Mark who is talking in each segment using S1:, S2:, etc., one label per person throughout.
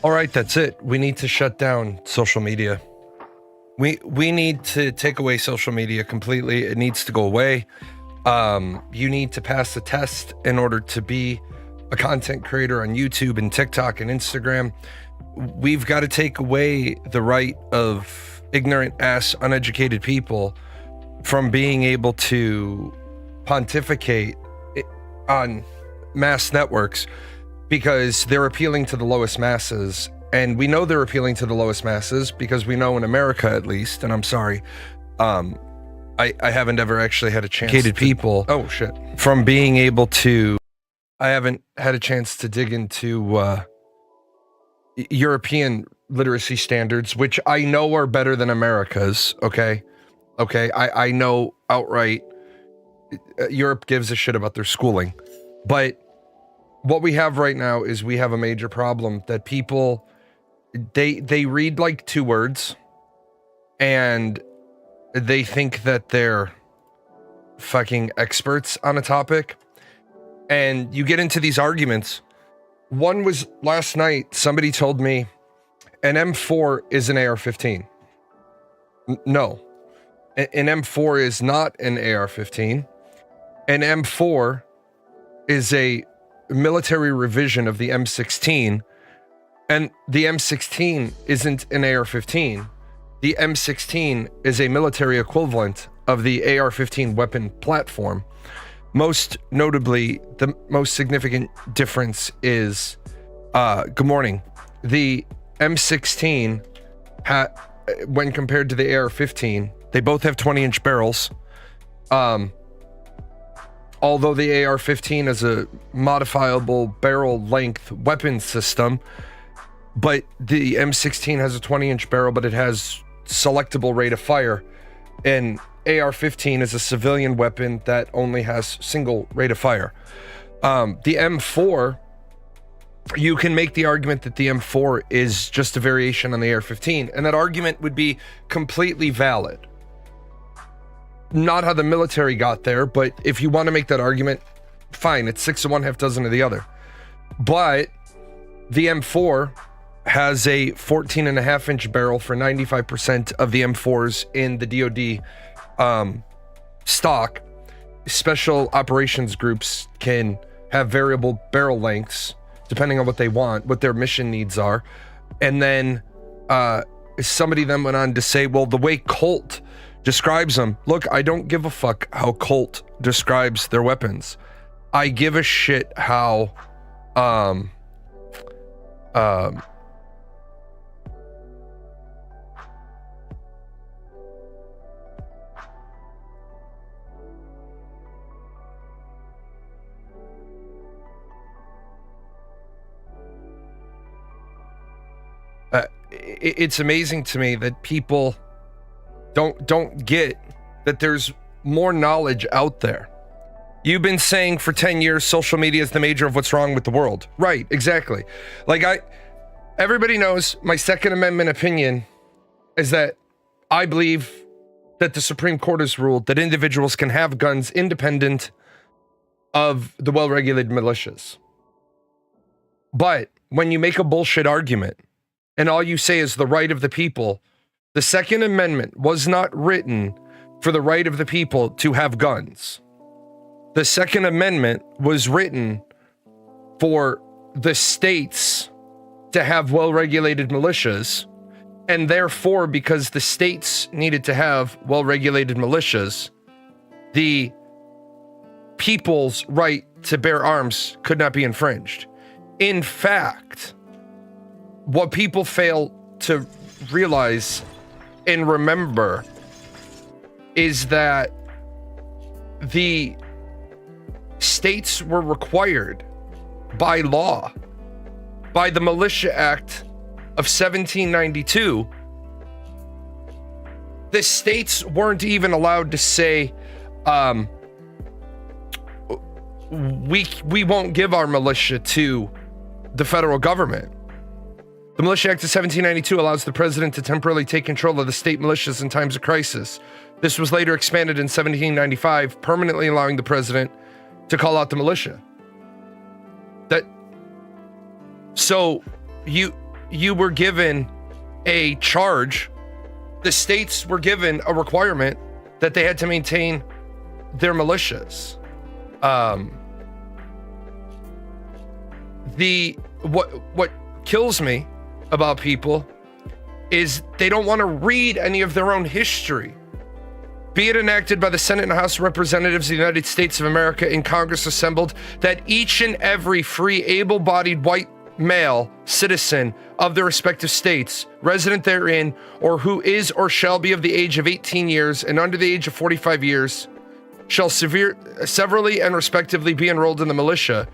S1: All right, that's it. We need to shut down social media. We need to take away social media completely. It needs to go away. You need to pass a test in order to be a content creator on YouTube and TikTok and Instagram. We've got to take away the right of ignorant ass uneducated people from being able to pontificate on mass networks, because they're appealing to the lowest masses. And we know they're appealing to the lowest masses because we know in America, at least, and I'm sorry, I haven't ever actually had a chance to people from being able to, I haven't had a chance to dig into European literacy standards, which I know are better than America's. Okay. I know outright Europe gives a shit about their schooling, but what we have right now is we have a major problem that people, they read like 2 words and they think that they're fucking experts on a topic, and you get into these arguments. One was last night, somebody told me an M4 is an AR-15. No, an M4 is not an AR-15. An M4 is a military revision of the M16, and the M16 isn't an AR-15. The M16 is a military equivalent of the AR-15 weapon platform. Most notably, the most significant difference is, good morning, the M16, when compared to the AR-15, they both have 20-inch barrels. Although the AR-15 is a modifiable barrel length weapon system, but the M16 has a 20-inch barrel, but it has selectable rate of fire. And AR-15 is a civilian weapon that only has single rate of fire. The M4, you can make the argument that the M4 is just a variation on the AR-15, and that argument would be completely valid. Not how the military got there, but if you want to make that argument, fine, it's 6 of one, half dozen of the other. But the M4 has a 14.5-inch barrel for 95% of the M4s in the DoD stock. Special operations groups can have variable barrel lengths depending on what they want, what their mission needs are. And then somebody then went on to say, well, the way Colt describes them, look, I don't give a fuck how Colt describes their weapons. I give a shit how it's amazing to me that people don't get that there's more knowledge out there. You've been saying for 10 years social media is the major of what's wrong with the world. Right, exactly. Like everybody knows my Second Amendment opinion is that I believe that the Supreme Court has ruled that individuals can have guns independent of the well-regulated militias. But when you make a bullshit argument and all you say is the right of the people, the Second Amendment was not written for the right of the people to have guns. The Second Amendment was written for the states to have well-regulated militias, and therefore, because the states needed to have well-regulated militias, the people's right to bear arms could not be infringed. In fact, what people fail to realize and remember is that the states were required by law, by the Militia Act of 1792. The states weren't even allowed to say, we won't give our militia to the federal government. The Militia Act of 1792 allows the president to temporarily take control of the state militias in times of crisis. This was later expanded in 1795, permanently allowing the president to call out the militia. So you you were given a charge, the states were given a requirement that they had to maintain their militias. What kills me about people is they don't want to read any of their own history. Be it enacted by the Senate and House of Representatives of the United States of America in Congress assembled, that each and every free, able-bodied white male citizen of the respective states, resident therein, or who is or shall be of the age of 18 years and under the age of 45 years, shall severally and respectively be enrolled in the militia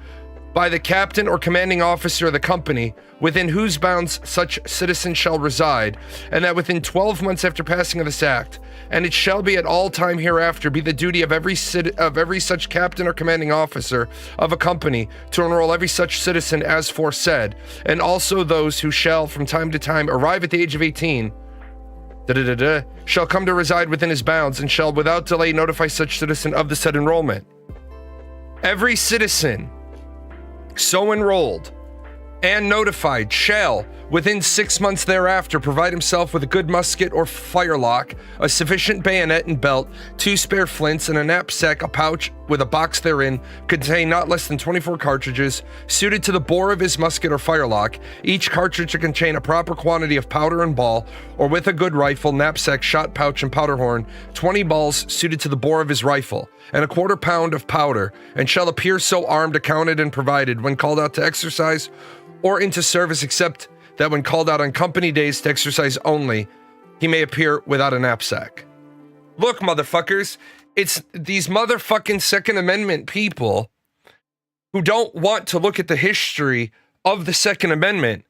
S1: by the captain or commanding officer of the company within whose bounds such citizen shall reside, and that within 12 months after passing of this act, and it shall be at all time hereafter be the duty of every such captain or commanding officer of a company to enroll every such citizen as foresaid, and also those who shall from time to time arrive at the age of 18 shall come to reside within his bounds, and shall without delay notify such citizen of the said enrollment. Every citizen so enrolled and notified shall, within 6 months thereafter, provide himself with a good musket or firelock, a sufficient bayonet and belt, 2 spare flints, and a knapsack, a pouch with a box therein, contain not less than 24 cartridges, suited to the bore of his musket or firelock, each cartridge to contain a proper quantity of powder and ball, or with a good rifle, knapsack, shot pouch, and powder horn, 20 balls suited to the bore of his rifle, and a quarter pound of powder, and shall appear so armed, accounted, and provided when called out to exercise or into service, except that when called out on company days to exercise only, he may appear without a knapsack. Look, motherfuckers, it's these motherfucking Second Amendment people who don't want to look at the history of the Second Amendment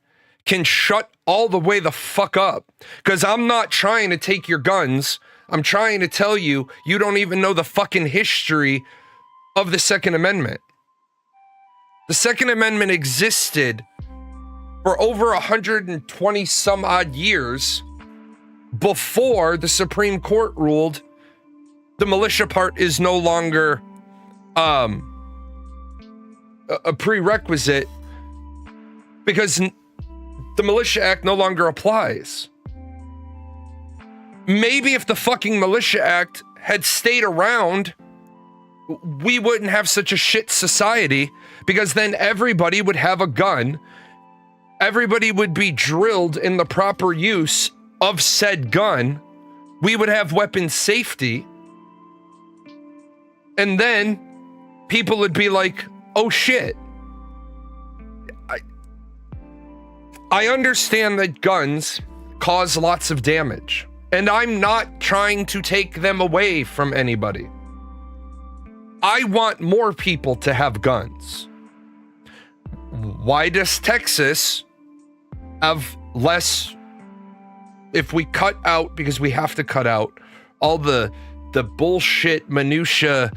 S1: can shut all the way the fuck up. Because I'm not trying to take your guns. I'm trying to tell you, you don't even know the fucking history of the Second Amendment. The Second Amendment existed for over 120 some odd years before the Supreme Court ruled the militia part is no longer a prerequisite because the Militia Act no longer applies. Maybe if the fucking Militia Act had stayed around, we wouldn't have such a shit society, because then everybody would have a gun. Everybody would be drilled in the proper use of said gun. We would have weapon safety. And then people would be like, oh shit. I understand that guns cause lots of damage, and I'm not trying to take them away from anybody. I want more people to have guns. Why does Texas have less? If we cut out, because we have to cut out all the bullshit minutia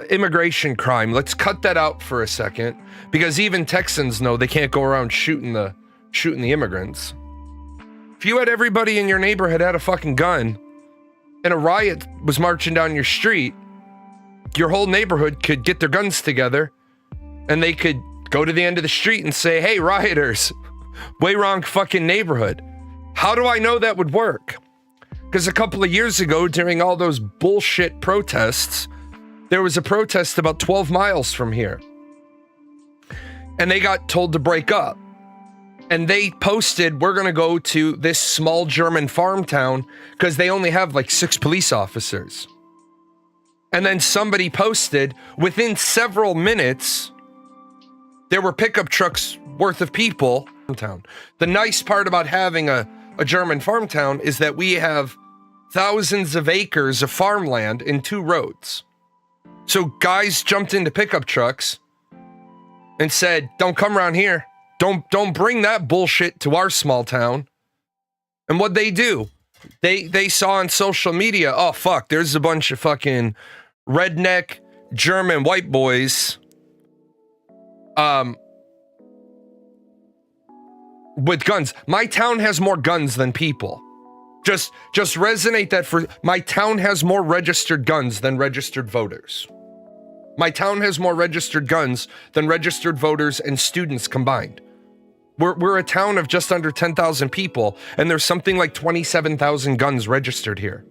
S1: immigration crime, let's cut that out for a second, because even Texans know they can't go around shooting the immigrants. If you had everybody in your neighborhood had a fucking gun and a riot was marching down your street, your whole neighborhood could get their guns together and they could go to the end of the street and say, hey, rioters, way wrong fucking neighborhood. How do I know that would work? Because a couple of years ago, during all those bullshit protests, there was a protest about 12 miles from here. And they got told to break up. And they posted, we're going to go to this small German farm town because they only have like 6 police officers. And then somebody posted, within several minutes, there were pickup trucks worth of people in town. The nice part about having a German farm town is that we have thousands of acres of farmland in 2 roads. So guys jumped into pickup trucks and said, don't come around here. Don't bring that bullshit to our small town. And what'd they do? They saw on social media, oh fuck, there's a bunch of fucking redneck German white boys with guns. My town has more guns than people. Just resonate that for my town has more registered guns than registered voters. My town has more registered guns than registered voters and students combined. We're a town of just under 10,000 people, and there's something like 27,000 guns registered here.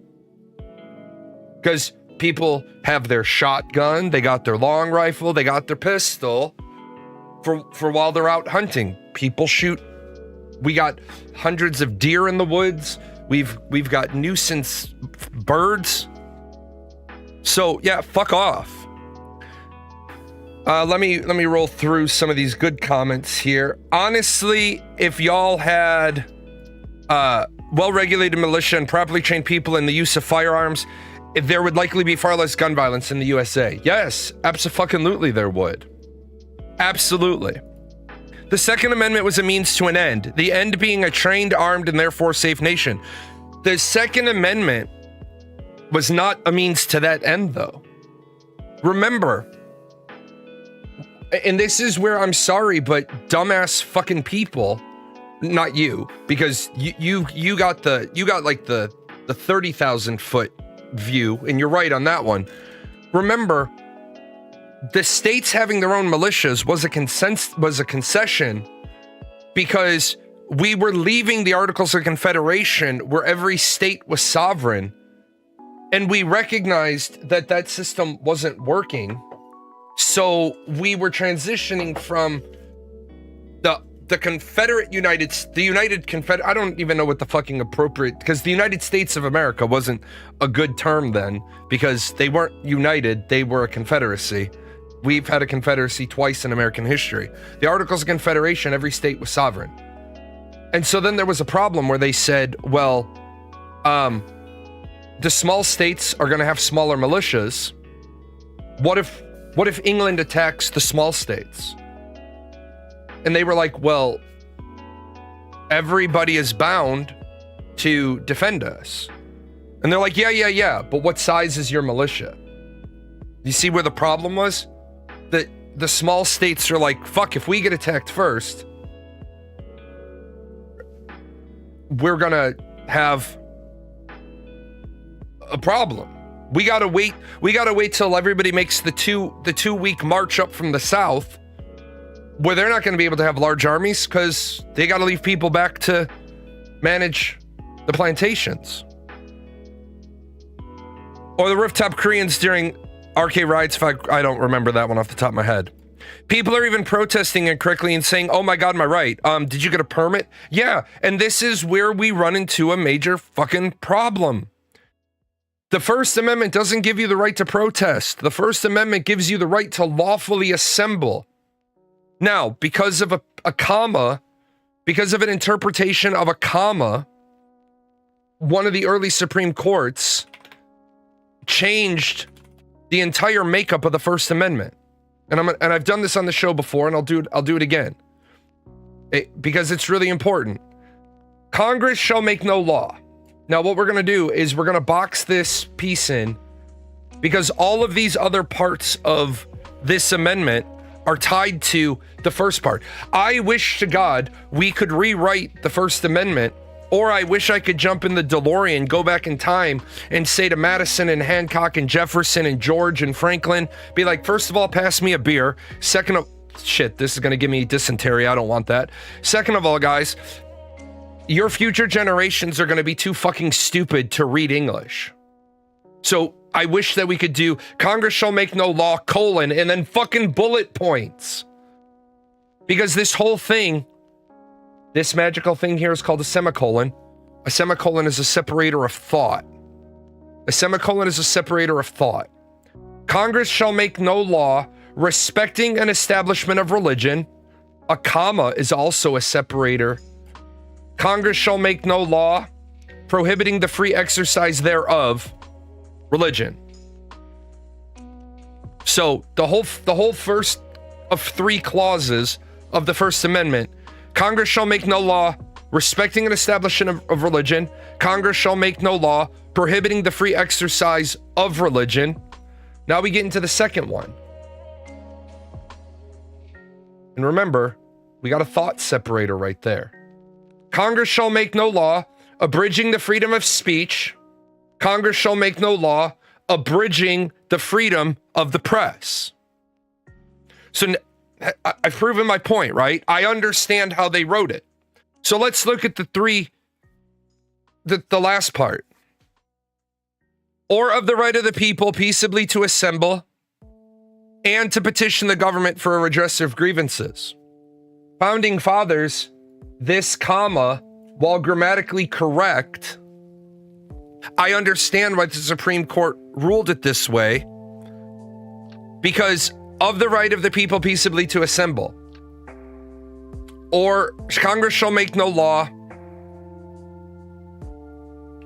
S1: Because people have their shotgun, they got their long rifle, they got their pistol for while they're out hunting. People shoot. We got hundreds of deer in the woods. We've got nuisance birds. So yeah, fuck off. Let me roll through some of these good comments here. Honestly, if y'all had well-regulated militia and properly trained people in the use of firearms, there would likely be far less gun violence in the USA. Yes, abso-fucking-lutely there would. Absolutely. The Second Amendment was a means to an end, the end being a trained, armed, and therefore safe nation. The Second Amendment was not a means to that end, though. Remember, and this is where I'm sorry, but dumbass fucking people, not you, because you got like the 30,000 foot view, and you're right on that one. Remember, the states having their own militias was a concession because we were leaving the Articles of Confederation where every state was sovereign, and we recognized that that system wasn't working. So we were transitioning from the I don't even know what the fucking appropriate, because the United States of America wasn't a good term then, because they weren't united, they were a confederacy. We've had a confederacy twice in American history. The Articles of Confederation, every state was sovereign. And so then there was a problem where they said, well, the small states are gonna have smaller militias. What if England attacks the small states? And they were like, well, everybody is bound to defend us. And they're like, yeah, but what size is your militia? You see where the problem was? That the small states are like, fuck, if we get attacked first, we're gonna have a problem. We gotta wait till everybody makes the two week march up from the south, where they're not going to be able to have large armies because they got to leave people back to manage the plantations. Or the rooftop Koreans during RK riots. I don't remember that one off the top of my head. People are even protesting incorrectly and saying, oh my God, my right. Did you get a permit? Yeah. And this is where we run into a major fucking problem. The First Amendment doesn't give you the right to protest. The First Amendment gives you the right to lawfully assemble. Now, because of a comma, because of an interpretation of a comma, one of the early Supreme Courts changed the entire makeup of the First Amendment. And I've done this on the show before, and I'll do it again. Because it's really important. Congress shall make no law. Now, what we're going to do is we're going to box this piece in, because all of these other parts of this amendment are tied to the first part. I wish to God we could rewrite the First Amendment, or I wish I could jump in the DeLorean, go back in time, and say to Madison and Hancock and Jefferson and George and Franklin, be like, first of all, pass me a beer. Second of, shit, this is gonna give me dysentery. I don't want that. Second of all, guys, your future generations are gonna be too fucking stupid to read English. So I wish that we could do Congress shall make no law, colon, and then fucking bullet points. Because this whole thing, this magical thing here is called a semicolon. A semicolon is a separator of thought. A semicolon is a separator of thought. Congress shall make no law respecting an establishment of religion. A comma is also a separator. Congress shall make no law prohibiting the free exercise thereof. Religion. So the whole first of three clauses of the First Amendment: Congress shall make no law respecting an establishment of religion. Congress shall make no law prohibiting the free exercise of religion. Now we get into the second one. And remember, we got a thought separator right there. Congress shall make no law abridging the freedom of speech. Congress shall make no law abridging the freedom of the press. So I've proven my point, right? I understand how they wrote it. So let's look at the last part. Or of the right of the people peaceably to assemble and to petition the government for a redress of grievances. Founding fathers, this comma, while grammatically correct, I understand why the Supreme Court ruled it this way, because of the right of the people peaceably to assemble, or Congress shall make no law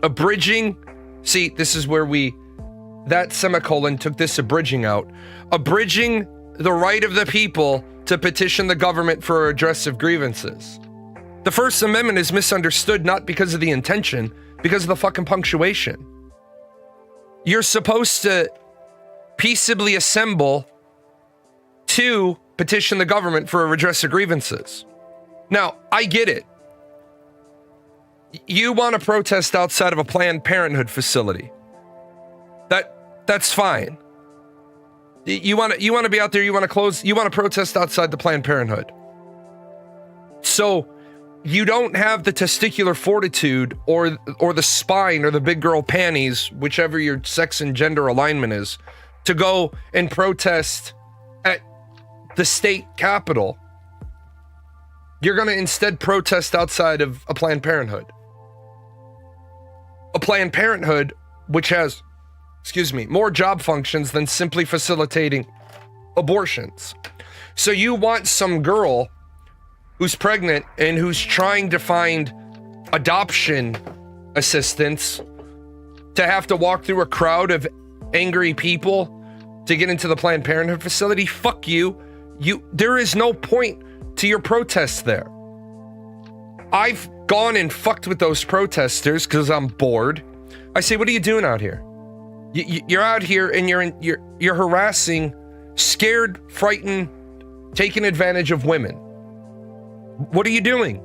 S1: abridging. See, this is where that semicolon took this abridging out. Abridging the right of the people to petition the government for a redress of grievances. The First Amendment is misunderstood not because of the intention, because of the fucking punctuation. You're supposed to peaceably assemble to petition the government for a redress of grievances. Now, I get it. You want to protest outside of a Planned Parenthood facility. That's fine. You want to be out there, you want to protest outside the Planned Parenthood. So you don't have the testicular fortitude or the spine or the big girl panties, whichever your sex and gender alignment is, to go and protest at the state capitol. You're going to instead protest outside of a Planned Parenthood. A Planned Parenthood which has, more job functions than simply facilitating abortions. So you want some girl who's pregnant and who's trying to find adoption assistance to have to walk through a crowd of angry people to get into the Planned Parenthood facility? Fuck you. There is no point to your protests there. I've gone and fucked with those protesters because I'm bored. I say, what are you doing out here? You're out here and you're harassing, scared, frightened, taking advantage of women. What are you doing?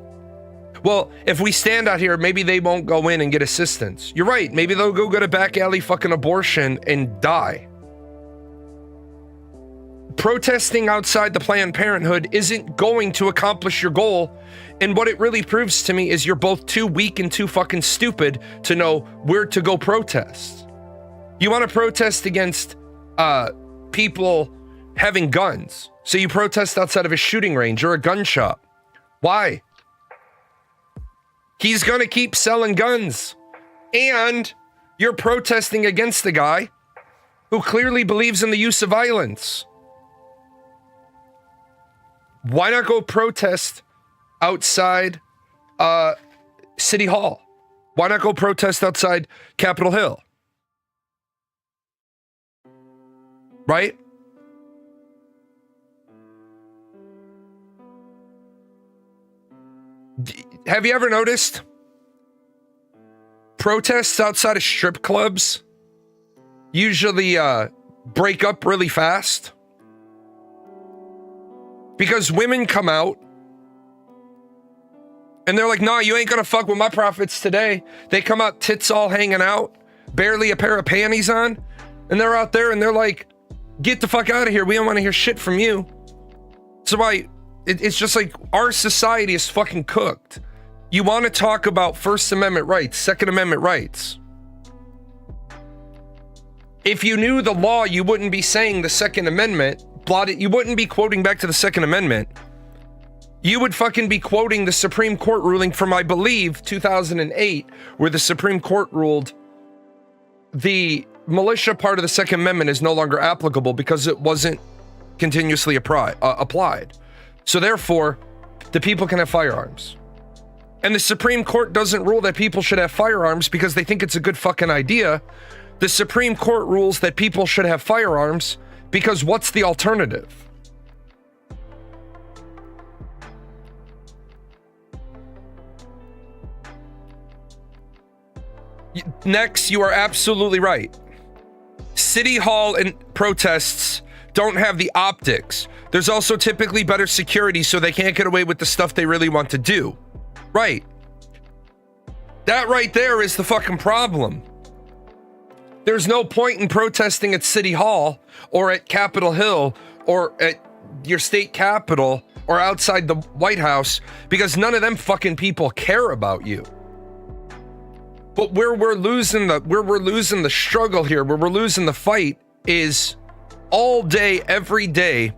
S1: Well, if we stand out here, maybe they won't go in and get assistance. You're right. Maybe they'll go get a back alley fucking abortion and die. Protesting outside the Planned Parenthood isn't going to accomplish your goal. And what it really proves to me is you're both too weak and too fucking stupid to know where to go protest. You want to protest against people having guns. So you protest outside of a shooting range or a gun shop. Why? He's going to keep selling guns. And you're protesting against the guy who clearly believes in the use of violence. Why not go protest outside City Hall? Why not go protest outside Capitol Hill? Right? Have you ever noticed protests outside of strip clubs usually break up really fast? Because women come out and they're like, nah, you ain't gonna fuck with my profits today. They come out tits all hanging out, barely a pair of panties on, and they're out there and they're like, get the fuck out of here. We don't want to hear shit from you. So it's just like our society is fucking cooked. You want to talk about First Amendment rights, Second Amendment rights. If you knew the law, you wouldn't be saying the Second Amendment. You wouldn't be quoting back to the Second Amendment. You would fucking be quoting the Supreme Court ruling from, I believe, 2008, where the Supreme Court ruled the militia part of the Second Amendment is no longer applicable because it wasn't continuously applied. So therefore, the people can have firearms. And the Supreme Court doesn't rule that people should have firearms because they think it's a good fucking idea. The Supreme Court rules that people should have firearms because what's the alternative? Next, you are absolutely right. City Hall and protests don't have the optics. There's also typically better security so they can't get away with the stuff they really want to do. Right. That right there is the fucking problem. There's no point in protesting at City Hall or at Capitol Hill or at your state capitol or outside the White House, because none of them fucking people care about you. But where we're losing the struggle here, where we're losing the fight, is all day, every day,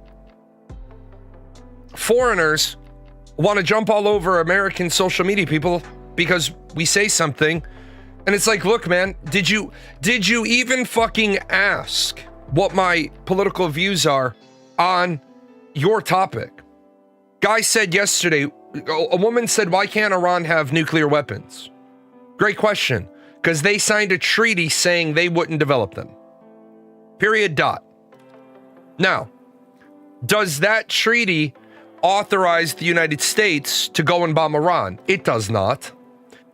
S1: foreigners want to jump all over American social media people because we say something, and it's like, look, man, did you even fucking ask what my political views are on your topic? Guy said yesterday, a woman said, why can't Iran have nuclear weapons? Great question, because they signed a treaty saying they wouldn't develop them. Period. Dot. Now, does that treaty authorize the United States to go and bomb Iran? It does not.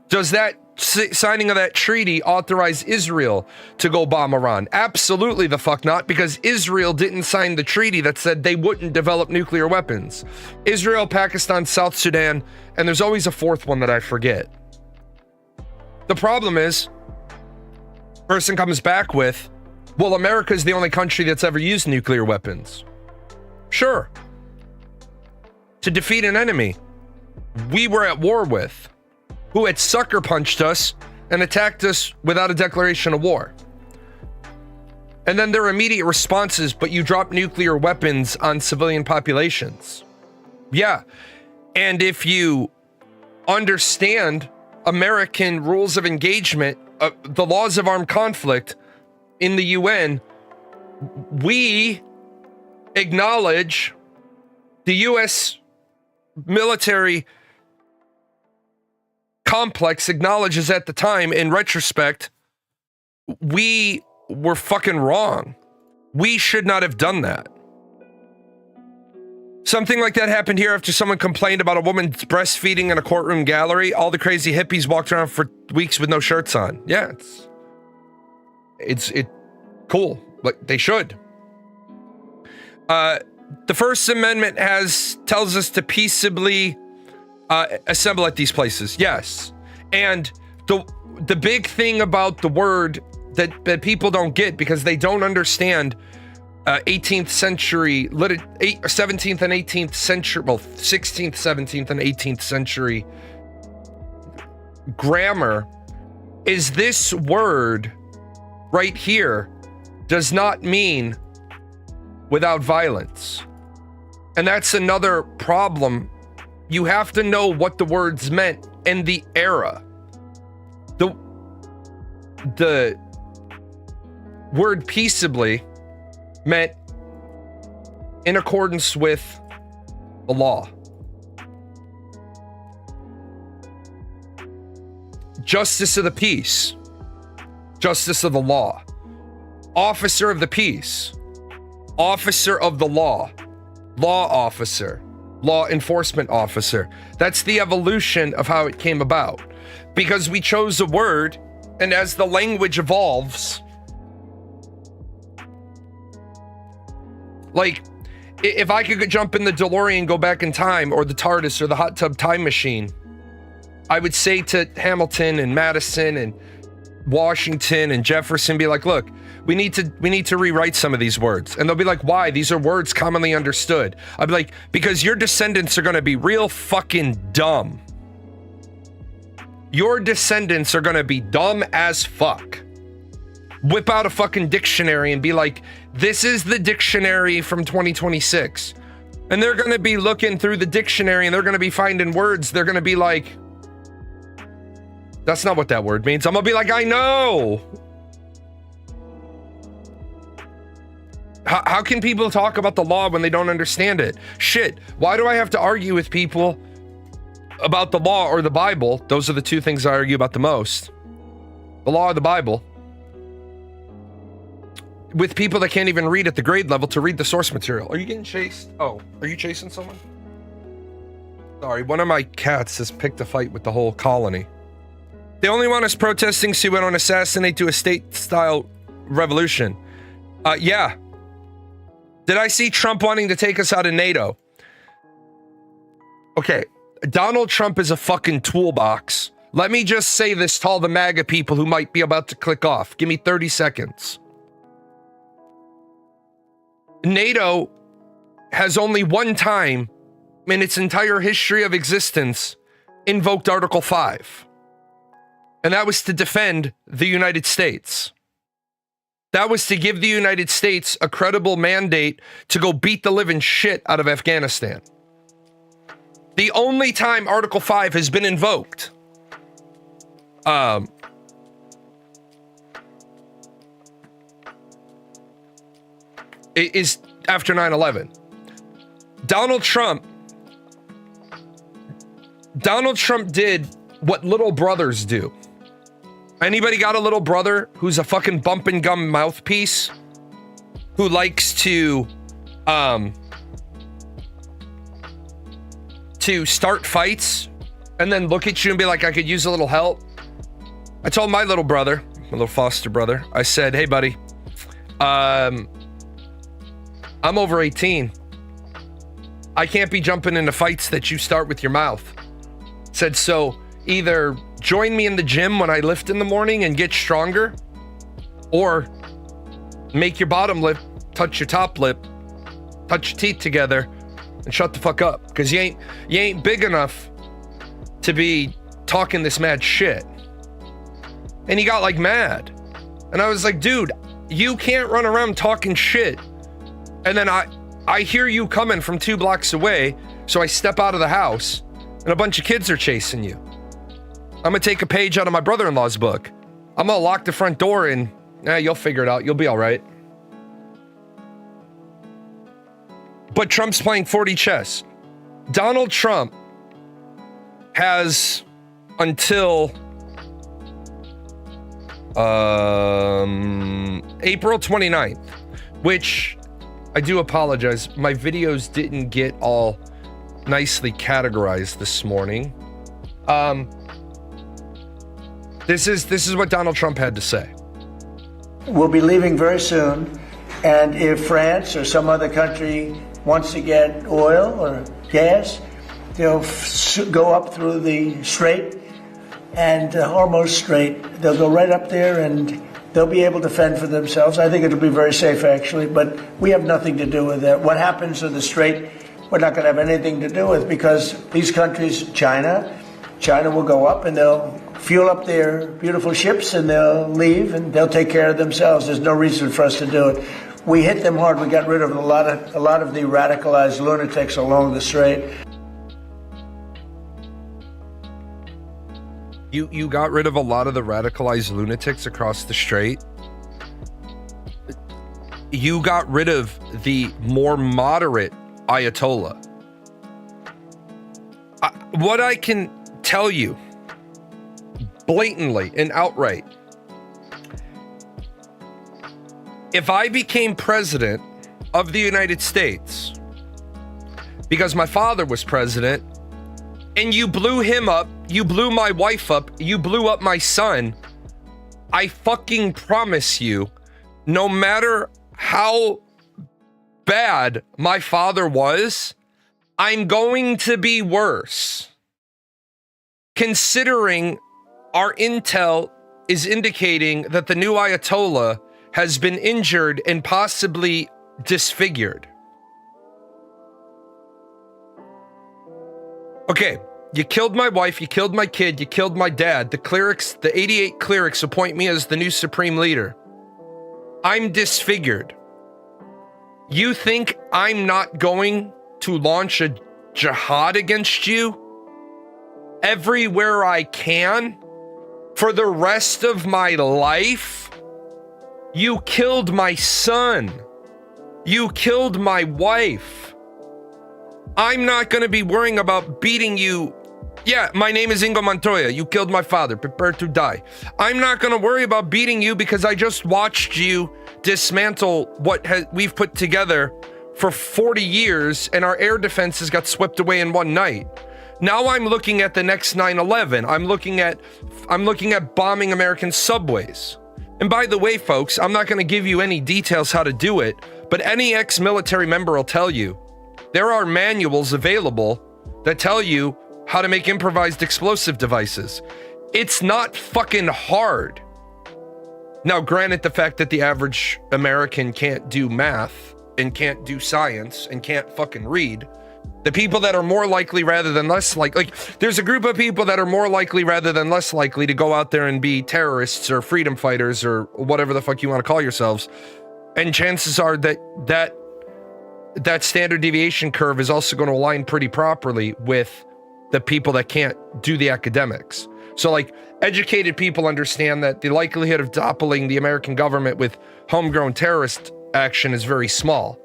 S1: Does that signing of that treaty authorize Israel to go bomb Iran? Absolutely the fuck not, because Israel didn't sign the treaty that said they wouldn't develop nuclear weapons. Israel, Pakistan, South Sudan, and there's always a fourth one that I forget. The problem is, person comes back with, well, America is the only country that's ever used nuclear weapons. Sure. To defeat an enemy we were at war with, who had sucker punched us and attacked us without a declaration of war. And then their immediate responses, but you drop nuclear weapons on civilian populations. Yeah. And if you understand American rules of engagement, the laws of armed conflict in the UN, we acknowledge the U.S. military complex acknowledges at the time, in retrospect, we were fucking wrong. We should not have done that. Something like that happened here after someone complained about a woman breastfeeding in a courtroom gallery. All the crazy hippies walked around for weeks with no shirts on. Yeah, it's cool, but they should. The First Amendment tells us to peaceably assemble at these places. Yes. And the big thing about the word that people don't get, because they don't understand 18th century, 17th and 18th century, well, 16th, 17th, and 18th century grammar, is this word right here does not mean without violence. And that's another problem. You have to know what the words meant in the era. The word peaceably meant in accordance with the law. Justice of the peace. Justice of the law. Officer of the peace. Officer of the law. Law officer. Law enforcement officer. That's the evolution of how it came about. Because we chose a word, and as the language evolves, like, if I could jump in the DeLorean, go back in time, or the TARDIS, or the hot tub time machine, I would say to Hamilton and Madison and Washington and Jefferson, be like, look, we need to rewrite some of these words. And they'll be like, why? These are words commonly understood. I'd be like, because your descendants are going to be real fucking dumb. Your descendants are going to be dumb as fuck. Whip out a fucking dictionary and be like, this is the dictionary from 2026. And they're going to be looking through the dictionary and they're going to be finding words. They're going to be like, that's not what that word means. I'm going to be like, I know. How can people talk about the law when they don't understand it? Shit, why do I have to argue with people about the law or the Bible? Those are the two things I argue about the most. The law or the Bible. With people that can't even read at the grade level to read the source material. Are you getting chased? Oh, are you chasing someone? Sorry, one of my cats has picked a fight with the whole colony. They only want us protesting so we don't assassinate to a state-style revolution. Yeah. Did I see Trump wanting to take us out of NATO? Okay, Donald Trump is a fucking toolbox. Let me just say this to all the MAGA people who might be about to click off. Give me 30 seconds. NATO has only one time in its entire history of existence invoked Article 5. And that was to defend the United States. That was to give the United States a credible mandate to go beat the living shit out of Afghanistan. The only time Article 5 has been invoked is after 9/11. Donald Trump did what little brothers do. Anybody got a little brother who's a fucking bump and gum mouthpiece who likes to start fights and then look at you and be like, I could use a little help? I told my little brother, my little foster brother, I said, hey buddy, I'm over 18. I can't be jumping into fights that you start with your mouth. Said, so either join me in the gym when I lift in the morning and get stronger, or make your bottom lip touch your top lip, touch your teeth together, and shut the fuck up, because you ain't big enough to be talking this mad shit. And he got like mad, and I was like, dude, you can't run around talking shit. And then I hear you coming from 2 blocks away, so I step out of the house and a bunch of kids are chasing you. I'm gonna take a page out of my brother-in-law's book. I'm gonna lock the front door and you'll figure it out. You'll be all right. But Trump's playing 4D chess. Donald Trump has until April 29th, which I do apologize. My videos didn't get all nicely categorized this morning. This is what Donald Trump had to say.
S2: We'll be leaving very soon, and if France or some other country wants to get oil or gas, they'll go up through the Strait and Hormuz Strait. They'll go right up there and they'll be able to fend for themselves. I think it'll be very safe, actually, but we have nothing to do with that. What happens to the Strait, we're not going to have anything to do with, because these countries, China will go up and they'll fuel up their beautiful ships and they'll leave and they'll take care of themselves. There's no reason for us to do it. We hit them hard. We got rid of a lot of the radicalized lunatics along the Strait.
S1: You got rid of a lot of the radicalized lunatics across the Strait. You got rid of the more moderate Ayatollah. What I can tell you blatantly and outright, if I became president of the United States because my father was president, and you blew him up, you blew my wife up, you blew up my son, I fucking promise you, no matter how bad my father was, I'm going to be worse. Considering our intel is indicating that the new Ayatollah has been injured and possibly disfigured. Okay, you killed my wife, you killed my kid, you killed my dad. The clerics, the 88 clerics appoint me as the new supreme leader. I'm disfigured. You think I'm not going to launch a jihad against you everywhere I can for the rest of my life? You killed my son. You killed my wife. I'm not going to be worrying about beating you. Yeah, my name is Ingo Montoya. You killed my father. Prepare to die. I'm not going to worry about beating you because I just watched you dismantle what we've put together for 40 years, and our air defenses got swept away in one night. Now I'm looking at the next 9/11. I'm looking at bombing American subways. And by the way, folks, I'm not going to give you any details how to do it, but any ex-military member will tell you there are manuals available that tell you how to make improvised explosive devices. It's not fucking hard. Now, granted, the fact that the average American can't do math and can't do science and can't fucking read, the people that are more likely rather than less like there's a group of people that are more likely rather than less likely to go out there and be terrorists or freedom fighters or whatever the fuck you want to call yourselves. And chances are that standard deviation curve is also going to align pretty properly with the people that can't do the academics. So like educated people understand that the likelihood of toppling the American government with homegrown terrorist action is very small.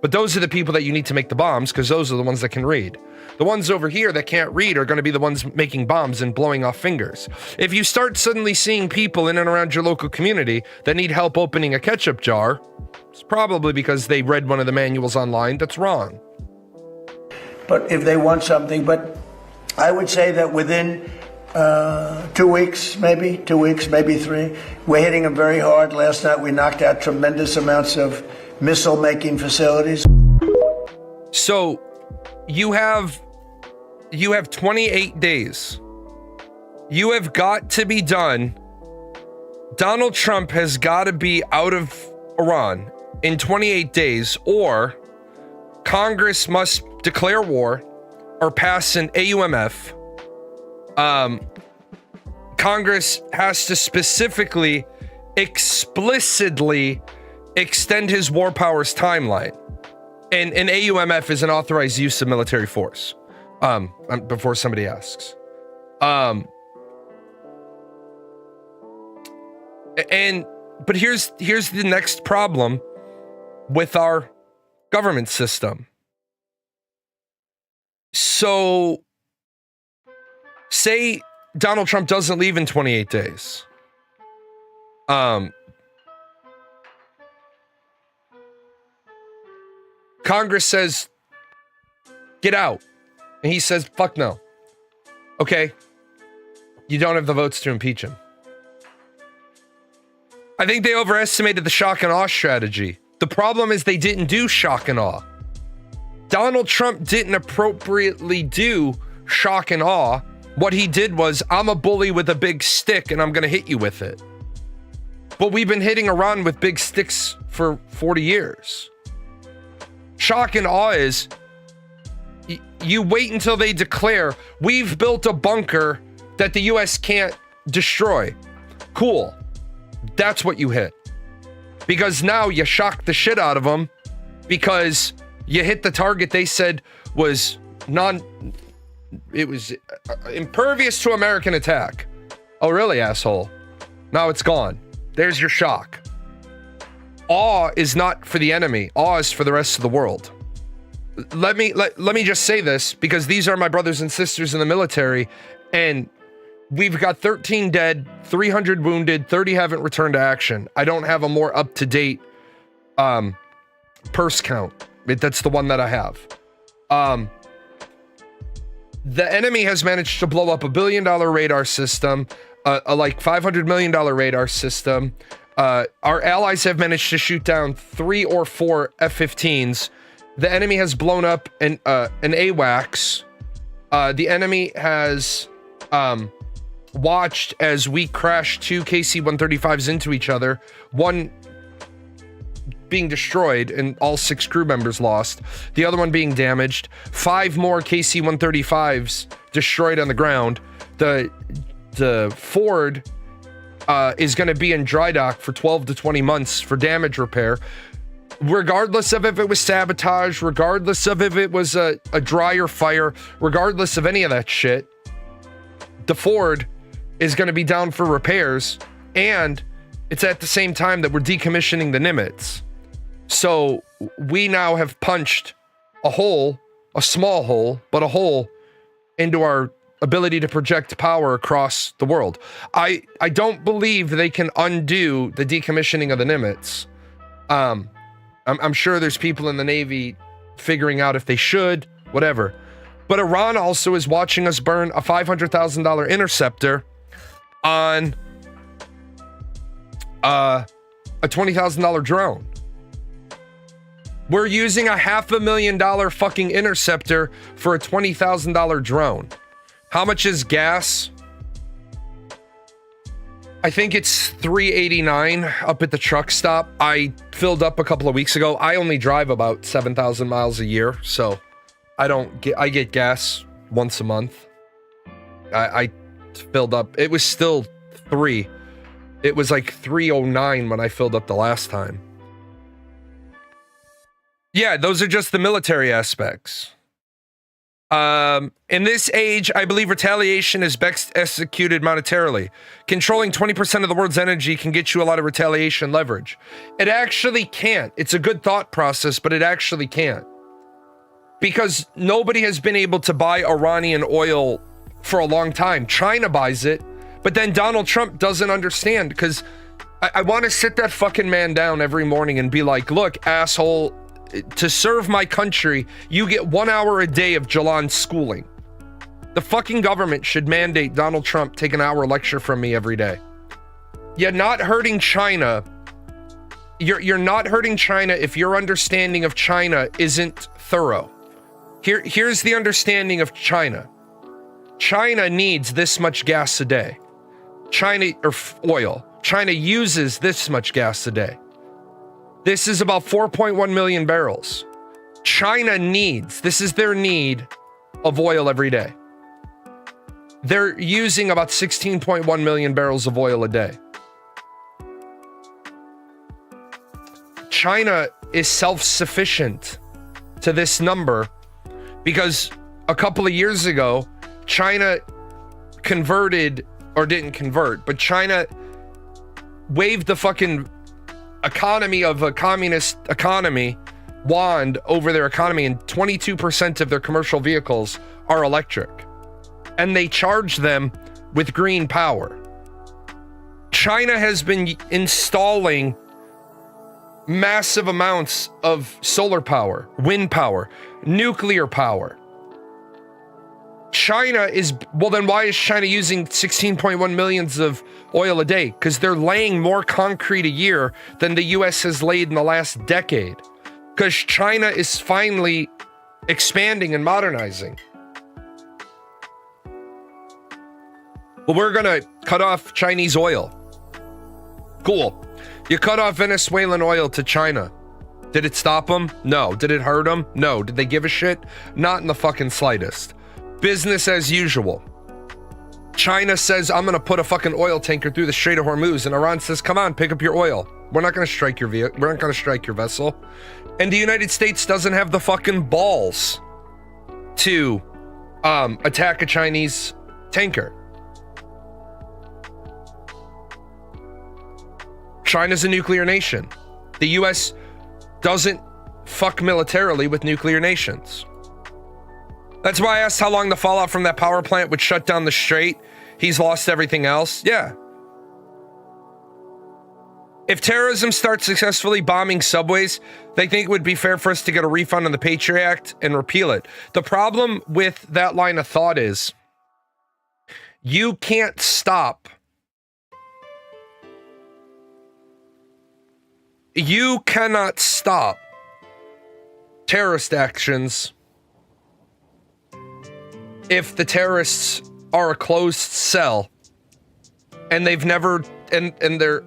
S1: But those are the people that you need to make the bombs, because those are the ones that can read. The ones over here that can't read are going to be the ones making bombs and blowing off fingers. If you start suddenly seeing people in and around your local community that need help opening a ketchup jar, it's probably because they read one of the manuals online that's wrong.
S2: But if they want something, but I would say that within 2 weeks, maybe 3, we're hitting them very hard. Last night we knocked out tremendous amounts of missile-making facilities.
S1: So you have 28 days. You have got to be done. Donald Trump has got to be out of Iran in 28 days, or Congress must declare war or pass an AUMF. Congress has to specifically, explicitly extend his war powers timeline. And an AUMF is an authorized use of military force. Before somebody asks. But here's the next problem with our government system. So say Donald Trump doesn't leave in 28 days. Congress says, get out. And he says, fuck no. Okay. You don't have the votes to impeach him. I think they overestimated the shock and awe strategy. The problem is they didn't do shock and awe. Donald Trump didn't appropriately do shock and awe. What he did was, I'm a bully with a big stick and I'm going to hit you with it. But we've been hitting Iran with big sticks for 40 years. Shock and awe is, you wait until they declare, we've built a bunker that the US can't destroy. Cool. That's what you hit. Because now you shock the shit out of them, because you hit the target they said was impervious to American attack. Oh, really, asshole? Now it's gone. There's your shock. Awe is not for the enemy. Awe is for the rest of the world. Let me just say this, because these are my brothers and sisters in the military, and we've got 13 dead, 300 wounded, 30 haven't returned to action. I don't have a more up-to-date purse count. That's the one that I have. The enemy has managed to blow up $1 billion radar system, a like $500 million radar system. Our allies have managed to shoot down 3 or 4 F-15s. The enemy has blown up an AWACS. The enemy has watched as we crashed 2 KC-135s into each other, one being destroyed and all 6 crew members lost, the other one being damaged, 5 more KC-135s destroyed on the ground. The Ford is going to be in dry dock for 12 to 20 months for damage repair. Regardless of if it was sabotage, regardless of if it was a dryer fire, regardless of any of that shit, the Ford is going to be down for repairs, and it's at the same time that we're decommissioning the Nimitz. So we now have punched a hole, a small hole, but a hole into our ability to project power across the world. I don't believe they can undo the decommissioning of the Nimitz. I'm sure there's people in the Navy figuring out if they should, whatever. But Iran also is watching us burn a $500,000 interceptor on a $20,000 drone. We're using a $500,000 fucking interceptor for a $20,000 drone. How much is gas? I think it's $3.89 up at the truck stop. I filled up a couple of weeks ago. I only drive about 7,000 miles a year, so I get gas once a month. I filled up. It was still $3. It was like $3.09 when I filled up the last time. Yeah, those are just the military aspects. In this age, I believe retaliation is best executed monetarily. Controlling 20% of the world's energy can get you a lot of retaliation leverage. It actually can't. It's a good thought process, but it actually can't. Because nobody has been able to buy Iranian oil for a long time. China buys it, but then Donald Trump doesn't understand, because I want to sit that fucking man down every morning and be like, look, asshole, to serve my country, you get 1 hour a day of Jalan schooling. The fucking government should mandate Donald Trump take an hour lecture from me every day. You're not hurting China. You're not hurting China if your understanding of China isn't thorough. Here's the understanding of China. China needs this much gas a day. Oil. China uses this much gas a day. This is about 4.1 million barrels. China this is their need of oil every day. They're using about 16.1 million barrels of oil a day. China is self-sufficient to this number because a couple of years ago, China converted, or didn't convert, but China waved the fucking economy of a communist economy wand over their economy, and 22% of their commercial vehicles are electric, and they charge them with green power. China has been installing massive amounts of solar power, wind power, nuclear power. China is, well, then why is China using 16.1 millions of oil a day? Because they're laying more concrete a year than the US has laid in the last decade. Because China is finally expanding and modernizing. Well, we're gonna cut off Chinese oil. Cool. You cut off Venezuelan oil to China. Did it stop them? No. Did it hurt them? No. Did they give a shit? Not in the fucking slightest. Business as usual. China says, I'm gonna put a fucking oil tanker through the Strait of Hormuz, and Iran says, come on, pick up your oil. We're not gonna strike your we're not gonna strike your vessel. And the United States doesn't have the fucking balls to attack a Chinese tanker. China's a nuclear nation. The US doesn't fuck militarily with nuclear nations. That's why I asked how long the fallout from that power plant would shut down the strait. He's lost everything else. Yeah. If terrorism starts successfully bombing subways, they think it would be fair for us to get a refund on the Patriot Act and repeal it. The problem with that line of thought is you can't stop. You cannot stop terrorist actions if the terrorists are a closed cell and they've never, and they're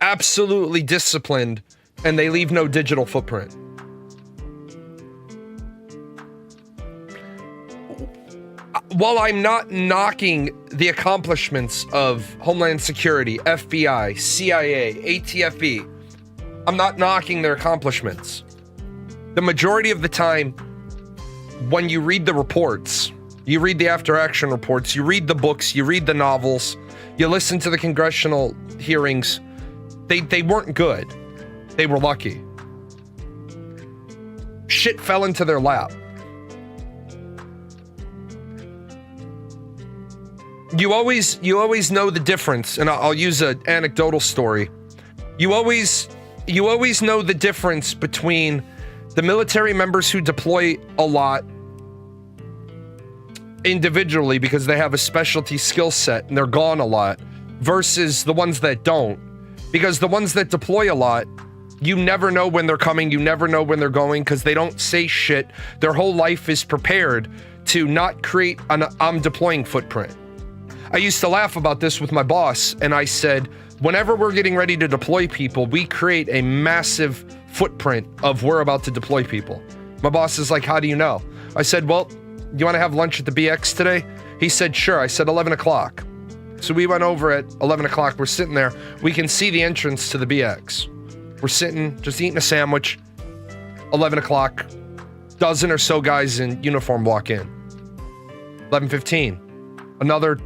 S1: absolutely disciplined and they leave no digital footprint. While I'm not knocking the accomplishments of Homeland Security, FBI, CIA, ATFE, I'm not knocking their accomplishments. The majority of the time, when you read the reports, you read the after-action reports, you read the books, you read the novels, you listen to the congressional hearings, they weren't good. They were lucky. Shit fell into their lap. You always know the difference, and I'll use an anecdotal story. You always know the difference between the military members who deploy a lot individually because they have a specialty skill set and they're gone a lot, versus the ones that don't. Because the ones that deploy a lot, you never know when they're coming, you never know when they're going, because they don't say shit. Their whole life is prepared to not create an I'm deploying footprint. I used to laugh about this with my boss, and I said, whenever we're getting ready to deploy people, we create a massive footprint of we're about to deploy people. My boss is like, how do you know? I said, well, you want to have lunch at the BX today? He said, sure. I said, 11 o'clock. So we went over at 11 o'clock. We're sitting there. We can see the entrance to the BX. We're sitting, just eating a sandwich. 11 o'clock. Dozen or so guys in uniform walk in. 11:15. Another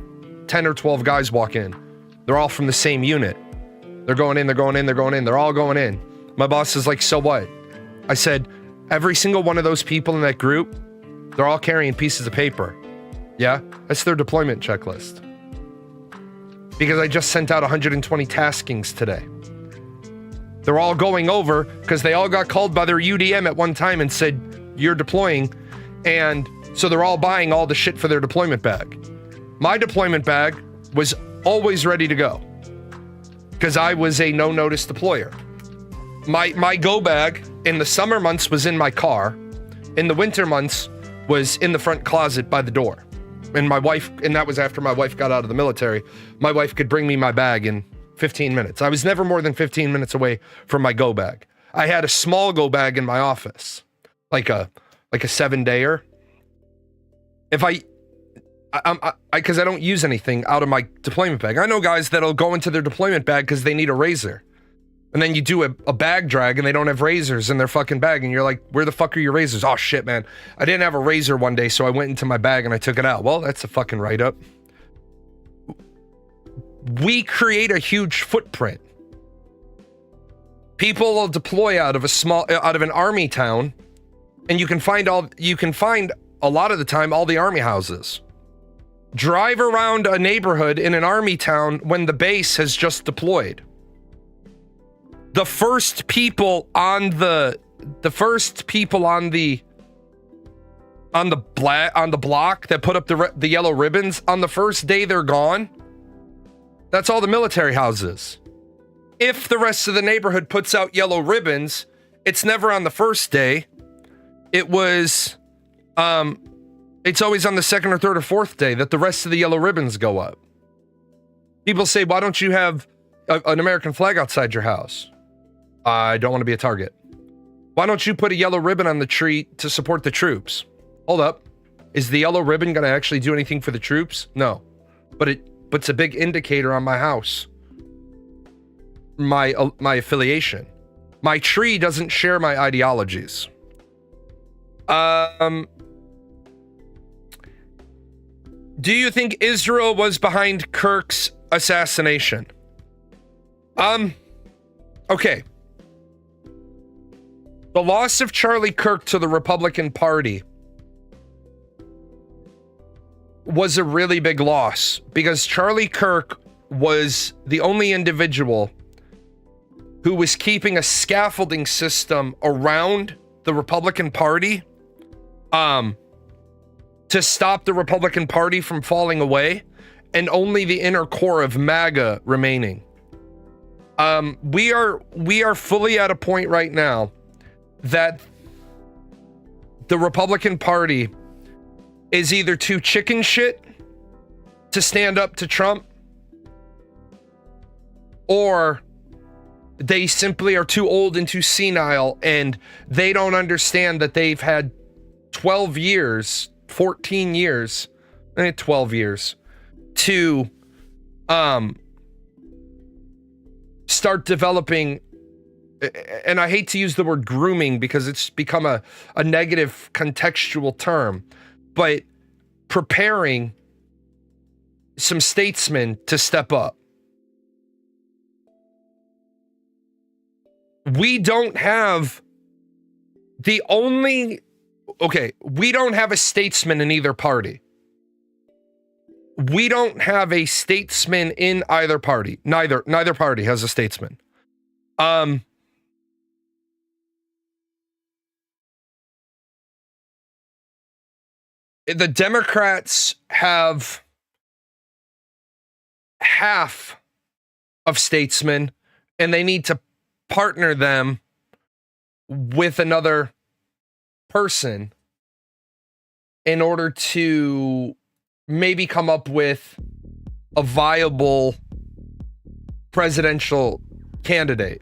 S1: 10 or 12 guys walk in. They're all from the same unit. They're going in, they're going in, they're going in. They're all going in. My boss is like, so what? I said, every single one of those people in that group, they're all carrying pieces of paper. Yeah? That's their deployment checklist. Because I just sent out 120 taskings today. They're all going over because they all got called by their UDM at one time and said, you're deploying. And so they're all buying all the shit for their deployment bag. My deployment bag was always ready to go because I was a no-notice deployer. My go bag in the summer months was in my car. In the winter months was in the front closet by the door. And my wife, and that was after my wife got out of the military, my wife could bring me my bag in 15 minutes. I was never more than 15 minutes away from my go bag. I had a small go bag in my office, like a 7-dayer. If because I don't use anything out of my deployment bag. I know guys that'll go into their deployment bag because they need a razor. And then you do a bag drag and they don't have razors in their fucking bag. And you're like, where the fuck are your razors? Oh shit, man. I didn't have a razor one day, so I went into my bag and I took it out. Well, that's a fucking write-up. We create a huge footprint. People will deploy out of an army town, and you can find a lot of the time all the army houses. Drive around a neighborhood in an army town when the base has just deployed. The first people on the block that put up the yellow ribbons on the first day they're gone. That's all the military houses. If the rest of the neighborhood puts out yellow ribbons, it's never on the first day. It's always on the second or third or fourth day that the rest of the yellow ribbons go up. People say, why don't you have an American flag outside your house? I don't want to be a target. Why don't you put a yellow ribbon on the tree to support the troops? Hold up. Is the yellow ribbon going to actually do anything for the troops? No. But it's a big indicator on my house. My affiliation. My tree doesn't share my ideologies. Do you think Israel was behind Kirk's assassination? Okay. The loss of Charlie Kirk to the Republican Party was a really big loss because Charlie Kirk was the only individual who was keeping a scaffolding system around the Republican Party to stop the Republican Party from falling away, and only the inner core of MAGA remaining. We are fully at a point right now that the Republican Party is either too chicken shit to stand up to Trump, or they simply are too old and too senile, and they don't understand that they've had 12 years, 14 years, 12 years to start developing, and I hate to use the word grooming because it's become a negative contextual term, but preparing some statesmen to step up. We don't have we don't have a statesman in either party. We don't have a statesman in either party. Neither party has a statesman. The Democrats have half of statesmen, and they need to partner them with another person in order to maybe come up with a viable presidential candidate.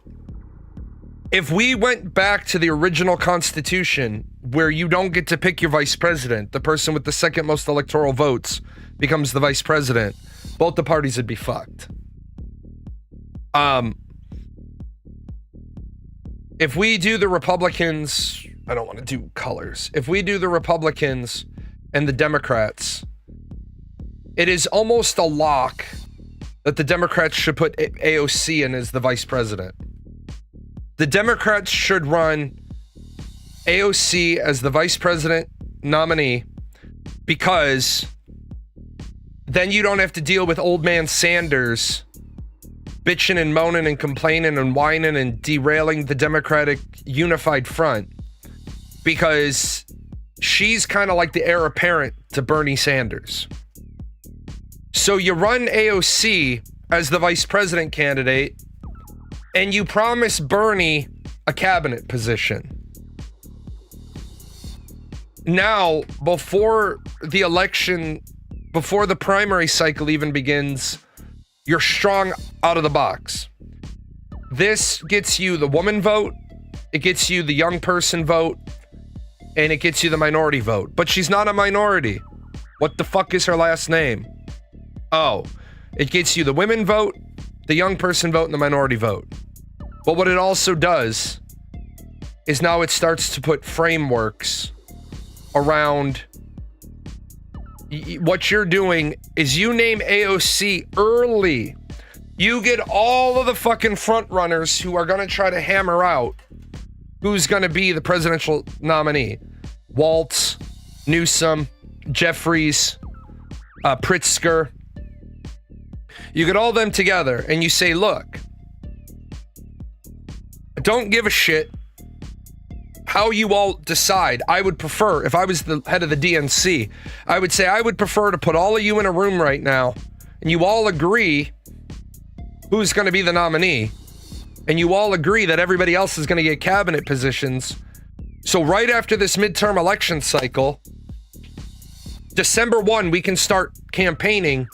S1: If we went back to the original Constitution, where you don't get to pick your vice president, the person with the second most electoral votes becomes the vice president, both the parties would be fucked. If we do the Republicans, I don't want to do colors. If we do the Republicans and the Democrats, it is almost a lock that the Democrats should put AOC in as the vice president. The Democrats should run AOC as the vice president nominee, because then you don't have to deal with old man Sanders bitching and moaning and complaining and whining and derailing the Democratic unified front, because she's kind of like the heir apparent to Bernie Sanders. So you run AOC as the vice president candidate, and you promise Bernie a cabinet position. Now, before the election, before the primary cycle even begins, you're strong out of the box. This gets you the woman vote, it gets you the young person vote, and it gets you the minority vote. But she's not a minority. What the fuck is her last name? Oh, it gets you the women vote, the young person vote, and the minority vote. But what it also does is now it starts to put frameworks around what you're doing. Is you name AOC early. You get all of the fucking front runners who are going to try to hammer out who's going to be the presidential nominee. Waltz, Newsom, Jeffries, Pritzker. You get all them together and you say, look, I don't give a shit how you all decide. I would prefer, if I was the head of the DNC, I would say I would prefer to put all of you in a room right now and you all agree who's going to be the nominee, and you all agree that everybody else is going to get cabinet positions. So right after this midterm election cycle, December 1, we can start campaigning,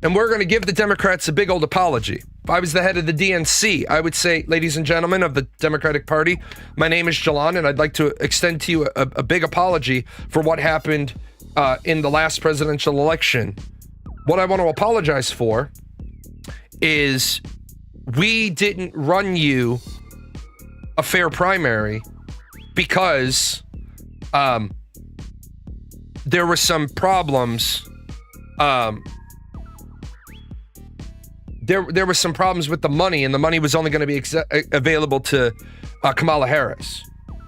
S1: and we're going to give the Democrats a big old apology. If I was the head of the DNC, I would say, ladies and gentlemen of the Democratic Party, my name is Jalan, and I'd like to extend to you a big apology for what happened in the last presidential election. What I want to apologize for is we didn't run you a fair primary because there were some problems. There were some problems with the money, and the money was only going to be available to Kamala Harris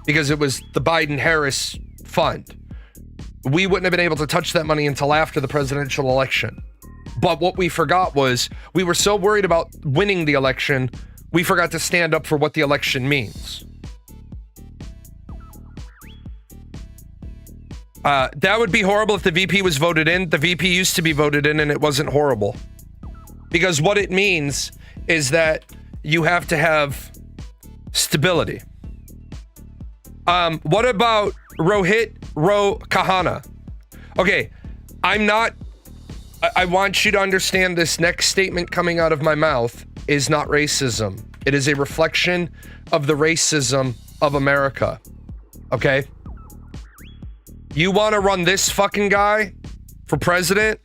S1: because it was the Biden-Harris fund. We wouldn't have been able to touch that money until after the presidential election. But what we forgot was we were so worried about winning the election, we forgot to stand up for what the election means. That would be horrible if the VP was voted in. The VP used to be voted in, and it wasn't horrible. Because what it means is that you have to have stability. What about Rohit Kahana? Okay, I want you to understand this next statement coming out of my mouth is not racism. It is a reflection of the racism of America. Okay? You want to run this fucking guy for president?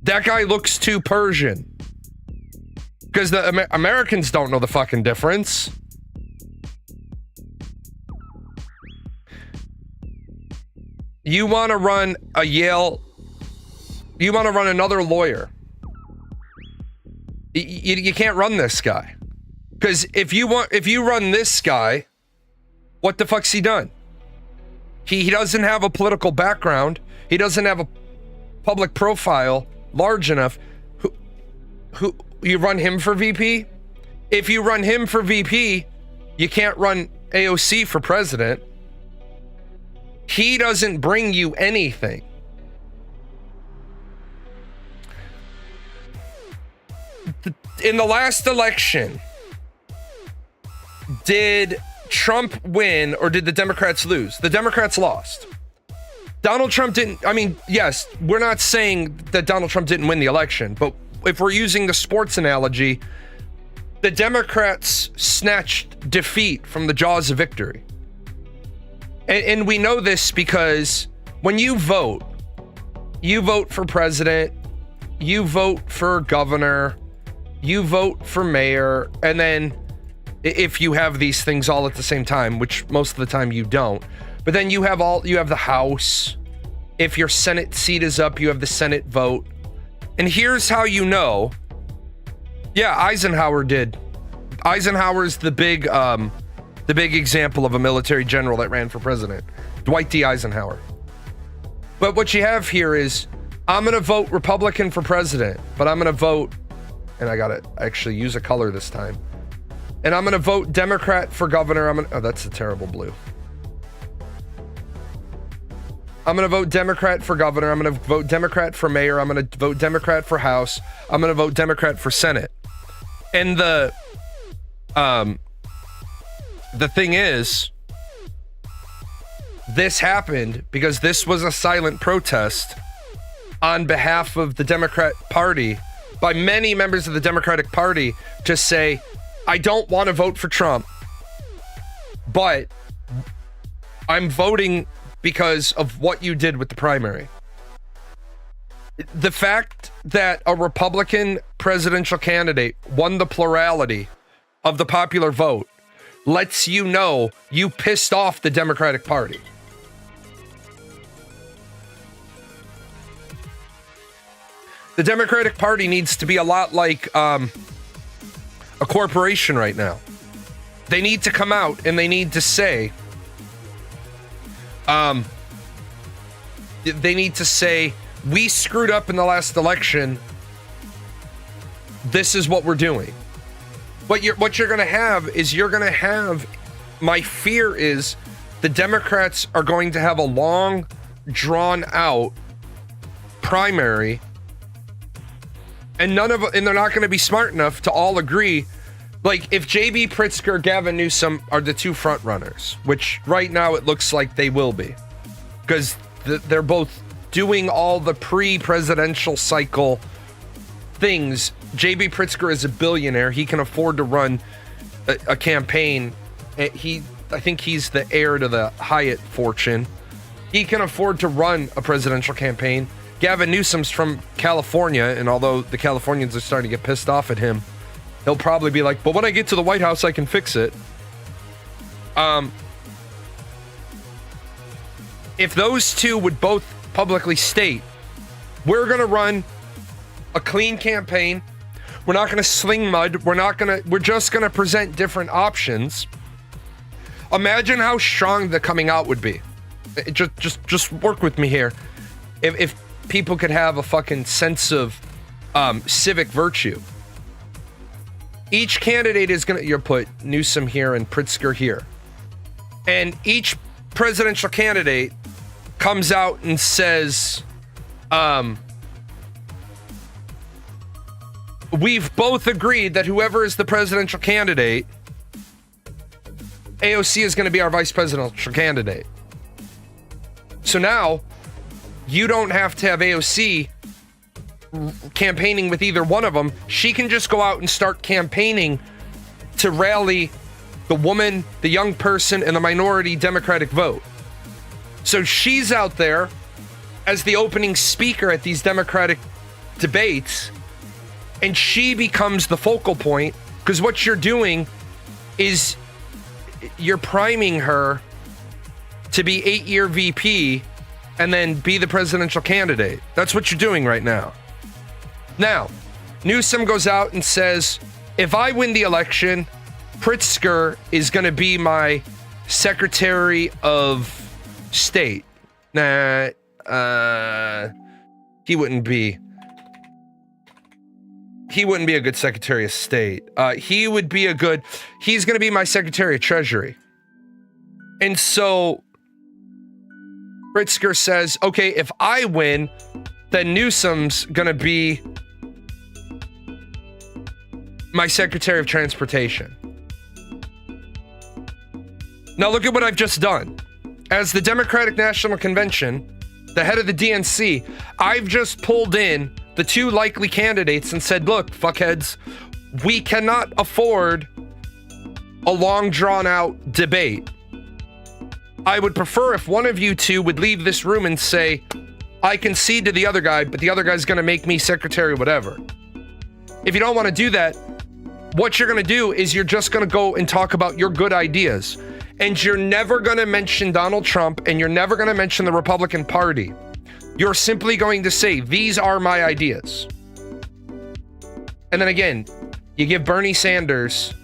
S1: That guy looks too Persian. Because the Americans don't know the fucking difference. You want to run a Yale... You want to run another lawyer. You can't run this guy. Because if you run this guy, what the fuck's he done? He doesn't have a political background. He doesn't have a public profile large enough. Who you run him for VP? If you run him for VP, you can't run AOC for president. He doesn't bring you anything. In the last election, did Trump win or did the Democrats lose? The Democrats lost. Donald Trump didn't, I mean, yes, we're not saying that Donald Trump didn't win the election, but if we're using the sports analogy, the Democrats snatched defeat from the jaws of victory. And we know this because when you vote for president, you vote for governor, you vote for mayor, and then if you have these things all at the same time, which most of the time you don't, but then you have the House. If your Senate seat is up, you have the Senate vote. And here's how you know. Yeah, Eisenhower did. Eisenhower's the big example of a military general that ran for president. Dwight D. Eisenhower. But what you have here is, I'm going to vote Republican for president, but I'm going to vote, and I got to actually use a color this time. And I'm going to vote Democrat for governor. Oh, that's a terrible blue. I'm going to vote Democrat for governor. I'm going to vote Democrat for mayor. I'm going to vote Democrat for House. I'm going to vote Democrat for Senate. And the thing is, this happened because this was a silent protest on behalf of the Democrat Party by many members of the Democratic Party to say, I don't want to vote for Trump, but I'm voting because of what you did with the primary. The fact that a Republican presidential candidate won the plurality of the popular vote lets you know you pissed off the Democratic Party. The Democratic Party needs to be a lot like a corporation right now. They need to come out and they need to say, we screwed up in the last election. This is what we're doing. What you're going to have, my fear is the Democrats are going to have a long, drawn out primary, and they're not going to be smart enough to all agree. Like, if J.B. Pritzker, Gavin Newsom are the two front runners, which right now it looks like they will be, because they're both doing all the pre-presidential cycle things. J.B. Pritzker is a billionaire. He can afford to run a campaign. I think he's the heir to the Hyatt fortune. He can afford to run a presidential campaign. Gavin Newsom's from California, and although the Californians are starting to get pissed off at him, he'll probably be like, but when I get to the White House, I can fix it. If those two would both publicly state, we're going to run a clean campaign. We're not going to sling mud. We're just going to present different options. Imagine how strong the coming out would be. Just work with me here. If people could have a fucking sense of civic virtue. Each candidate is going to, you'll put Newsom here and Pritzker here. And each presidential candidate comes out and says, we've both agreed that whoever is the presidential candidate, AOC is going to be our vice presidential candidate. So now, you don't have to have AOC campaigning with either one of them. She can just go out and start campaigning to rally the woman, the young person, and the minority Democratic vote. So she's out there as the opening speaker at these Democratic debates, and she becomes the focal point, because what you're doing is you're priming her to be 8-year VP and then be the presidential candidate. That's what you're doing right now. Now, Newsom goes out and says, if I win the election, Pritzker is going to be my Secretary of State. Nah, he wouldn't be a good Secretary of State. He's going to be my Secretary of Treasury. And so Pritzker says, okay, if I win, then Newsom's going to be my Secretary of Transportation. Now look at what I've just done. As the Democratic National Convention, the head of the DNC. I've just pulled in the two likely candidates and said, look, fuckheads, we cannot afford a long drawn out debate. I would prefer if one of you two would leave this room and say, I concede to the other guy, but the other guy's going to make me secretary, whatever. If you don't want to do that, what you're going to do is you're just going to go and talk about your good ideas. And you're never going to mention Donald Trump, and you're never going to mention the Republican Party. You're simply going to say, these are my ideas. And then again, you give Bernie Sanders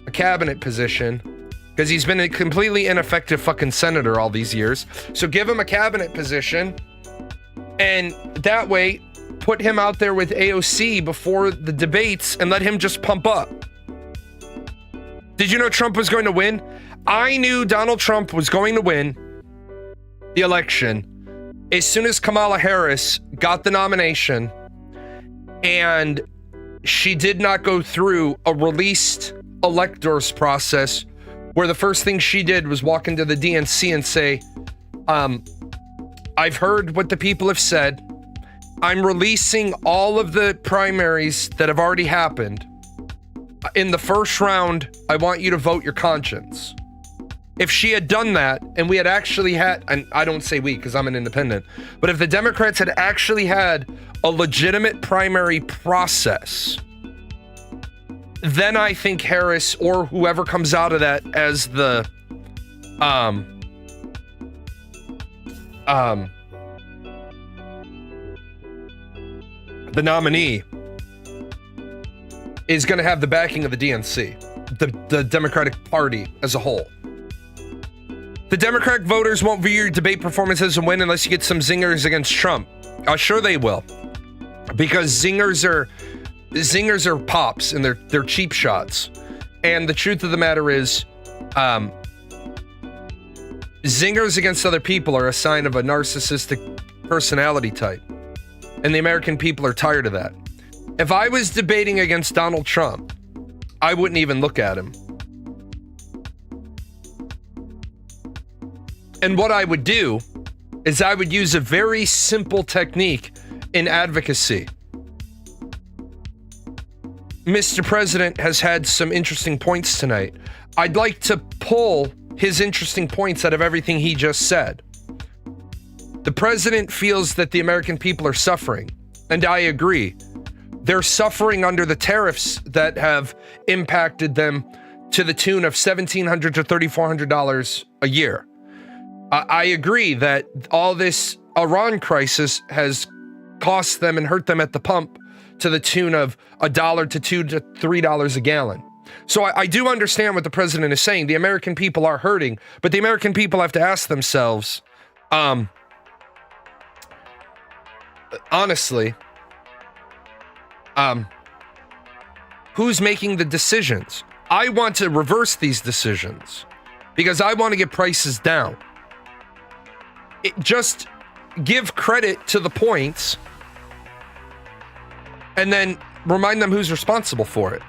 S1: a cabinet position because he's been a completely ineffective fucking senator all these years. So give him a cabinet position, and that way put him out there with AOC before the debates and let him just pump up. Did you know Trump was going to win? I knew Donald Trump was going to win the election as soon as Kamala Harris got the nomination and she did not go through a released electors process where the first thing she did was walk into the DNC and say, I've heard what the people have said. I'm releasing all of the primaries that have already happened. In the first round, I want you to vote your conscience. If she had done that, and we had actually had, and I don't say we because I'm an independent, but if the Democrats had actually had a legitimate primary process, then I think Harris or whoever comes out of that as the nominee is going to have the backing of the DNC, the Democratic Party as a whole. The Democratic voters won't view your debate performance as a win unless you get some zingers against Trump. Sure they will, because zingers are pops and they're cheap shots. And the truth of the matter is, zingers against other people are a sign of a narcissistic personality type. And the American people are tired of that. If I was debating against Donald Trump, I wouldn't even look at him. And what I would do is I would use a very simple technique in advocacy. Mr. President has had some interesting points tonight. I'd like to pull his interesting points out of everything he just said. The president feels that the American people are suffering, and I agree. They're suffering under the tariffs that have impacted them to the tune of $1,700 to $3,400 a year. I agree that all this Iran crisis has cost them and hurt them at the pump to the tune of $1 to $2 to $3 a gallon. So I do understand what the president is saying. The American people are hurting, but the American people have to ask themselves, honestly, who's making the decisions? I want to reverse these decisions because I want to get prices down. Just give credit to the points and then remind them who's responsible for it.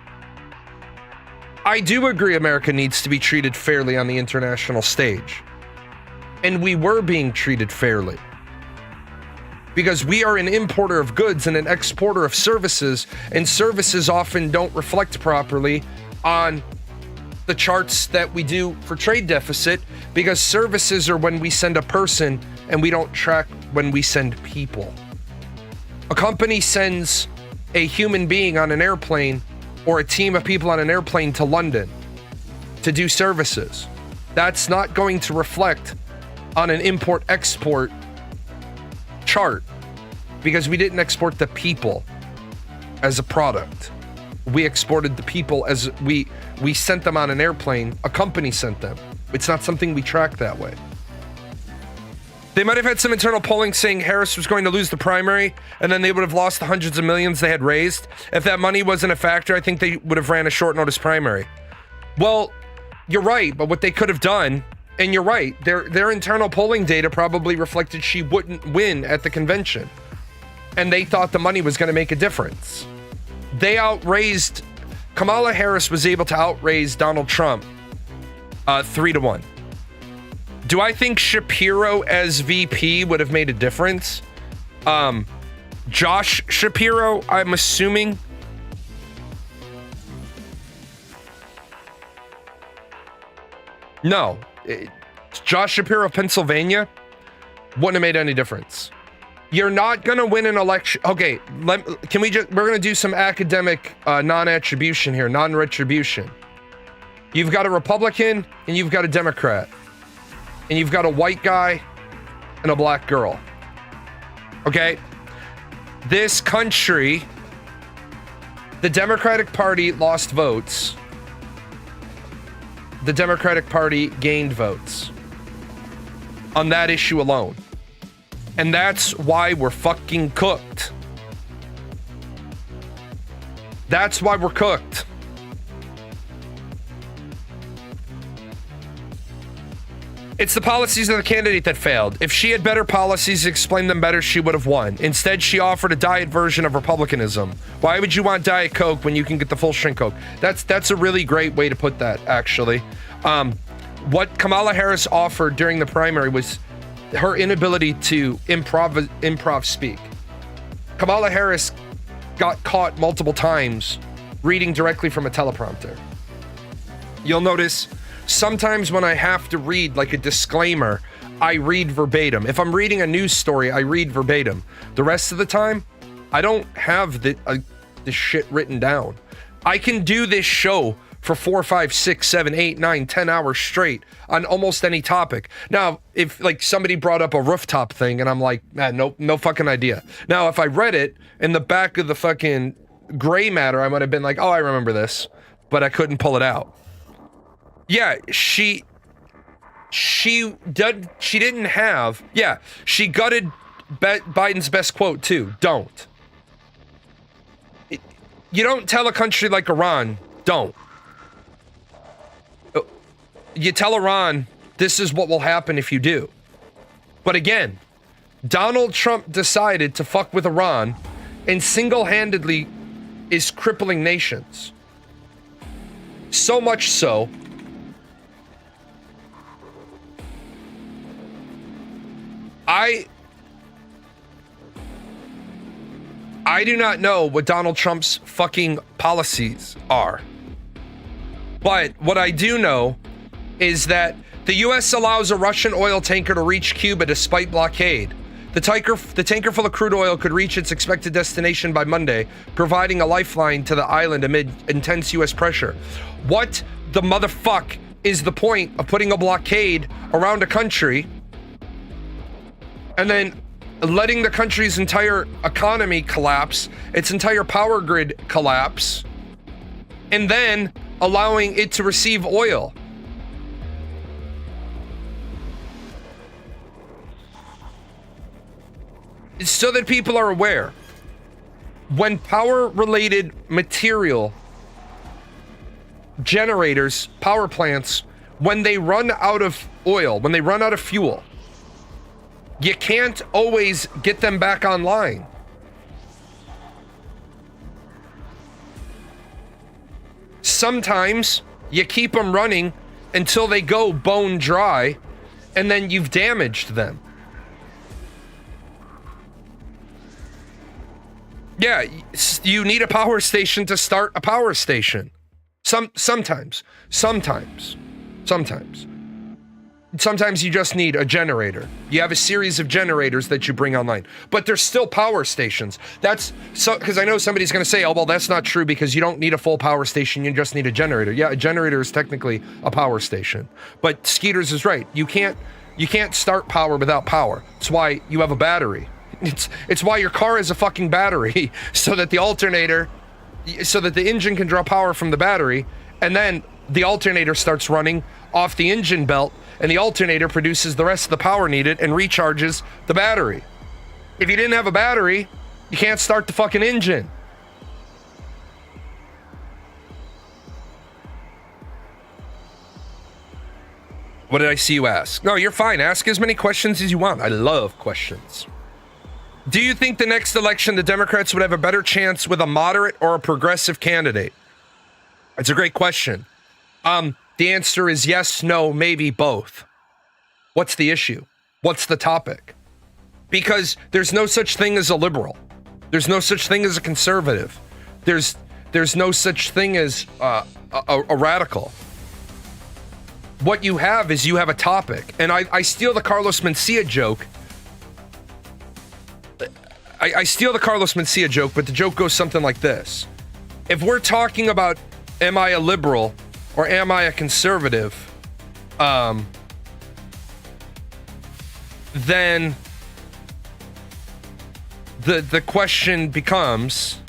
S1: I do agree America needs to be treated fairly on the international stage. And we were being treated fairly. Because we are an importer of goods and an exporter of services, and services often don't reflect properly on the charts that we do for trade deficit, because services are when we send a person and we don't track when we send people. A company sends a human being on an airplane or a team of people on an airplane to London to do services. That's not going to reflect on an import-export chart because we didn't export the people as a product. We exported the people as we sent them on an airplane. A company sent them. It's not something we track that way. They might have had some internal polling saying Harris was going to lose the primary, and then they would have lost the hundreds of millions they had raised. If that money wasn't a factor, I think they would have ran a short notice primary. Well, you're right, but what they could have done, and you're right, their internal polling data probably reflected she wouldn't win at the convention. And they thought the money was going to make a difference. Kamala Harris was able to outraise Donald Trump 3-1. Do I think Shapiro as VP would have made a difference? Josh Shapiro, I'm assuming. No. Josh Shapiro of Pennsylvania wouldn't have made any difference. You're not going to win an election. Okay, we're going to do some academic non-attribution here, non-retribution. You've got a Republican and you've got a Democrat. And you've got a white guy and a black girl. Okay? This country, the Democratic Party lost votes. The Democratic Party gained votes on that issue alone. And that's why we're fucking cooked. That's why we're cooked. It's the policies of the candidate that failed. If she had better policies, explained them better, she would have won. Instead, she offered a diet version of republicanism. Why would you want Diet Coke when you can get the full strength Coke? That's a really great way to put that, actually. What Kamala Harris offered during the primary was her inability to improv speak. Kamala Harris got caught multiple times reading directly from a teleprompter. You'll notice sometimes when I have to read like a disclaimer, I read verbatim. If I'm reading a news story, I read verbatim. The rest of the time, I don't have the shit written down. I can do this show for 4, 5, 6, 7, 8, 9, 10 hours straight on almost any topic. Now, if like somebody brought up a rooftop thing and I'm like, man, no fucking idea. Now, if I read it in the back of the fucking gray matter, I might have been like, oh, I remember this, but I couldn't pull it out. Yeah, she didn't have, yeah, she gutted Biden's best quote too. Don't. You don't tell a country like Iran, don't. You tell Iran, this is what will happen if you do. But again, Donald Trump decided to fuck with Iran and single-handedly is crippling nations. So much so, I do not know what Donald Trump's fucking policies are. But what I do know is that the U.S. allows a Russian oil tanker to reach Cuba despite blockade. The tanker full of crude oil could reach its expected destination by Monday, providing a lifeline to the island amid intense U.S. pressure. What the motherfuck is the point of putting a blockade around a country and then letting the country's entire economy collapse, its entire power grid collapse, and then allowing it to receive oil? So that people are aware, when power-related material generators, power plants, when they run out of oil, when they run out of fuel, you can't always get them back online. Sometimes you keep them running until they go bone dry, and then you've damaged them. Yeah, you need a power station to start a power station. Sometimes you just need a generator. You have a series of generators that you bring online, but there's still power stations. That's so, because I know somebody's going to say, oh, well, that's not true because you don't need a full power station. You just need a generator. Yeah, a generator is technically a power station, but Skeeters is right. You can't start power without power. That's why you have a battery. It's why your car is a fucking battery, so that the engine can draw power from the battery, and then the alternator starts running off the engine belt, and the alternator produces the rest of the power needed and recharges the battery. If you didn't have a battery, you can't start the fucking engine. What did I see you ask? No, you're fine. Ask as many questions as you want. I love questions. Do you think the next election the Democrats would have a better chance with a moderate or a progressive candidate? It's a great question. The answer is yes, no, maybe both. What's the issue? What's the topic? Because there's no such thing as a liberal. There's no such thing as a conservative. There's no such thing as a radical. What you have is you have a topic. And I steal the Carlos Mencia joke. I steal the Carlos Mencia joke, but the joke goes something like this. If we're talking about, am I a liberal or am I a conservative? Then the question becomes,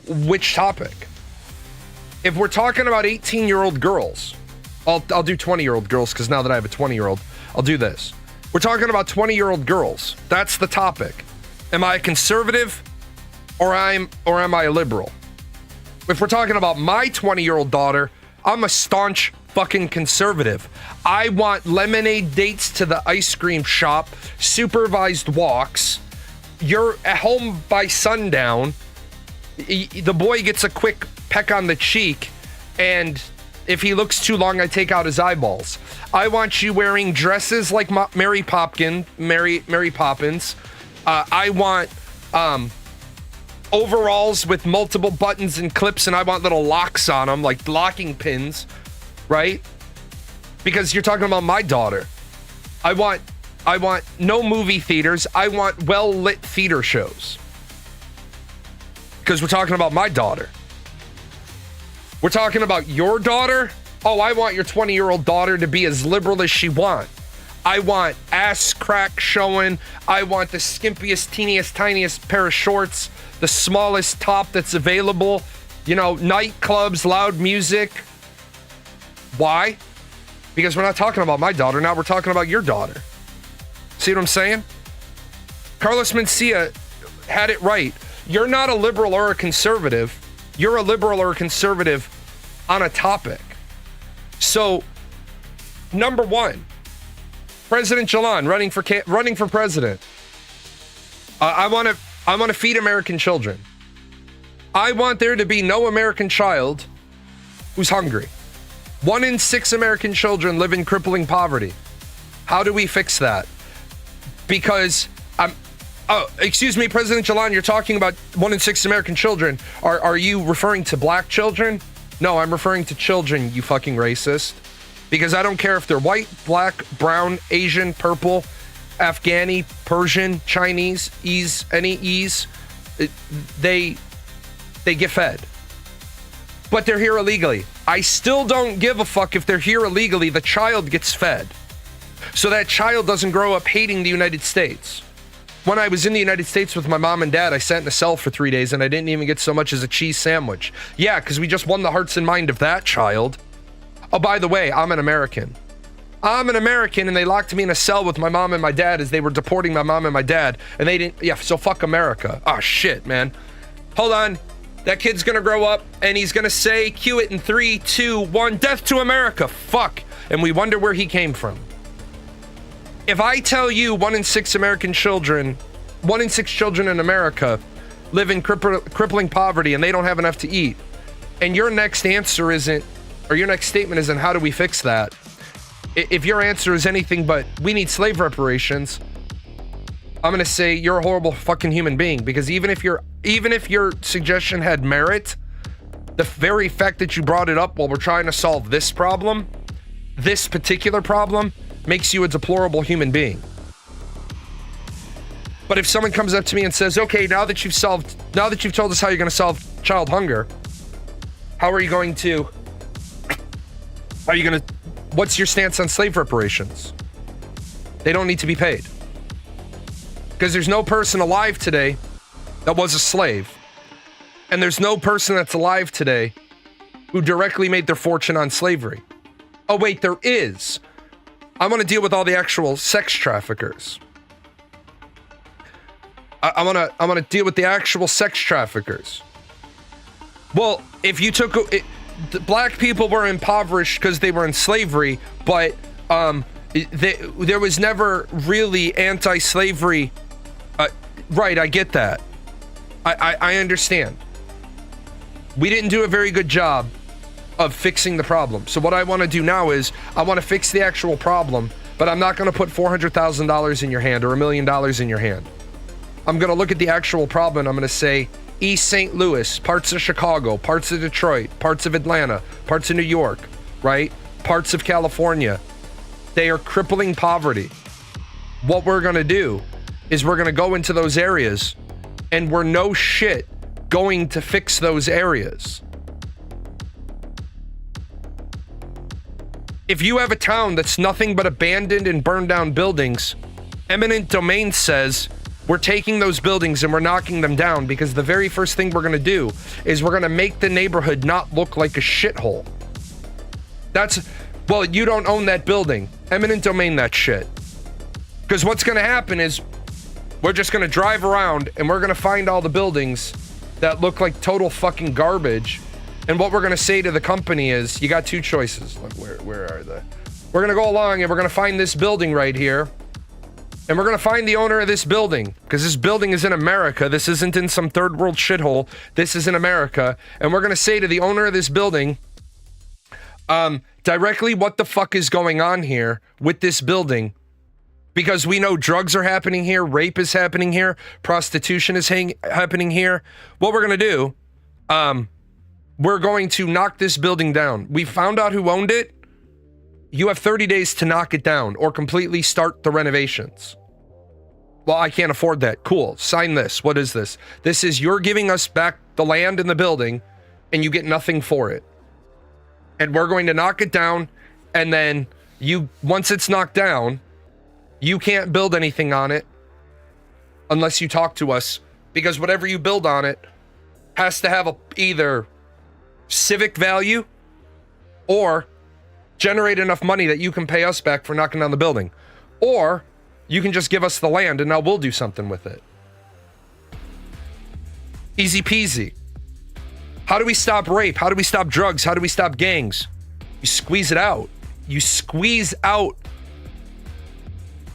S1: which topic? If we're talking about 18-year-old girls, I'll do 20-year-old girls, because now that I have a 20-year-old, I'll do this. We're talking about 20-year-old girls. That's the topic. Am I a conservative or am I a liberal? If we're talking about my 20-year-old daughter, I'm a staunch fucking conservative. I want lemonade dates to the ice cream shop, supervised walks. You're at home by sundown. The boy gets a quick peck on the cheek, and if he looks too long, I take out his eyeballs. I want you wearing dresses like Mary Poppins. I want overalls with multiple buttons and clips, and I want little locks on them, like locking pins, right? Because you're talking about my daughter. I want no movie theaters. I want well-lit theater shows. Because we're talking about my daughter. We're talking about your daughter. Oh, I want your 20-year-old daughter to be as liberal as she wants. I want ass crack showing. I want the skimpiest, teeniest, tiniest pair of shorts, the smallest top that's available. You know, nightclubs, loud music. Why? Because we're not talking about my daughter. Now we're talking about your daughter. See what I'm saying? Carlos Mencia had it right. You're not a liberal or a conservative. You're a liberal or a conservative on a topic. So, number one, President Jalan running for president. I want to feed American children. I want there to be no American child who's hungry. 1 in 6 American children live in crippling poverty. How do we fix that? Because excuse me, President Jalan, you're talking about 1 in 6 American children. Are you referring to black children? No, I'm referring to children, you fucking racist. Because I don't care if they're white, black, brown, Asian, purple, Afghani, Persian, Chinese, any E's. They get fed. But they're here illegally. I still don't give a fuck if they're here illegally. The child gets fed. So that child doesn't grow up hating the United States. When I was in the United States with my mom and dad, I sat in a cell for 3 days and I didn't even get so much as a cheese sandwich. Yeah, because we just won the hearts and mind of that child. Oh, by the way, I'm an American. I'm an American, and they locked me in a cell with my mom and my dad as they were deporting my mom and my dad. And they didn't, yeah, so fuck America. Oh, shit, man. Hold on. That kid's gonna grow up and he's gonna say, cue it in 3, 2, 1, death to America. Fuck. And we wonder where he came from. If I tell you 1 in 6 American children, 1 in 6 children in America live in crippling poverty and they don't have enough to eat, and your next answer isn't, or your next statement isn't, how do we fix that? If your answer is anything but, we need slave reparations, I'm gonna say you're a horrible fucking human being. Because even if your suggestion had merit, the very fact that you brought it up while we're trying to solve this problem, this particular problem, makes you a deplorable human being. But if someone comes up to me and says, okay, now that you've told us how you're gonna solve child hunger, what's your stance on slave reparations? They don't need to be paid. Because there's no person alive today that was a slave. And there's no person that's alive today who directly made their fortune on slavery. Oh wait, there is. I want to deal with all the actual sex traffickers. I want to deal with the actual sex traffickers. Well, if you took black people were impoverished because they were in slavery, but there was never really anti-slavery. Right, I get that. I understand. We didn't do a very good job of fixing the problem. So what I want to do now is I want to fix the actual problem, but I'm not going to put $400,000 in your hand or $1 million in your hand. I'm going to look at the actual problem. I'm going to say East St. Louis, parts of Chicago, parts of Detroit, parts of Atlanta, parts of New York, right? Parts of California. They are crippling poverty. What we're going to do is we're going to go into those areas and we're no shit going to fix those areas. If you have a town that's nothing but abandoned and burned down buildings, eminent domain says we're taking those buildings and we're knocking them down because the very first thing we're going to do is we're going to make the neighborhood not look like a shithole. Well, you don't own that building. Eminent domain that shit. Because what's going to happen is we're just going to drive around and we're going to find all the buildings that look like total fucking garbage. And what we're going to say to the company is, you got two choices. Look, where are they? We're going to go along and we're going to find this building right here. And we're going to find the owner of this building. Because this building is in America. This isn't in some third world shithole. This is in America. And we're going to say to the owner of this building, directly what the fuck is going on here with this building. Because we know drugs are happening here. Rape is happening here. Prostitution is happening here. What we're going to do, we're going to knock this building down. We found out who owned it. You have 30 days to knock it down or completely start the renovations. Well, I can't afford that. Cool. Sign this. What is this? This is you're giving us back the land and the building and you get nothing for it. And we're going to knock it down. And then once it's knocked down, you can't build anything on it unless you talk to us, because whatever you build on it has to have either civic value or generate enough money that you can pay us back for knocking down the building, or you can just give us the land and now we'll do something with it. Easy peasy. How do we stop rape? How do we stop drugs? How do we stop gangs? You squeeze it out. You squeeze out.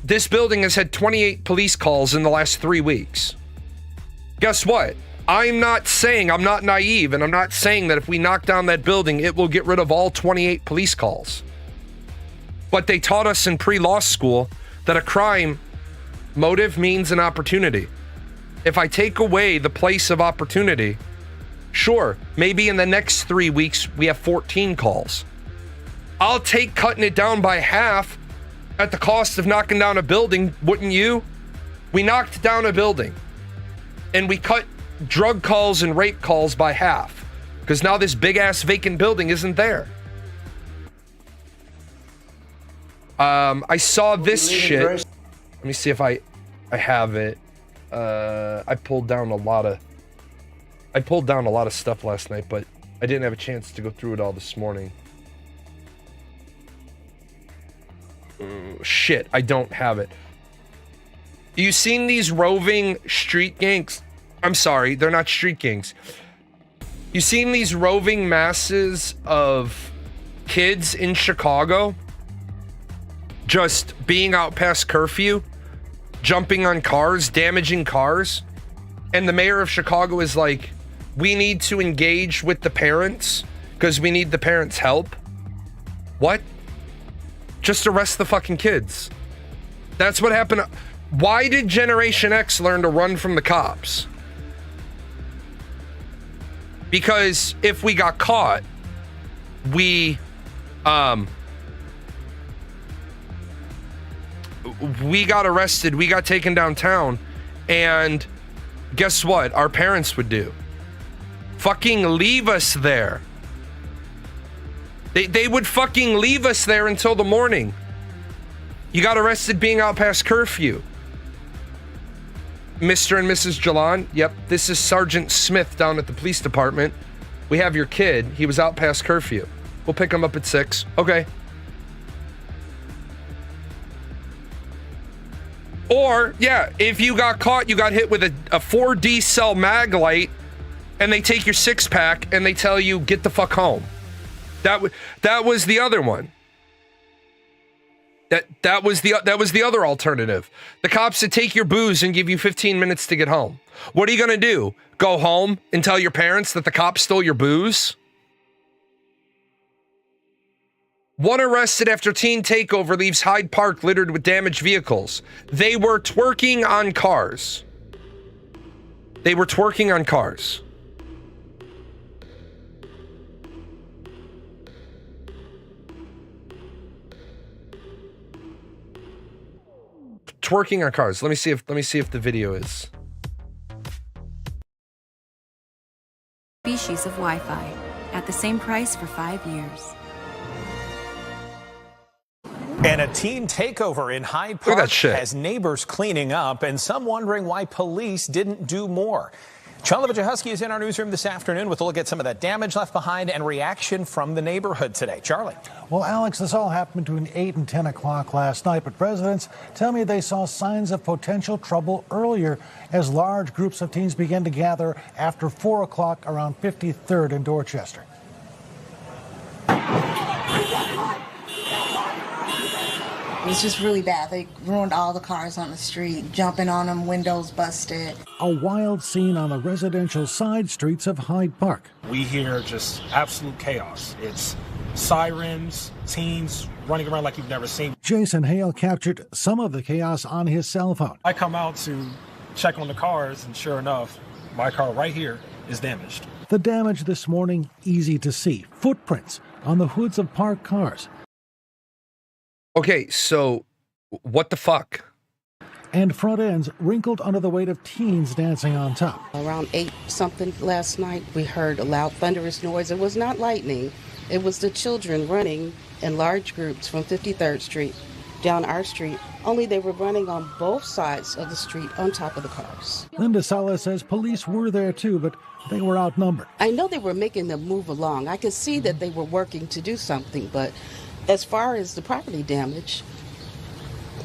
S1: This building has had 28 police calls in the last 3 weeks. Guess what? I'm not naive, and I'm not saying that if we knock down that building, it will get rid of all 28 police calls. But they taught us in pre-law school that a crime motive means an opportunity. If I take away the place of opportunity, sure, maybe in the next 3 weeks, we have 14 calls. I'll take cutting it down by half at the cost of knocking down a building, wouldn't you? We knocked down a building and we cut drug calls and rape calls by half because now this big ass vacant building isn't there. I saw this shit. Let me see if I have it. I pulled down a lot of stuff last night, but I didn't have a chance to go through it all this morning. Shit, I don't have it. You seen these roving street gangs? I'm sorry, they're not street gangs. You seen these roving masses of kids in Chicago just being out past curfew, jumping on cars, damaging cars? And the mayor of Chicago is like, we need to engage with the parents because we need the parents' help. What? Just arrest the fucking kids. That's what happened. Why did Generation X learn to run from the cops? Because if we got caught, we got arrested, we got taken downtown, and guess what? Our parents would do? Fucking leave us there. They would fucking leave us there until the morning. You got arrested being out past curfew. Mr. and Mrs. Jalan, yep, this is Sergeant Smith down at the police department. We have your kid. He was out past curfew. We'll pick him up at 6. Okay. Or, yeah, if you got caught, you got hit with a 4D cell mag light, and they take your 6-pack and they tell you, get the fuck home. That was the other one. That was the other alternative. The cops would take your booze and give you 15 minutes to get home. What are you gonna do? Go home and tell your parents that the cops stole your booze? One arrested after teen takeover leaves Hyde Park littered with damaged vehicles. They were twerking on cars. They were twerking on cars. Twerking on cars. Let me see if the video is.
S3: Species of Wi-Fi at the same price for 5 years.
S4: And a teen takeover in Hyde
S1: Look at that
S4: Park
S1: shit.
S4: has neighbors cleaning up and some wondering why police didn't do more. Charlie Wojciechowski is in our newsroom this afternoon with a look at some of that damage left behind and reaction from the neighborhood today. Charlie.
S5: Well, Alex, this all happened between 8 and 10 o'clock last night, but residents tell me they saw signs of potential trouble earlier as large groups of teens began to gather after 4 o'clock around 53rd in Dorchester.
S6: It was just really bad. They ruined all the cars on the street, jumping on them, windows busted.
S5: A wild scene on the residential side streets of Hyde Park.
S7: We hear just absolute chaos. It's sirens, teens running around like you've never seen.
S5: Jason Hale captured some of the chaos on his cell phone.
S7: I come out to check on the cars, and sure enough, my car right here is damaged.
S5: The damage this morning, easy to see. Footprints on the hoods of parked cars.
S1: Okay, so what the fuck?
S5: And front ends wrinkled under the weight of teens dancing on top.
S8: Around 8 something last night, we heard a loud thunderous noise. It was not lightning. It was the children running in large groups from 53rd Street down our street, only they were running on both sides of the street on top of the cars.
S5: Linda Sala says police were there too, but they were outnumbered.
S8: I know they were making them move along. I could see that they were working to do something, but as far as the property damage,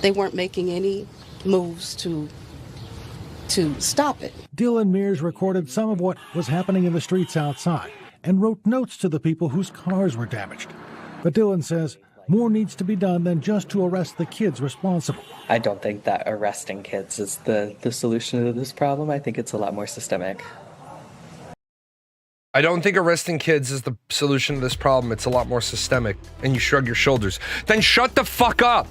S8: they weren't making any moves to stop it.
S5: Dylan Mears recorded some of what was happening in the streets outside and wrote notes to the people whose cars were damaged. But Dylan says more needs to be done than just to arrest the kids responsible.
S9: I don't think that arresting kids is the solution to this problem. I think it's a lot more systemic.
S1: I don't think arresting kids is the solution to this problem. It's a lot more systemic. And you shrug your shoulders. Then shut the fuck up.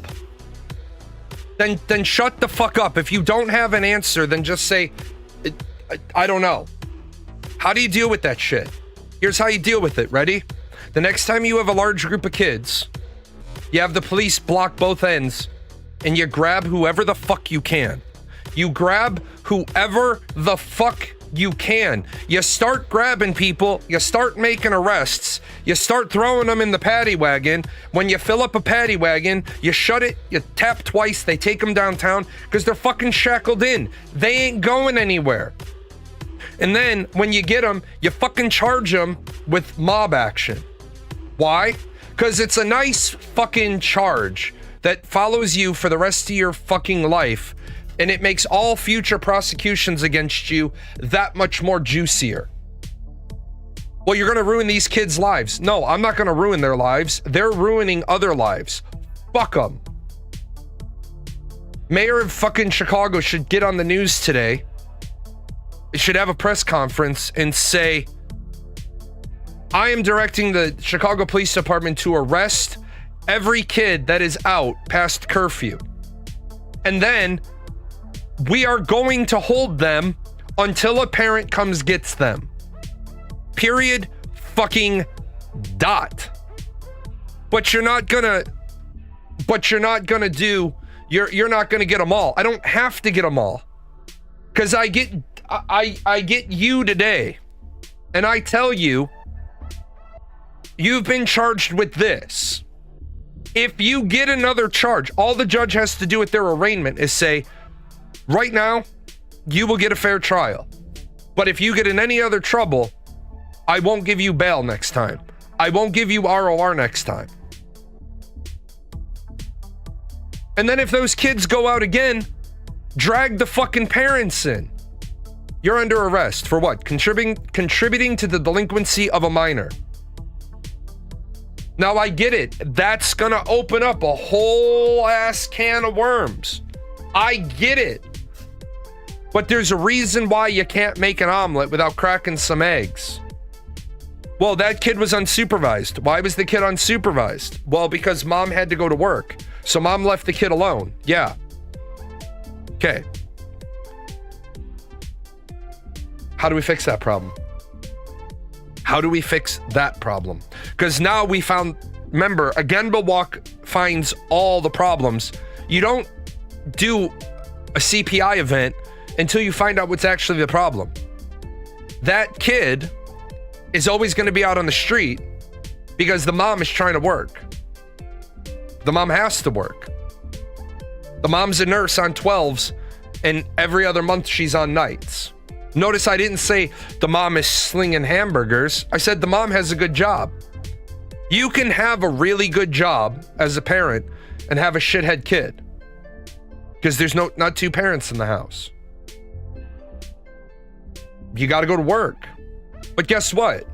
S1: Then shut the fuck up. If you don't have an answer, then just say, I don't know. How do you deal with that shit? Here's how you deal with it. Ready? The next time you have a large group of kids, you have the police block both ends, and you grab whoever the fuck you can. You grab whoever the fuck you can. You start grabbing people, you start making arrests, you start throwing them in the paddy wagon. When you fill up a paddy wagon, you shut it, you tap twice, they take them downtown because they're fucking shackled in. They ain't going anywhere. And then when you get them, you fucking charge them with mob action. Why? Because it's a nice fucking charge that follows you for the rest of your fucking life. And it makes all future prosecutions against you that much more juicier. Well, you're gonna ruin these kids' lives. No, I'm not gonna ruin their lives. They're ruining other lives. Fuck them. Mayor of fucking Chicago should get on the news today. It should have a press conference and say, I am directing the Chicago Police Department to arrest every kid that is out past curfew. And then we are going to hold them until a parent comes gets them. Period. Fucking dot. But you're not gonna you're not gonna get them all. I don't have to get them all. Cause I get you today. And I tell you, you've been charged with this. If you get another charge, all the judge has to do with their arraignment is say, right now, you will get a fair trial. But if you get in any other trouble, I won't give you bail next time. I won't give you ROR next time. And then if those kids go out again, drag the fucking parents in. You're under arrest for what? Contributing to the delinquency of a minor. Now I get it. That's gonna open up a whole ass can of worms. I get it. But there's a reason why you can't make an omelet without cracking some eggs. Well, that kid was unsupervised. Why was the kid unsupervised? Well, because mom had to go to work. So mom left the kid alone. Yeah. Okay. How do we fix that problem? How do we fix that problem? Because now we found, remember, a Genba walk finds all the problems. You don't do a CPI event until you find out what's actually the problem. That kid is always going to be out on the street because the mom is trying to work. The mom has to work. The mom's a nurse on 12s, and every other month she's on nights. Notice I didn't say the mom is slinging hamburgers. I said the mom has a good job. You can have a really good job as a parent and have a shithead kid because there's not two parents in the house. You got to go to work. But guess what?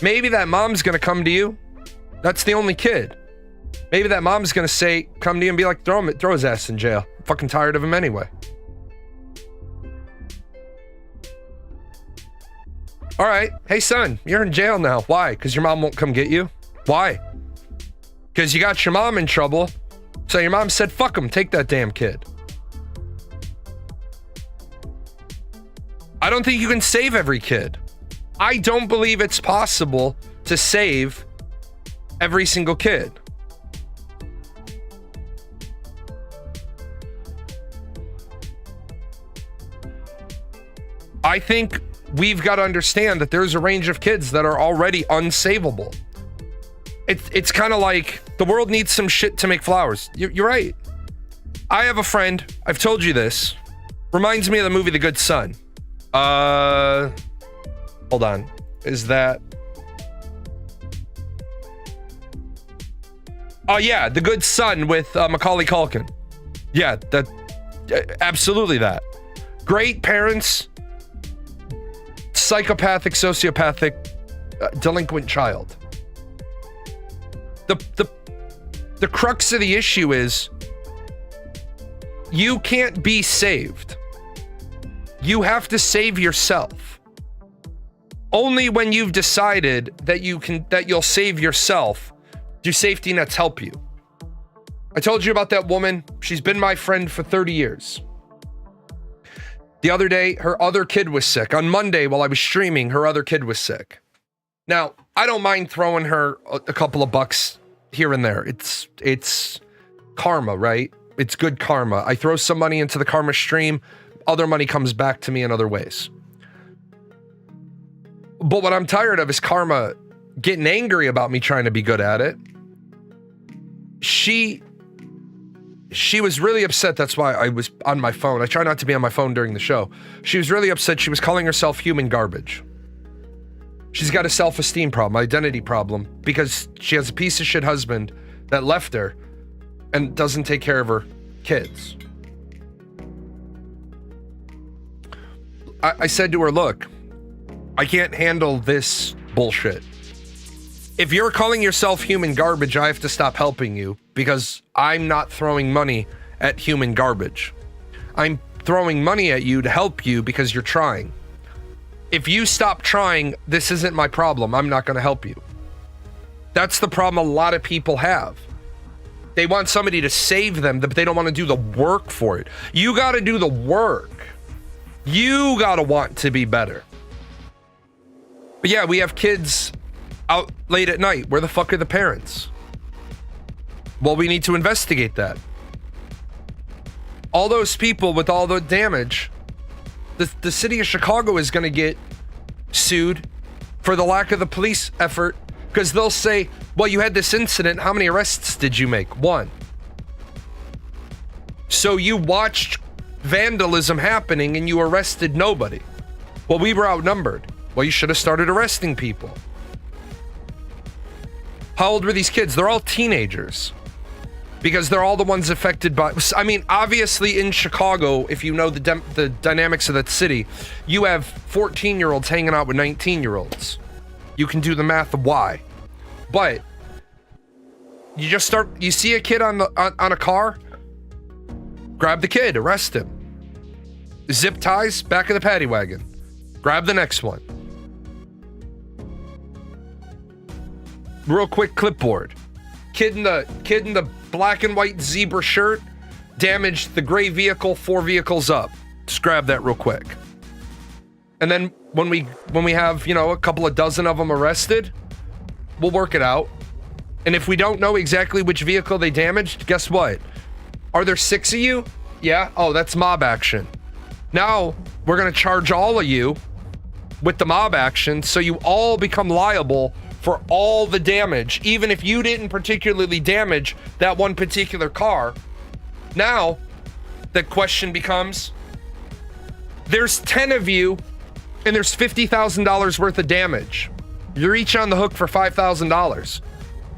S1: Maybe that mom's going to come to you. That's the only kid. Maybe that mom's going to come to you and be like, throw his ass in jail. I'm fucking tired of him anyway. All right. Hey, son, you're in jail now. Why? Because your mom won't come get you? Why? Because you got your mom in trouble. So your mom said, fuck him. Take that damn kid. I don't think you can save every kid. I don't believe it's possible to save every single kid. I think we've got to understand that there's a range of kids that are already unsavable. It's kind of like the world needs some shit to make flowers. You're right. I have a friend, I've told you this, reminds me of the movie The Good Son. Hold on. Is that... Oh yeah, The Good Son with Macaulay Culkin. Yeah, that absolutely that. Great parents, psychopathic, sociopathic, delinquent child. The crux of the issue is you can't be saved. You have to save yourself. Only when you've decided that you'll save yourself do safety nets help you. I told you about that woman. She's been my friend for 30 years. The other day, her other kid was sick. On Monday, while I was streaming, her other kid was sick. Now, I don't mind throwing her a couple of bucks here and there. It's karma, right? It's good karma. I throw some money into the karma stream. Other money comes back to me in other ways. But what I'm tired of is karma getting angry about me trying to be good at it. She was really upset. That's why I was on my phone. I try not to be on my phone during the show. She was really upset. She was calling herself human garbage. She's got a self-esteem problem, identity problem, because she has a piece of shit husband that left her and doesn't take care of her kids. I said to her, look, I can't handle this bullshit. If you're calling yourself human garbage, I have to stop helping you because I'm not throwing money at human garbage. I'm throwing money at you to help you because you're trying. If you stop trying, this isn't my problem. I'm not going to help you. That's the problem a lot of people have. They want somebody to save them, but they don't want to do the work for it. You got to do the work. You got to want to be better. But yeah, we have kids out late at night. Where the fuck are the parents? Well, we need to investigate that. All those people with all the damage, the city of Chicago is going to get sued for the lack of the police effort because they'll say, well, you had this incident. How many arrests did you make? 1. So you watched vandalism happening and you arrested nobody. Well, we were outnumbered. Well, you should have started arresting people. How old were these kids? They're all teenagers because they're all the ones affected by... I mean, obviously in Chicago, if you know the dynamics of that city, you have 14-year-olds hanging out with 19-year-olds. You can do the math of why. But you see a kid on a car, grab the kid, arrest him. Zip ties, back of the paddy wagon. Grab the next one. real quick clipboard. Kid in the black and white zebra shirt damaged the gray vehicle 4 vehicles up. Just grab that real quick. And then when we have, a couple of dozen of them arrested, we'll work it out. And if we don't know exactly which vehicle they damaged, guess what? Are there 6 of you? Yeah. Oh, that's mob action. Now we're going to charge all of you with the mob action, so you all become liable for all the damage, even if you didn't particularly damage that one particular car. Now the question becomes, there's 10 of you and there's $50,000 worth of damage. You're each on the hook for $5,000.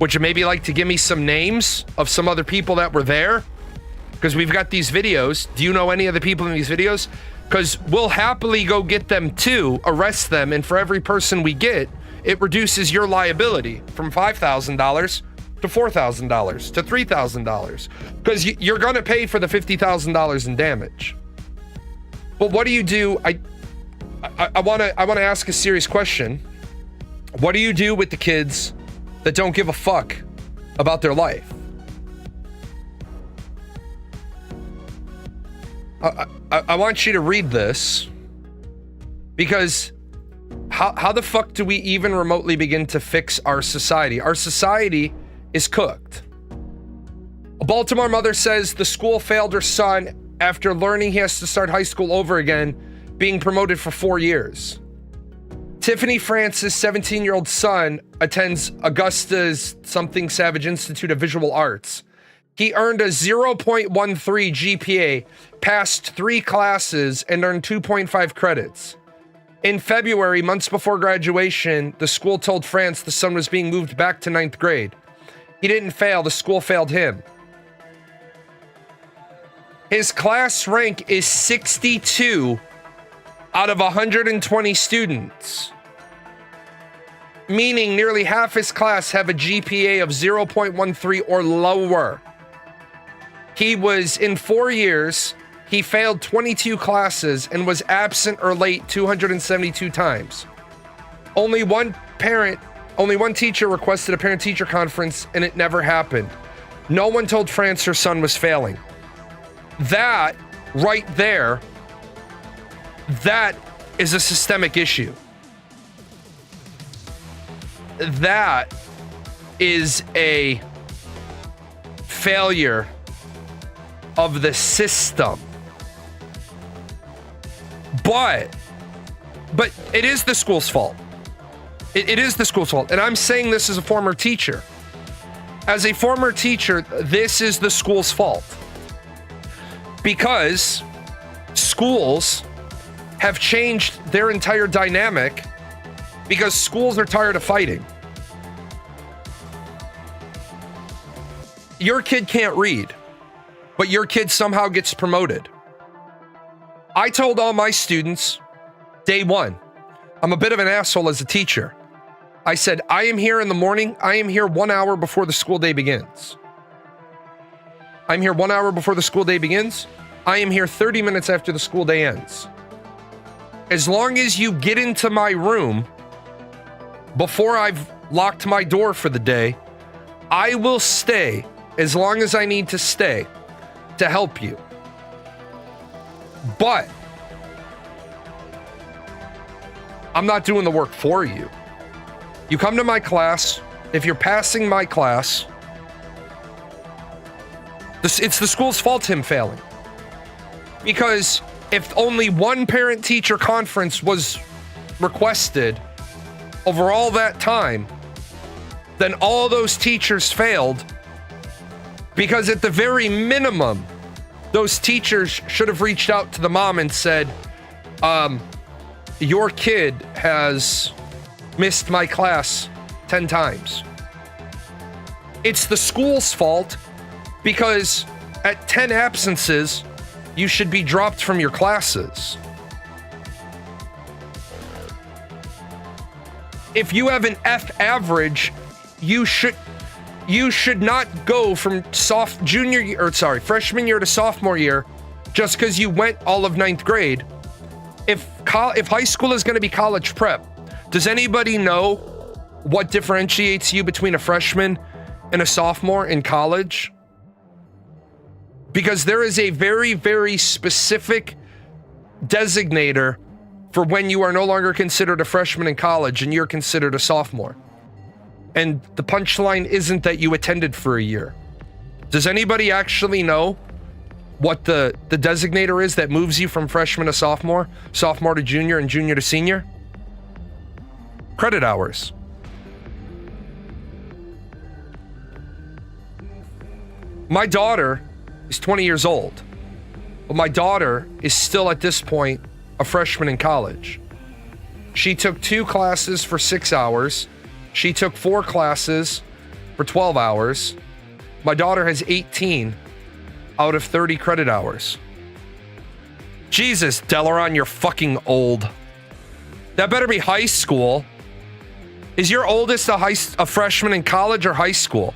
S1: Would you maybe like to give me some names of some other people that were there? Because we've got these videos. Do you know any of the people in these videos? Because we'll happily go get them too, arrest them, and for every person we get, it reduces your liability from $5,000 to $4,000 to $3,000. Because you're going to pay for the $50,000 in damage. But what do you do? I want to ask a serious question. What do you do with the kids that don't give a fuck about their life? I want you to read this, because how the fuck do we even remotely begin to fix our society? Our society is cooked. A Baltimore mother says the school failed her son after learning he has to start high school over again, being promoted for 4 years. Tiffany Francis' 17-year-old son attends Augusta's Something Savage Institute of Visual Arts. He earned a 0.13 GPA, passed 3 classes, and earned 2.5 credits. In February, months before graduation, the school told France the son was being moved back to 9th grade. He didn't fail, the school failed him. His class rank is 62 out of 120 students, meaning nearly half his class have a GPA of 0.13 or lower. He was, in 4 years, he failed 22 classes and was absent or late 272 times. Only one teacher requested a parent-teacher conference, and it never happened. No one told France her son was failing. That right there, that is a systemic issue. That is a failure of the system. But it is the school's fault. It is the school's fault. And I'm saying this as a former teacher. As a former teacher, this is the school's fault. Because schools have changed their entire dynamic because schools are tired of fighting. Your kid can't read, but your kid somehow gets promoted. I told all my students, day one, I'm a bit of an asshole as a teacher. I said, I am here in the morning. I am here 1 hour before the school day begins. I'm here 1 hour before the school day begins. I am here 30 minutes after the school day ends. As long as you get into my room before I've locked my door for the day, I will stay as long as I need to stay to help you. But I'm not doing the work for you. You come to my class. If you're passing my class, it's the school's fault him failing. Because if only one parent-teacher conference was requested over all that time, then all those teachers failed. Because at the very minimum, those teachers should have reached out to the mom and said, your kid has missed my class 10 times. It's the school's fault because at 10 absences, you should be dropped from your classes. If you have an F average, you should not go from freshman year to sophomore year just because you went all of 9th grade. If high school is going to be college prep, does anybody know what differentiates you between a freshman and a sophomore in college? Because there is a very, very specific designator for when you are no longer considered a freshman in college and you're considered a sophomore. And the punchline isn't that you attended for a year. Does anybody actually know what the designator is that moves you from freshman to sophomore, sophomore to junior, and junior to senior? Credit hours. My daughter is 20 years old, but my daughter is still at this point a freshman in college. She took 2 classes for 6 hours. She took 4 classes for 12 hours. My daughter has 18 out of 30 credit hours. Jesus, Delaron, you're fucking old. That better be high school. Is your oldest a freshman in college or high school?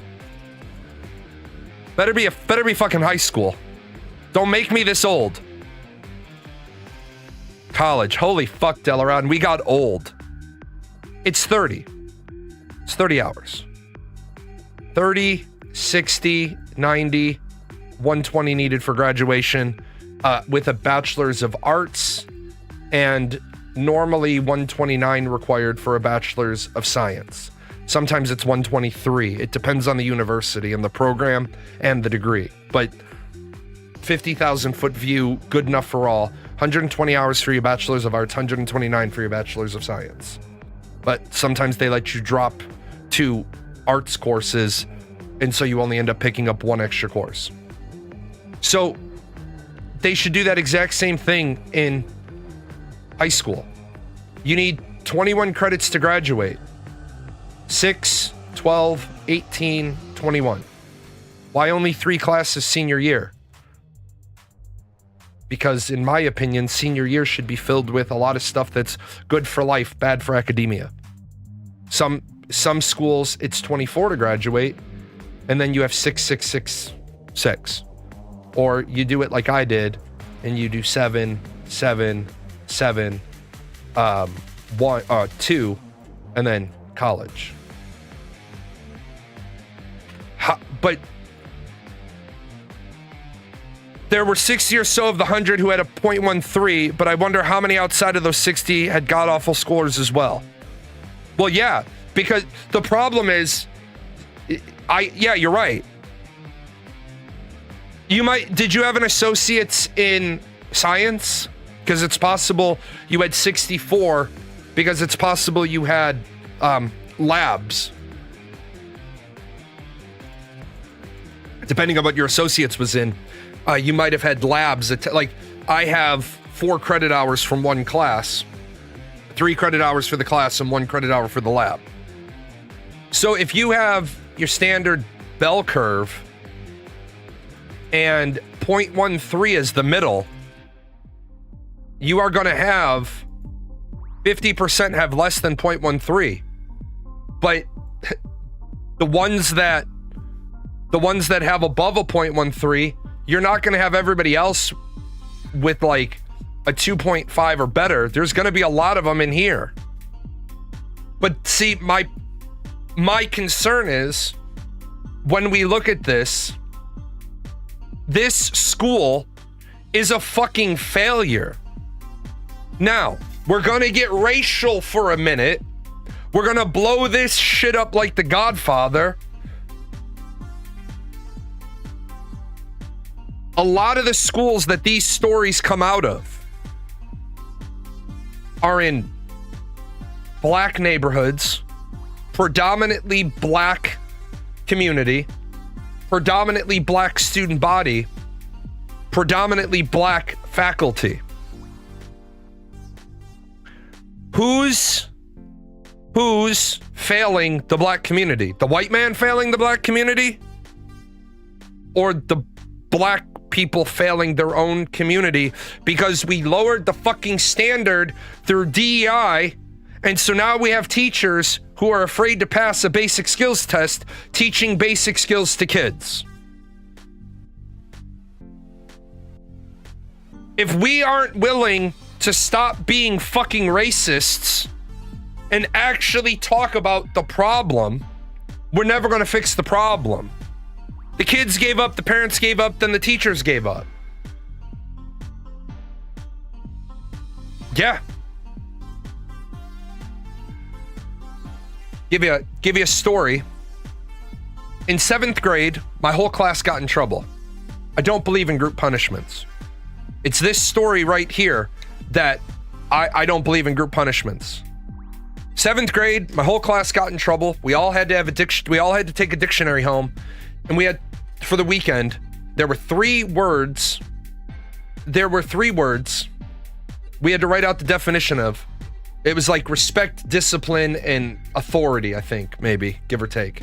S1: Better be fucking high school. Don't make me this old. College. Holy fuck, Delaron. We got old. It's 30. It's 30 hours. 30, 60, 90, 120 needed for graduation, with a bachelor's of arts, and normally 129 required for a bachelor's of science. Sometimes it's 123. It depends on the university and the program and the degree. But 50,000 foot view, good enough for all. 120 hours for your bachelor's of arts, 129 for your bachelor's of science. But sometimes they let you drop 2 arts courses, and so you only end up picking up 1 extra course. So they should do that exact same thing in high school. You need 21 credits to graduate. 6, 12, 18, 21. Why only 3 classes senior year? Because in my opinion, senior year should be filled with a lot of stuff that's good for life, bad for academia. Some schools, it's 24 to graduate, and then you have 6, 6, 6, 6. Or you do it like I did, and you do 7, 7, 7, 1, 2, and then college. But there were 60 or so of the 100 who had a 0.13, but I wonder how many outside of those 60 had god-awful scores as well. Well, yeah, because the problem is, yeah, you're right. Did you have an associate's in science? Because it's possible you had 64, because it's possible you had labs. Depending on what your associate's was in, you might have had labs. Like, I have 4 credit hours from 1 class, 3 credit hours for the class, and 1 credit hour for the lab. So if you have your standard bell curve and 0.13 is the middle, you are going to have 50% have less than 0.13. But the ones that have above a 0.13, you're not going to have everybody else with like a 2.5 or better. There's going to be a lot of them in here. But see, my concern is, when we look at this school is a fucking failure. Now, we're going to get racial for a minute. We're going to blow this shit up like The Godfather. A lot of the schools that these stories come out of are in black neighborhoods, predominantly black community, predominantly black student body, predominantly black faculty. Who's failing the black community? The white man failing the black community? Or the black people failing their own community because we lowered the fucking standard through DEI, and so now we have teachers who are afraid to pass a basic skills test teaching basic skills to kids? If we aren't willing to stop being fucking racists and actually talk about the problem, we're never going to fix the problem. The kids gave up, the parents gave up, then the teachers gave up. Yeah. Give you a story. In 7th grade, my whole class got in trouble. I don't believe in group punishments. It's this story right here that I don't believe in group punishments. 7th grade, my whole class got in trouble. We all had to have we all had to take a dictionary home, and we had, for the weekend, there were 3 words. We had to write out the definition of. It was like respect, discipline, and authority, I think, maybe, give or take.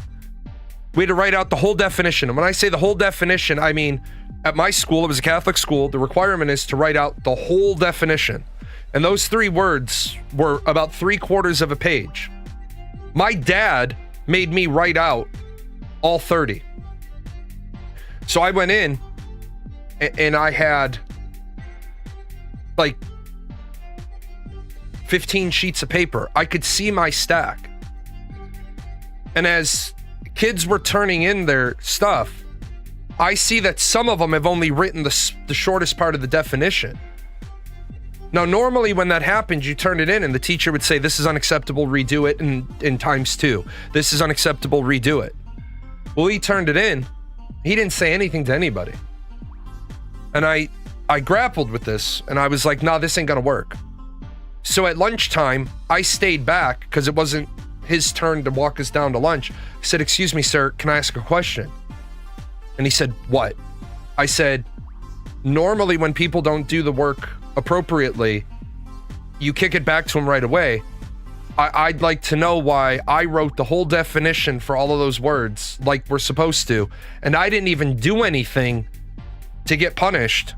S1: We had to write out the whole definition. And when I say the whole definition, I mean, at my school, it was a Catholic school, the requirement is to write out the whole definition. And those 3 words were about 3/4 of a page. My dad made me write out all 30. So I went in and I had like 15 sheets of paper. I could see my stack. And as kids were turning in their stuff, I see that some of them have only written the shortest part of the definition. Now, normally when that happens, you turn it in and the teacher would say, this is unacceptable, redo it in times 2. This is unacceptable, redo it. Well, he turned it in. He didn't say anything to anybody. And I grappled with this and I was like, nah, this ain't gonna work. So at lunchtime, I stayed back because it wasn't his turn to walk us down to lunch. I said, excuse me, sir, can I ask a question? And he said, what? I said, normally when people don't do the work appropriately, you kick it back to them right away. I'd like to know why I wrote the whole definition for all of those words like we're supposed to, and I didn't even do anything to get punished.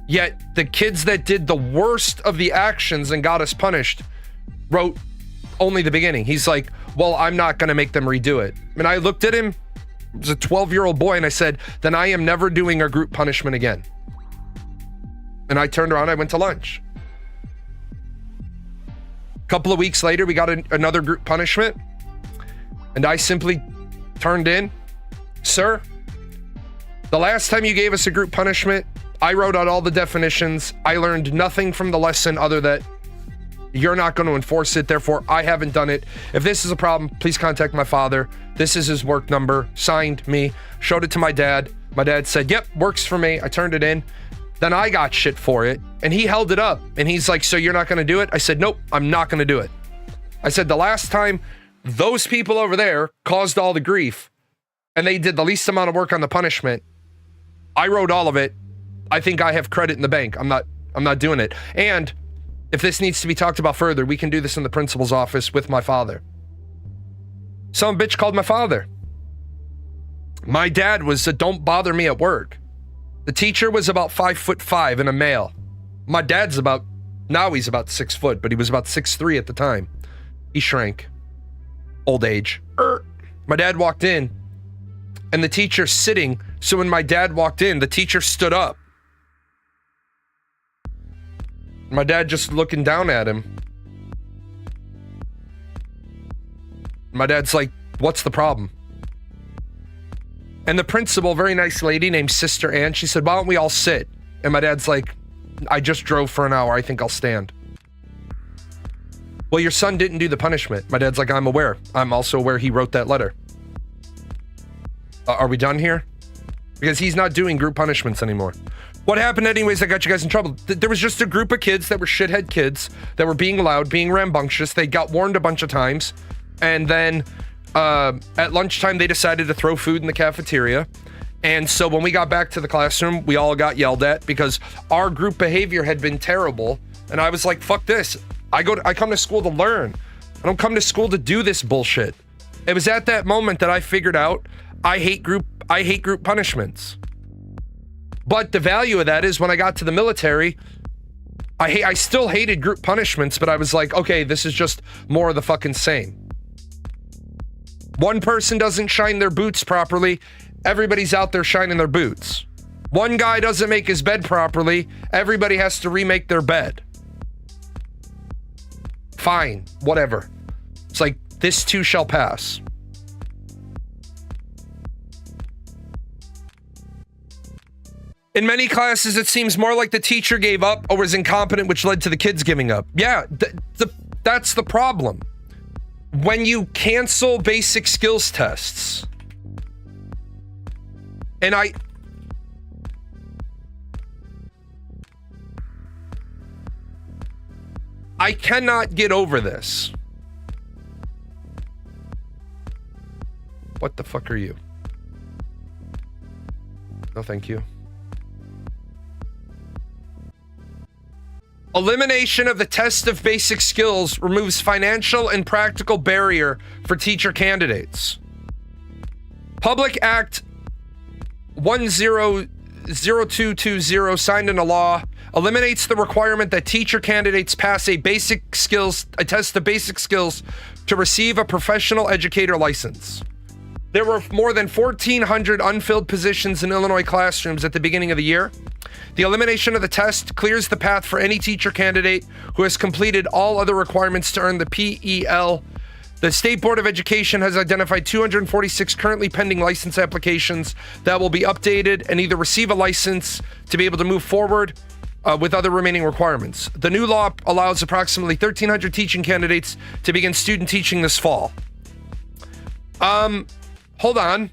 S1: Yet the kids that did the worst of the actions and got us punished wrote only the beginning. He's like, well, I'm not going to make them redo it. And I looked at him, it was a 12-year-old boy, and I said, then I am never doing a group punishment again. And I turned around, I went to lunch. A couple of weeks later, we got another group punishment. And I simply turned in, sir, the last time you gave us a group punishment, I wrote out all the definitions. I learned nothing from the lesson other that you're not going to enforce it. Therefore, I haven't done it. If this is a problem, please contact my father. This is his work number. Signed me. Showed it to my dad. My dad said, yep, works for me. I turned it in. Then I got shit for it. And he held it up. And he's like, so you're not going to do it? I said, nope, I'm not going to do it. I said, the last time those people over there caused all the grief and they did the least amount of work on the punishment, I wrote all of it. I think I have credit in the bank. I'm not doing it. And if this needs to be talked about further, we can do this in the principal's office with my father. Some bitch called my father. My dad was a don't bother me at work. The teacher was about 5'5" and a male. My dad's now he's about 6 foot, but he was about 6'3" at the time. He shrank. Old age. My dad walked in and the teacher's sitting. So when my dad walked in, the teacher stood up. My dad just looking down at him. My dad's like, what's the problem? And the principal, very nice lady named Sister Ann, she said, why don't we all sit? And my dad's like, I just drove for an hour. I think I'll stand. Well, your son didn't do the punishment. My dad's like, I'm aware. I'm also aware he wrote that letter. Are we done here? Because he's not doing group punishments anymore. What happened anyways that got you guys in trouble? There was just a group of kids that were shithead kids that were being loud, being rambunctious. They got warned a bunch of times. And then at lunchtime, they decided to throw food in the cafeteria. And so when we got back to the classroom, we all got yelled at because our group behavior had been terrible. And I was like, fuck this. I come to school to learn. I don't come to school to do this bullshit. It was at that moment that I figured out I hate group punishments. But the value of that is when I got to the military, I still hated group punishments, but I was like, okay, this is just more of the fucking same. One person doesn't shine their boots properly, everybody's out there shining their boots. One guy doesn't make his bed properly, everybody has to remake their bed. Fine, whatever. this too shall pass. In many classes, it seems more like the teacher gave up or was incompetent, which led to the kids giving up. Yeah, that's the problem. When you cancel basic skills tests, and I cannot get over this. What the fuck are you? No, thank you. Elimination of the test of basic skills removes financial and practical barrier for teacher candidates. Public Act 100220 signed into law eliminates the requirement that teacher candidates pass a test of basic skills to receive a professional educator license. There were more than 1,400 unfilled positions in Illinois classrooms at the beginning of the year. The elimination of the test clears the path for any teacher candidate who has completed all other requirements to earn the PEL. The State Board of Education has identified 246 currently pending license applications that will be updated and either receive a license to be able to move forward with other remaining requirements. The new law allows approximately 1,300 teaching candidates to begin student teaching this fall. Hold on.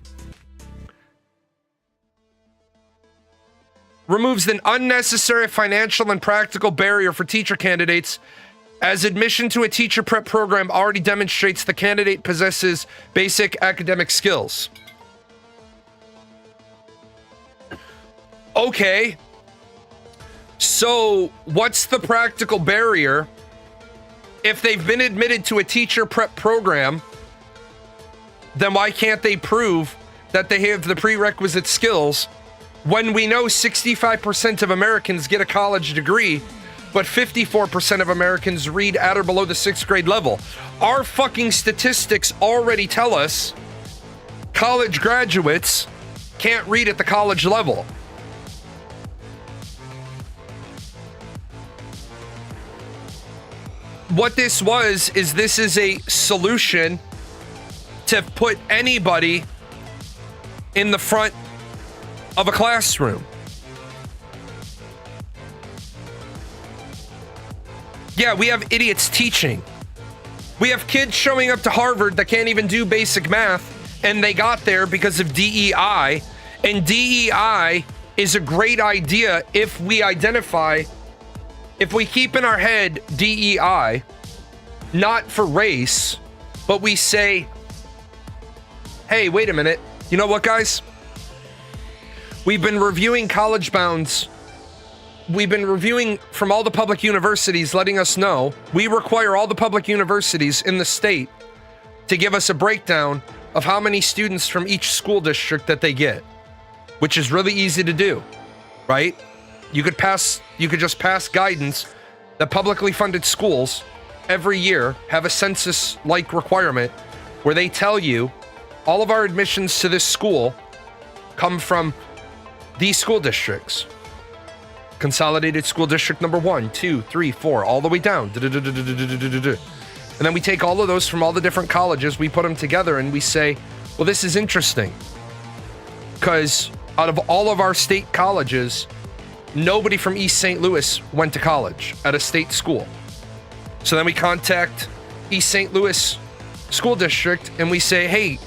S1: Removes an unnecessary financial and practical barrier for teacher candidates, as admission to a teacher prep program already demonstrates the candidate possesses basic academic skills. Okay. So, what's the practical barrier if they've been admitted to a teacher prep program? Then why can't they prove that they have the prerequisite skills when we know 65% of Americans get a college degree, but 54% of Americans read at or below the 6th grade level? Our fucking statistics already tell us college graduates can't read at the college level. What this is a solution to put anybody in the front of a classroom. Yeah, we have idiots teaching. We have kids showing up to Harvard that can't even do basic math, and they got there because of DEI. And DEI is a great idea if we keep in our head DEI, not for race, but we say, hey, wait a minute. You know what, guys? We've been reviewing college bounds. We've been reviewing from all the public universities, letting us know we require all the public universities in the state to give us a breakdown of how many students from each school district that they get, which is really easy to do, right? You could just pass guidance that publicly funded schools every year have a census-like requirement where they tell you all of our admissions to this school come from these school districts. Consolidated school district number 1, 2, 3, 4, all the way down. And then we take all of those from all the different colleges, we put them together, and we say, well, this is interesting. Because out of all of our state colleges, nobody from East St. Louis went to college at a state school. So then we contact East St. Louis School District and we say, hey,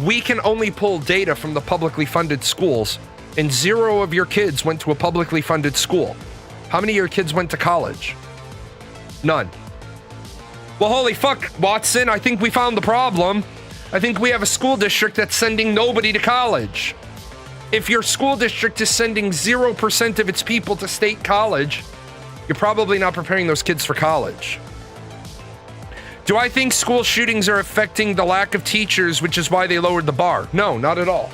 S1: we can only pull data from the publicly funded schools, and 0 of your kids went to a publicly funded school. How many of your kids went to college? None. Well, holy fuck, Watson, I think we found the problem. I think we have a school district that's sending nobody to college. If your school district is sending 0% of its people to state college, you're probably not preparing those kids for college. Do I think school shootings are affecting the lack of teachers, which is why they lowered the bar? No, not at all.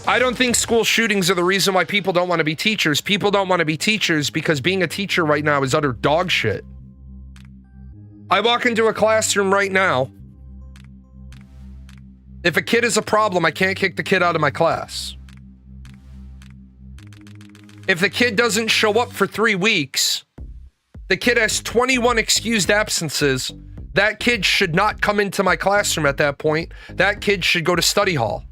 S1: I don't think school shootings are the reason why people don't want to be teachers. People don't want to be teachers because being a teacher right now is utter dog shit. I walk into a classroom right now. If a kid is a problem, I can't kick the kid out of my class. If the kid doesn't show up for 3 weeks, The kid has 21 excused absences. That kid should not come into my classroom at that point. That kid should go to study hall.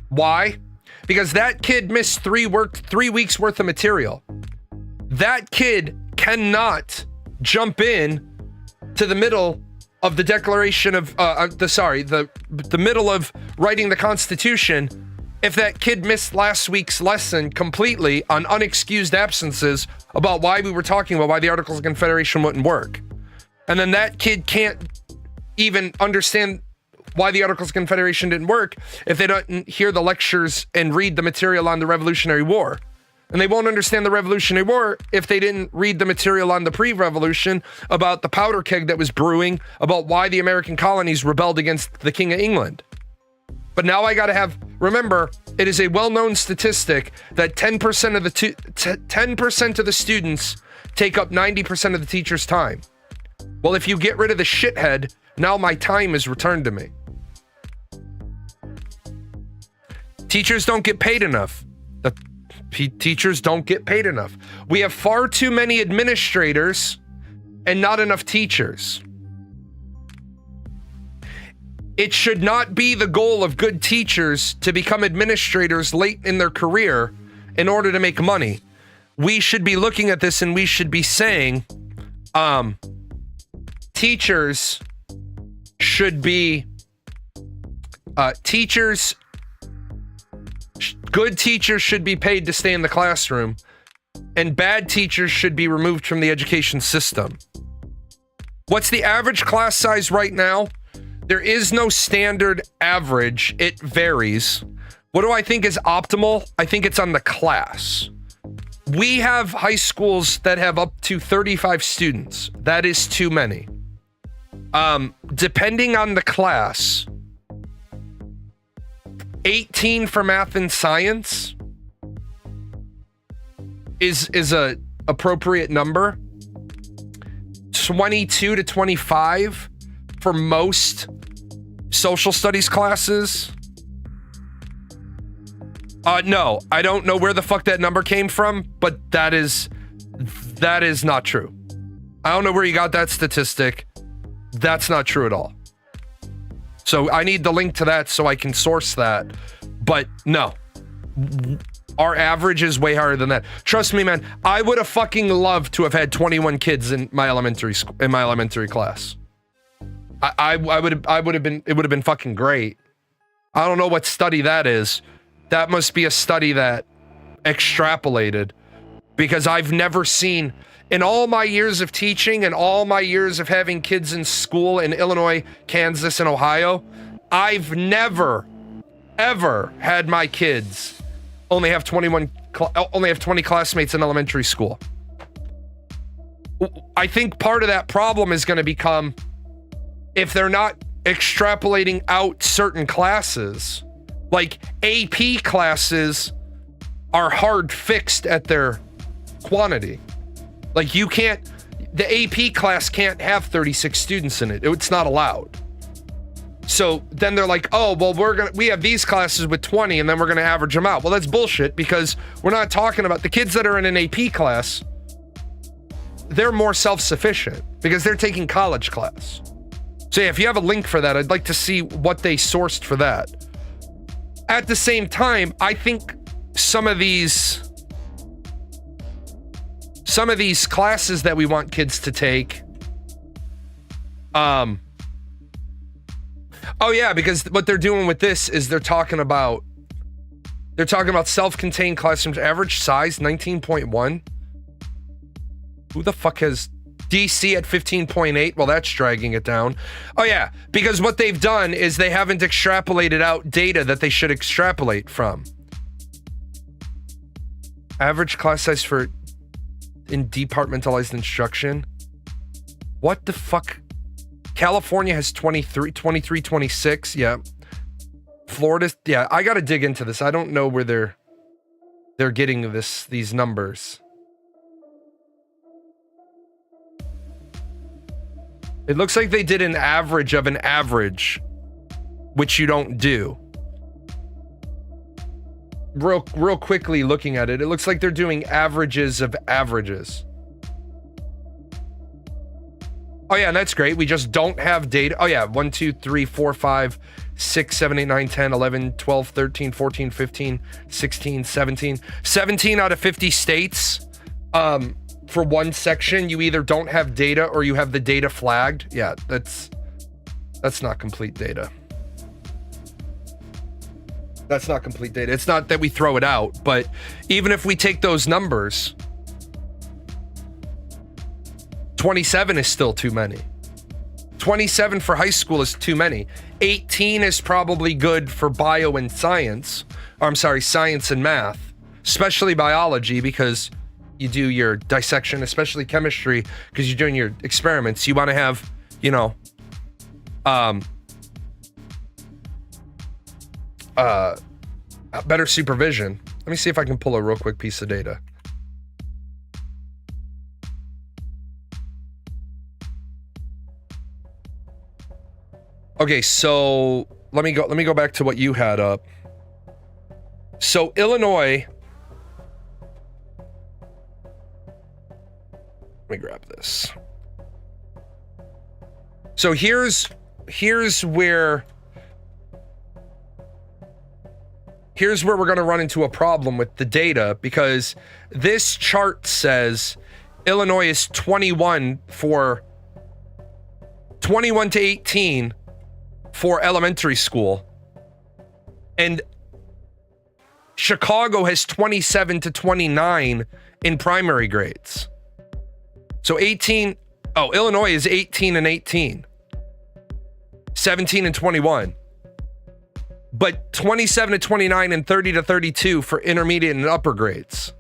S1: Why? Because that kid missed 3 weeks worth of material. That kid cannot jump in to the middle of the declaration of the middle of writing the Constitution if that kid missed last week's lesson completely on unexcused absences about why we were talking about why the Articles of Confederation wouldn't work. And then that kid can't even understand why the Articles of Confederation didn't work if they don't hear the lectures and read the material on the Revolutionary War. And they won't understand the Revolutionary War if they didn't read the material on the pre-revolution about the powder keg that was brewing, about why the American colonies rebelled against the King of England. But now I gotta remember, it is a well-known statistic that 10% of the 10% of the students take up 90% of the teacher's time. Well, if you get rid of the shithead, now my time is returned to me. Teachers don't get paid enough. Teachers don't get paid enough. We have far too many administrators and not enough teachers. It should not be the goal of good teachers to become administrators late in their career in order to make money. We should be looking at this and we should be saying, teachers should be, good teachers should be paid to stay in the classroom, and bad teachers should be removed from the education system. What's the average class size right now? There is no standard average. It varies. What do I think is optimal? I think it's on the class. We have high schools that have up to 35 students. That is too many. Depending on the class, 18 for math and science is a appropriate number. 22 to 25 for most social studies classes. No, I don't know where the fuck that number came from, but that is not true. I don't know where you got that statistic. That's not true at all. So I need the link to that so I can source that. But no, our average is way higher than that. Trust me, man. I would have fucking loved to have had 21 kids in my elementary class. I would have been. It would have been fucking great. I don't know what study that is. That must be a study that extrapolated, because I've never seen, in all my years of teaching and all my years of having kids in school in Illinois, Kansas, and Ohio, I've never, ever had my kids only have 20 classmates in elementary school. I think part of that problem is going to become, if they're not extrapolating out certain classes, like AP classes are hard fixed at their quantity. Like the AP class can't have 36 students in it. It's not allowed. So then they're like, oh, well, we have these classes with 20 and then we're going to average them out. Well, that's bullshit, because we're not talking about the kids that are in an AP class. They're more self-sufficient because they're taking college class. So yeah, if you have a link for that, I'd like to see what they sourced for that. At the same time, I think some of these classes that we want kids to take, oh yeah, because what they're doing with this is they're talking about self-contained classrooms, average size 19.1. Who the fuck has DC at 15.8? Well, that's dragging it down. Oh yeah, because what they've done is they haven't extrapolated out data that they should extrapolate from. Average class size in departmentalized instruction. What the fuck? California has 23, 26. Yeah. Florida, yeah, I gotta dig into this. I don't know where they're getting these numbers. It looks like they did an average of an average, which you don't do. real quickly looking at it, it looks like they're doing averages of averages. Oh yeah, and that's great. We just don't have data. Oh yeah, 1, 2, 3, 4, 5, 6, 7, 8, 9, 10, 11, 12, 13, 14, 15, 16, 17. 17 out of 50 states. For one section, you either don't have data or you have the data flagged. Yeah, that's not complete data. That's not complete data. It's not that we throw it out, but even if we take those numbers, 27 is still too many. 27 for high school is too many. 18 is probably good for bio and science. Or I'm sorry, science and math, especially biology, because you do your dissection, especially chemistry, because you're doing your experiments. You want to have, you know, better supervision. Let me see if I can pull a real quick piece of data. Okay, so let me go back to what you had up. So Illinois, let me grab this. So here's where we're going to run into a problem with the data, because this chart says Illinois is 21 to 18 for elementary school, and Chicago has 27 to 29 in primary grades. So Illinois is 18 and 18, 17 and 21, but 27 to 29 and 30 to 32 for intermediate and upper grades.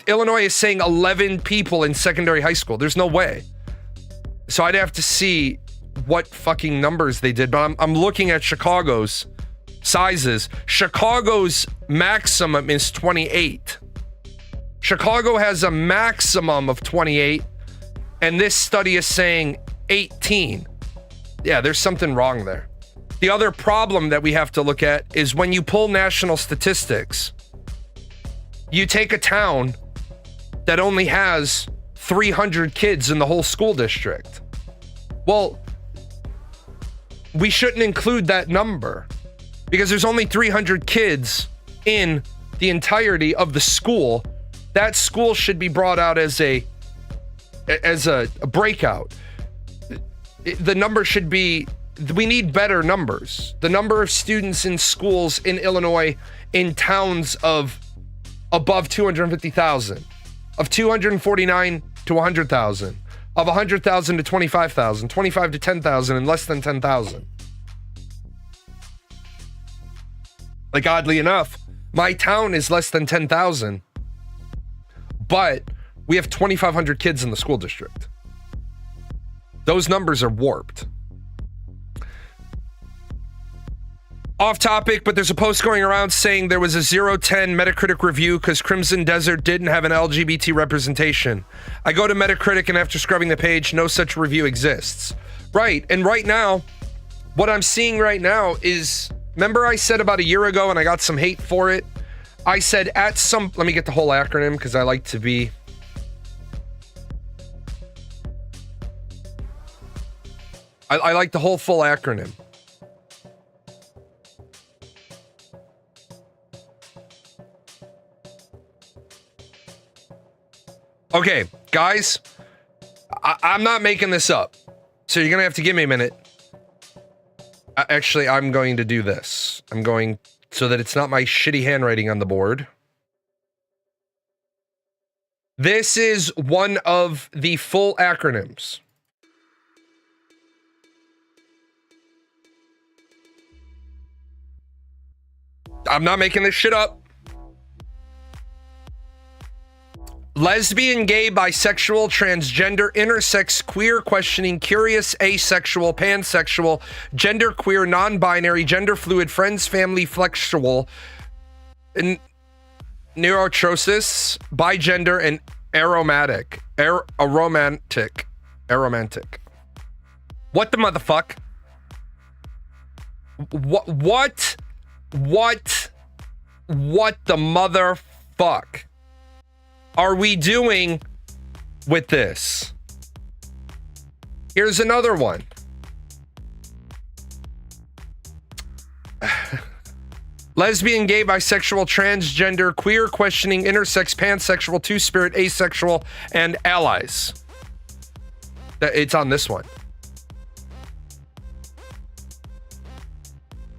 S1: Illinois is saying 11 people in secondary high school. There's no way. So I'd have to see what fucking numbers they did, but I'm looking at Chicago's sizes. Chicago's maximum is 28. Chicago has a maximum of 28, and this study is saying 18. Yeah, there's something wrong there. The other problem that we have to look at is when you pull national statistics, you take a town that only has 300 kids in the whole school district. Well, we shouldn't include that number because there's only 300 kids in the entirety of the school. That school should be brought out as a breakout. The number should be, we need better numbers. The number of students in schools in Illinois in towns of above 250,000, of 249 to 100,000, of 100,000 to 25,000, 25 to 10,000, and less than 10,000. Like, oddly enough, my town is less than 10,000, but we have 2,500 kids in the school district. Those numbers are warped. Off topic, but there's a post going around saying there was a 0-10 Metacritic review because Crimson Desert didn't have an LGBT representation. I go to Metacritic, and after scrubbing the page, no such review exists. Right, and right now, what I'm seeing right now is, remember I said about a year ago, and I got some hate for it? I said let me get the whole acronym because I like to be... I like the whole full acronym. Okay, guys, I'm not making this up, so you're gonna have to give me a minute. Actually, I'm going to do this. I'm going so that it's not my shitty handwriting on the board. This is one of the full acronyms. I'm not making this shit up. Lesbian, gay, bisexual, transgender, intersex, queer, questioning, curious, asexual, pansexual, genderqueer, non-binary, gender fluid, friends, family, flexual, neurotrosis, bigender, and aromantic. Aromantic. What the motherfuck? What what the motherfuck are we doing with this? Here's another one. Lesbian, gay, bisexual, transgender, queer, questioning, intersex, pansexual, two-spirit, asexual, and allies. It's on this one.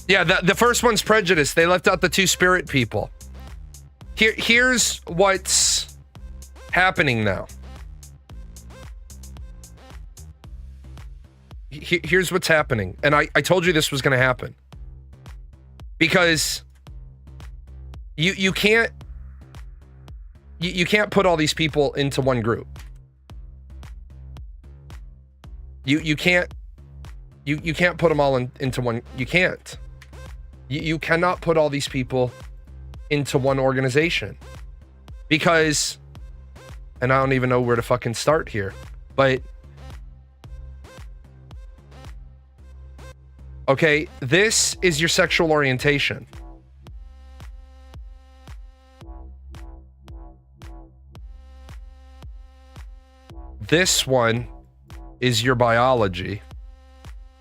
S1: Yeah, the first one's prejudice. They left out the two-spirit people. Here's what's happening now. Here's what's happening. And I told you this was going to happen. Because you can't put all these people into one group. You can't put them all into one. You can't. You cannot put all these people into one organization, because, and I don't even know where to fucking start here, but okay, this is your sexual orientation. This one is your biology.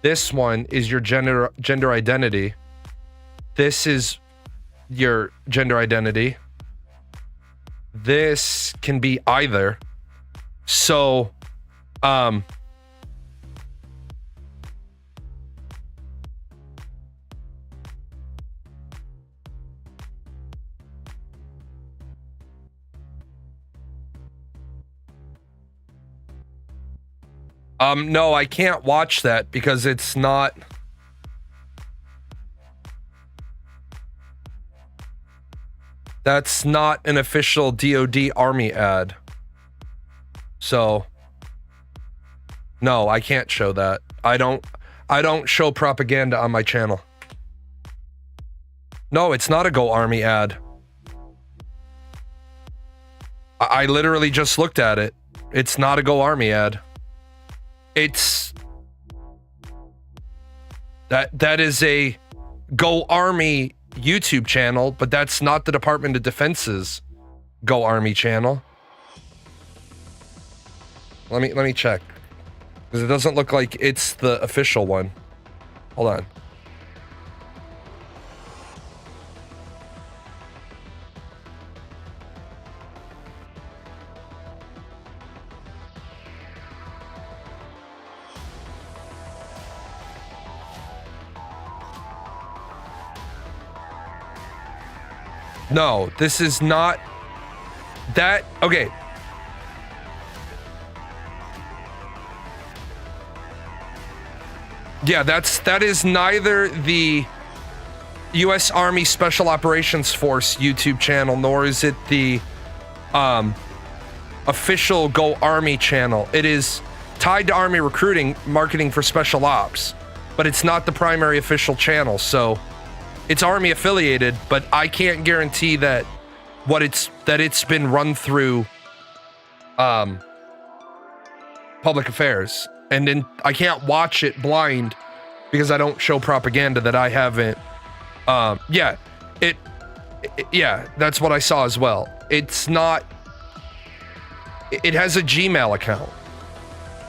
S1: This one is your gender identity. This is your gender identity. This can be either. So, no, I can't watch that because it's not. That's not an official DoD Army ad. So, no, I can't show that. I don't show propaganda on my channel. No, it's not a Go Army ad. I literally just looked at it. It's not a Go Army ad. It's that is a Go Army YouTube channel, but that's not the Department of Defense's Go Army channel. Let me check, because it doesn't look like it's the official one. Hold on. No, this is not that. Okay. Yeah, that is neither the U.S. Army Special Operations Force YouTube channel, nor is it the official Go Army channel. It is tied to Army recruiting, marketing for special ops, but it's not the primary official channel. So it's Army affiliated, but I can't guarantee that it's been run through public affairs. And then I can't watch it blind because I don't show propaganda that I haven't. Yeah, that's what I saw as well. It's not. It has a Gmail account,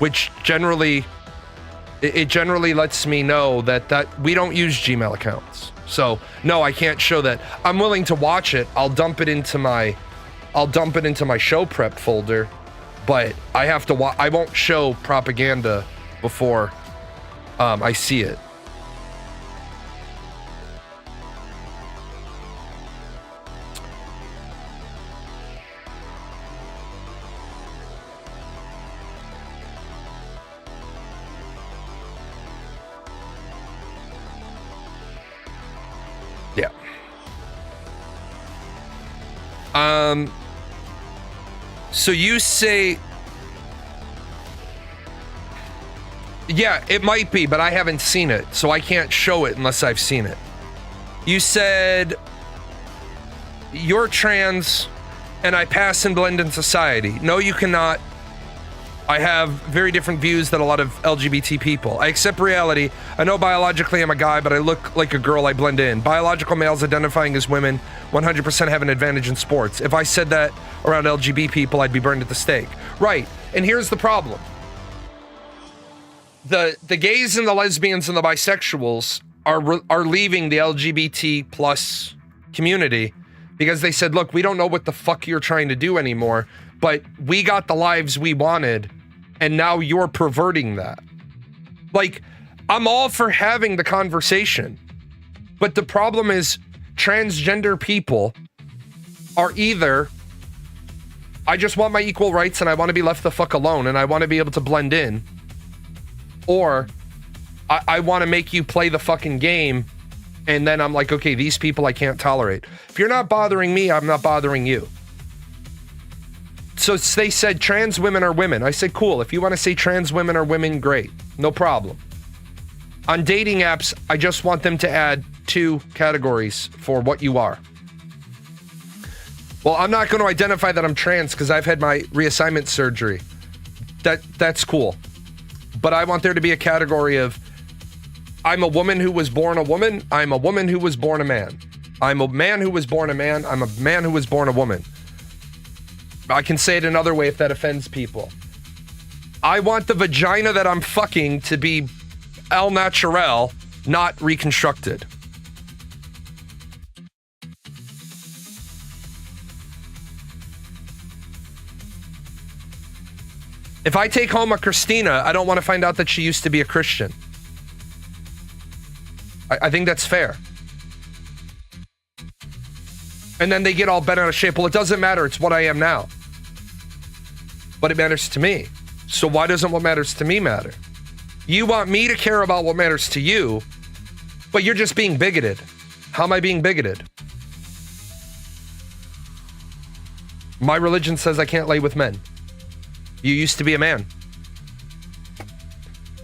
S1: which generally lets me know that we don't use Gmail accounts. So no, I can't show that. I'm willing to watch it. I'll dump it into my show prep folder, but I have to I won't show propaganda before I see it. Yeah. So you say, yeah, it might be, but I haven't seen it, so I can't show it unless I've seen it. You said you're trans and I pass and blend in society. No, you cannot. I have very different views than a lot of LGBT people. I accept reality. I know biologically I'm a guy, but I look like a girl. I blend in. Biological males identifying as women 100% have an advantage in sports. If I said that around LGBT people, I'd be burned at the stake. Right. And here's the problem. The gays and the lesbians and the bisexuals are leaving the LGBT plus community because they said, look, we don't know what the fuck you're trying to do anymore, but we got the lives we wanted. And now you're perverting that. Like, I'm all for having the conversation. But the problem is transgender people are either, I just want my equal rights and I want to be left the fuck alone and I want to be able to blend in. Or I want to make you play the fucking game. And then I'm like, okay, these people I can't tolerate. If you're not bothering me, I'm not bothering you. So they said trans women are women. I said, cool. If you want to say trans women are women, great. No problem. On dating apps, I just want them to add 2 categories for what you are. Well, I'm not going to identify that I'm trans because I've had my reassignment surgery. That's cool. But I want there to be a category of I'm a woman who was born a woman. I'm a woman who was born a man. I'm a man who was born a man. I'm a man who was born a woman. I can say it another way if that offends people. I want the vagina that I'm fucking to be al naturel, not reconstructed. If I take home a Christina, I don't want to find out that she used to be a Christian. I think that's fair. And then they get all bent out of shape. Well, it doesn't matter. It's what I am now. But it matters to me. So why doesn't what matters to me matter? You want me to care about what matters to you, but you're just being bigoted. How am I being bigoted? My religion says I can't lay with men. You used to be a man.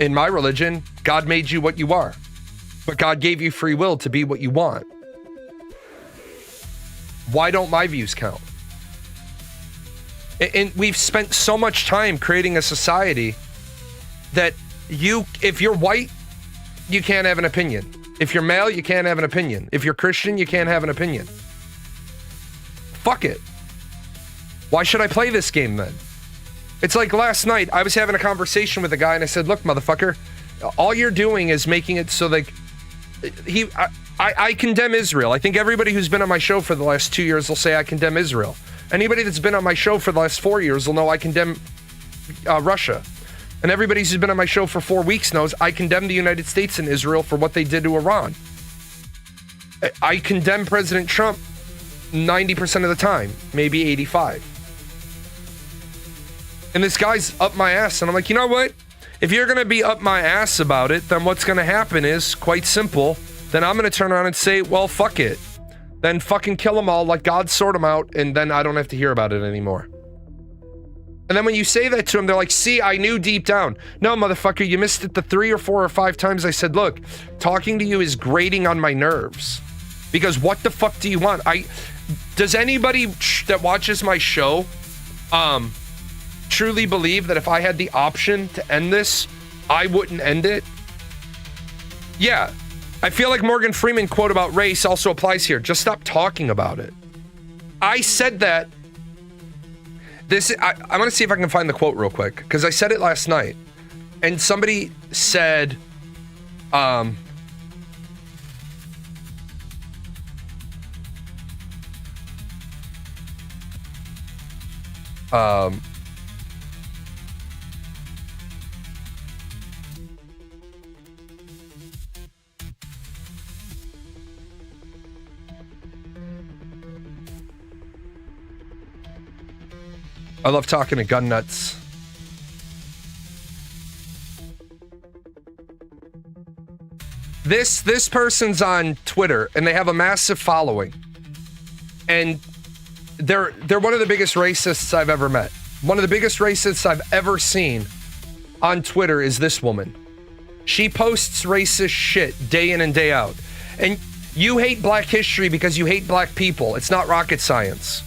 S1: In my religion, God made you what you are. But God gave you free will to be what you want. Why don't my views count? And we've spent so much time creating a society that if you're white, you can't have an opinion. If you're male, you can't have an opinion. If you're Christian, you can't have an opinion. Fuck it. Why should I play this game then? It's like last night, I was having a conversation with a guy and I said, look, motherfucker, all you're doing is making it so like I condemn Israel. I think everybody who's been on my show for the last 2 years will say I condemn Israel. Anybody that's been on my show for the last 4 years will know I condemn Russia. And everybody who's been on my show for 4 weeks knows I condemn the United States and Israel for what they did to Iran. I condemn President Trump 90% of the time, maybe 85. And this guy's up my ass. And I'm like, you know what? If you're going to be up my ass about it, then what's going to happen is quite simple. Then I'm going to turn around and say, well, fuck it. Then fucking kill them all, let God sort them out, and then I don't have to hear about it anymore. And then when you say that to them, they're like, see, I knew deep down. No, motherfucker, you missed it the 3 or 4 or 5 times I said, look, talking to you is grating on my nerves. Because what the fuck do you want? Does anybody that watches my show truly believe that if I had the option to end this, I wouldn't end it? Yeah. I feel like Morgan Freeman quote about race also applies here. Just stop talking about it. I said that. I want to see if I can find the quote real quick, because I said it last night. And somebody said, I love talking to gun nuts. This person's on Twitter and they have a massive following. And they're one of the biggest racists I've ever met. One of the biggest racists I've ever seen on Twitter is this woman. She posts racist shit day in and day out. And you hate black history because you hate black people. It's not rocket science.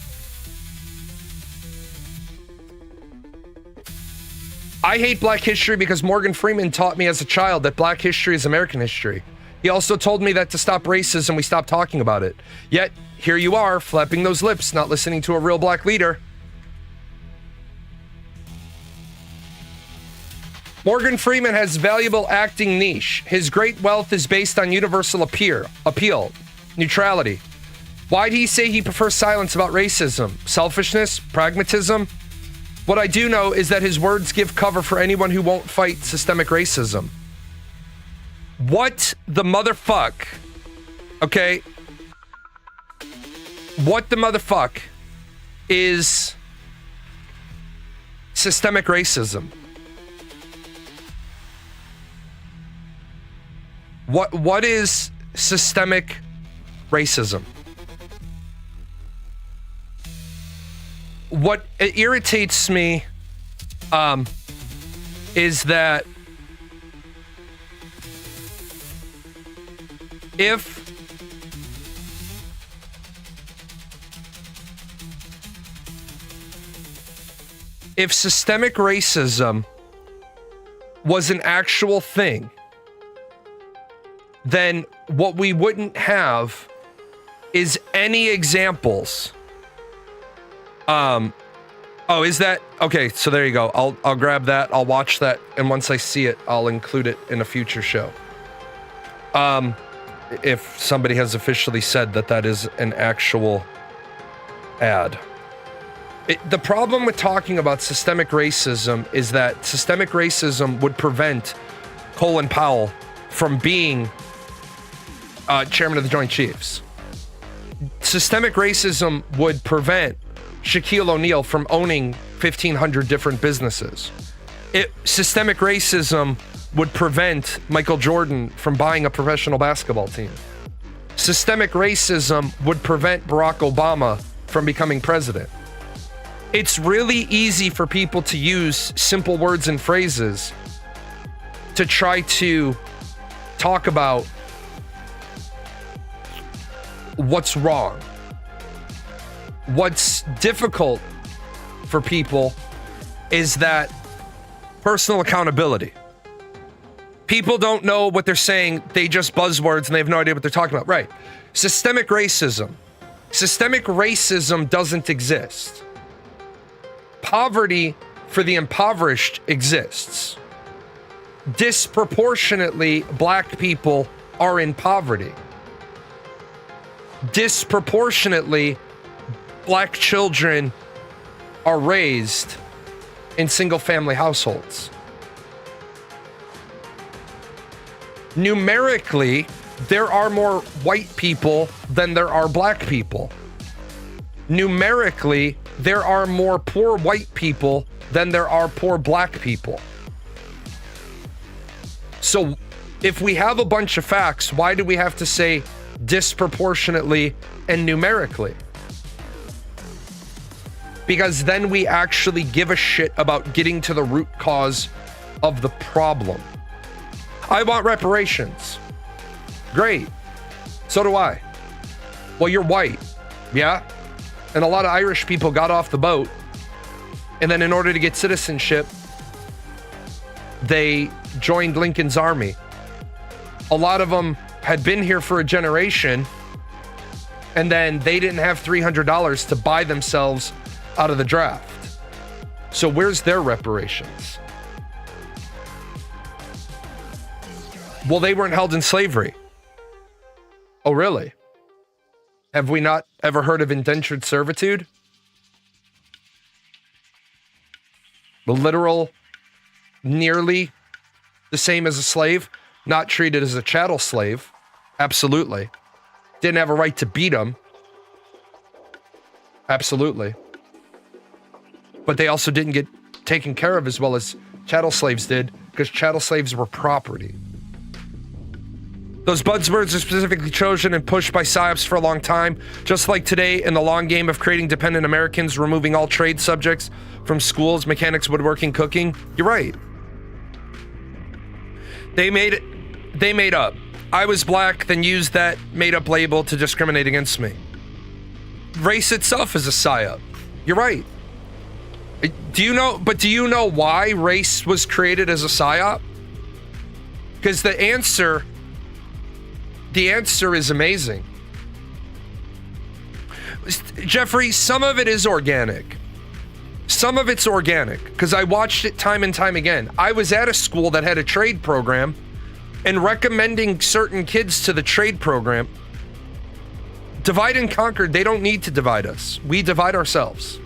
S1: I hate Black history because Morgan Freeman taught me as a child that Black history is American history. He also told me that to stop racism, we stop talking about it. Yet, here you are, flapping those lips, not listening to a real Black leader. Morgan Freeman has valuable acting niche. His great wealth is based on universal appeal, neutrality. Why'd he say he prefers silence about racism? Selfishness? Pragmatism? What I do know is that his words give cover for anyone who won't fight systemic racism. What the motherfuck? Okay. What the motherfuck is systemic racism? What is systemic racism? What irritates me is that if systemic racism was an actual thing, then what we wouldn't have is any examples. Oh, is that okay? So there you go. I'll grab that. I'll watch that, and once I see it, I'll include it in a future show. If somebody has officially said that is an actual ad. The problem with talking about systemic racism is that systemic racism would prevent Colin Powell from being chairman of the Joint Chiefs. Systemic racism would prevent Shaquille O'Neal from owning 1,500 different businesses. Systemic racism would prevent Michael Jordan from buying a professional basketball team. Systemic racism would prevent Barack Obama from becoming president. It's really easy for people to use simple words and phrases to try to talk about what's wrong. What's difficult for people is that personal accountability. People don't know what they're saying. They just buzzwords and they have no idea what they're talking about. Right. Systemic racism. Systemic racism doesn't exist. Poverty for the impoverished exists. Disproportionately, Black people are in poverty. Disproportionately, Black children are raised in single-family households. Numerically, there are more white people than there are Black people. Numerically, there are more poor white people than there are poor Black people. So, if we have a bunch of facts, why do we have to say disproportionately and numerically? Because then we actually give a shit about getting to the root cause of the problem. I want reparations. Great. So do I. Well, you're white. Yeah? And a lot of Irish people got off the boat. And then in order to get citizenship, they joined Lincoln's army. A lot of them had been here for a generation. And then they didn't have $300 to buy themselves out of the draft. So where's their reparations? Well, they weren't held in slavery. Oh, really? Have we not ever heard of indentured servitude? The literal, nearly the same as a slave, not treated as a chattel slave. Absolutely. Didn't have a right to beat them. Absolutely. But they also didn't get taken care of as well as chattel slaves did, because chattel slaves were property. Those buzzwords are specifically chosen and pushed by psyops for a long time, just like today in the long game of creating dependent Americans, removing all trade subjects from schools, mechanics, woodworking, cooking. You're right. They made up. I was Black, then used that made up label to discriminate against me. Race itself is a psyop. You're right. Do you know why race was created as a psyop? Because the answer is amazing. Jeffrey, some of it is organic. Some of it's organic because I watched it time and time again. I was at a school that had a trade program, and recommending certain kids to the trade program. Divide and conquer, they don't need to divide us. We divide ourselves.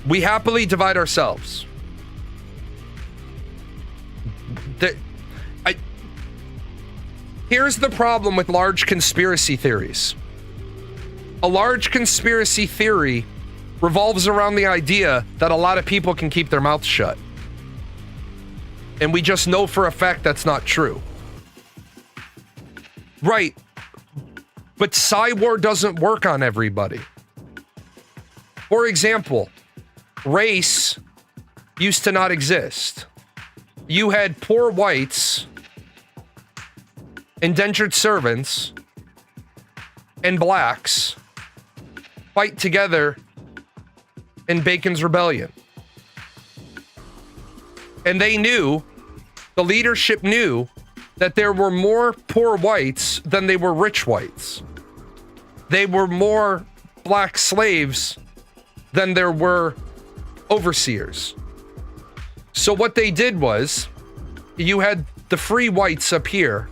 S1: We happily divide ourselves. Here's the problem with large conspiracy theories. A large conspiracy theory revolves around the idea that a lot of people can keep their mouths shut. And we just know for a fact that's not true. Right. But Psy-War doesn't work on everybody. For example, race used to not exist. You had poor whites, indentured servants, and blacks fight together in Bacon's Rebellion. And they knew, the leadership knew, that there were more poor whites than they were rich whites. They were more black slaves than there were overseers. So what they did was, you had the free whites up here,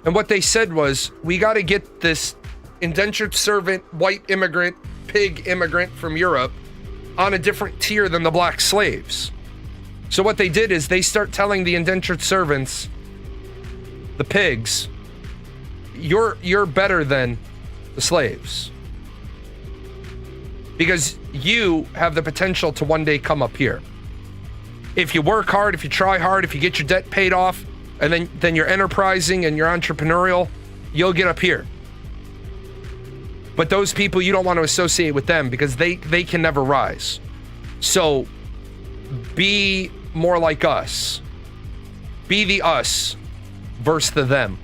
S1: and what they said was, we got to get this indentured servant, white immigrant, pig immigrant from Europe on a different tier than the black slaves. So what they did is they start telling the indentured servants, the pigs, you're better than the slaves. Because you have the potential to one day come up here. If you work hard, if you try hard, if you get your debt paid off, and then you're enterprising and you're entrepreneurial, you'll get up here. But those people, you don't want to associate with them because they can never rise. So be more like us. Be the us versus the them.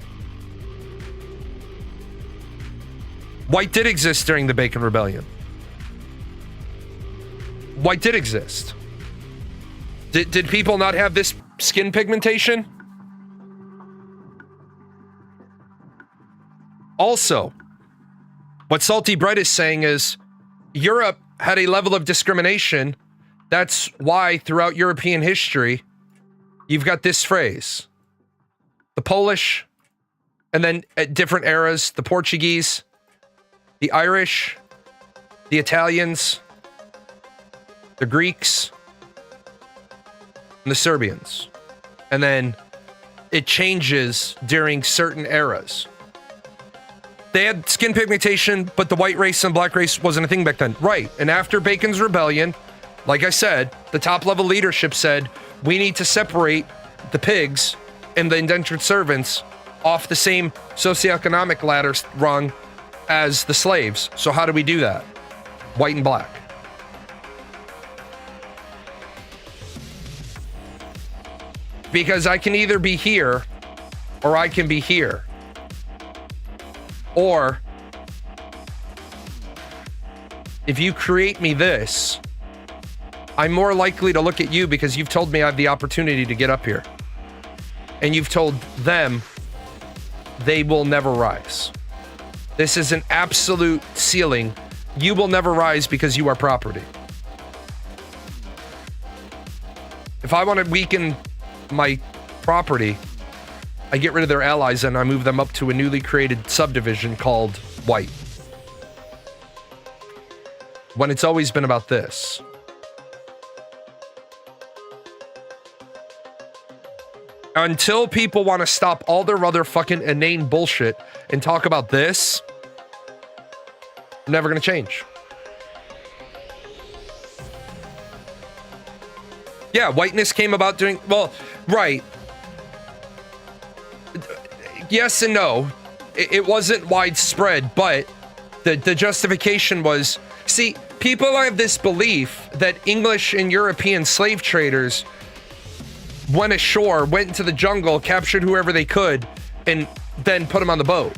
S1: White did exist during the Bacon Rebellion. White did exist. Did people not have this skin pigmentation? Also, what Salty Bread is saying is Europe had a level of discrimination. That's why throughout European history, you've got this phrase. The Polish, and then at different eras, the Portuguese, the Irish, the Italians, the Greeks, and the Serbians. And then it changes during certain eras. They had skin pigmentation, but the white race and black race wasn't a thing back then. Right. And after Bacon's Rebellion, like I said, the top level leadership said, we need to separate the pigs and the indentured servants off the same socioeconomic ladder rung as the slaves. So how do we do that? White and black. Because I can either be here or I can be here. Or if you create me this, I'm more likely to look at you because you've told me I have the opportunity to get up here. And you've told them they will never rise. This is an absolute ceiling. You will never rise because you are property. If I want to weaken my property, I get rid of their allies and I move them up to a newly created subdivision called white. When it's always been about this. Until people want to stop all their other fucking inane bullshit and talk about this, never gonna change. Yeah, whiteness came about doing, well, right. Yes and no. It wasn't widespread, but the justification was, see, people have this belief that English and European slave traders went ashore, went into the jungle, captured whoever they could, and then put them on the boat.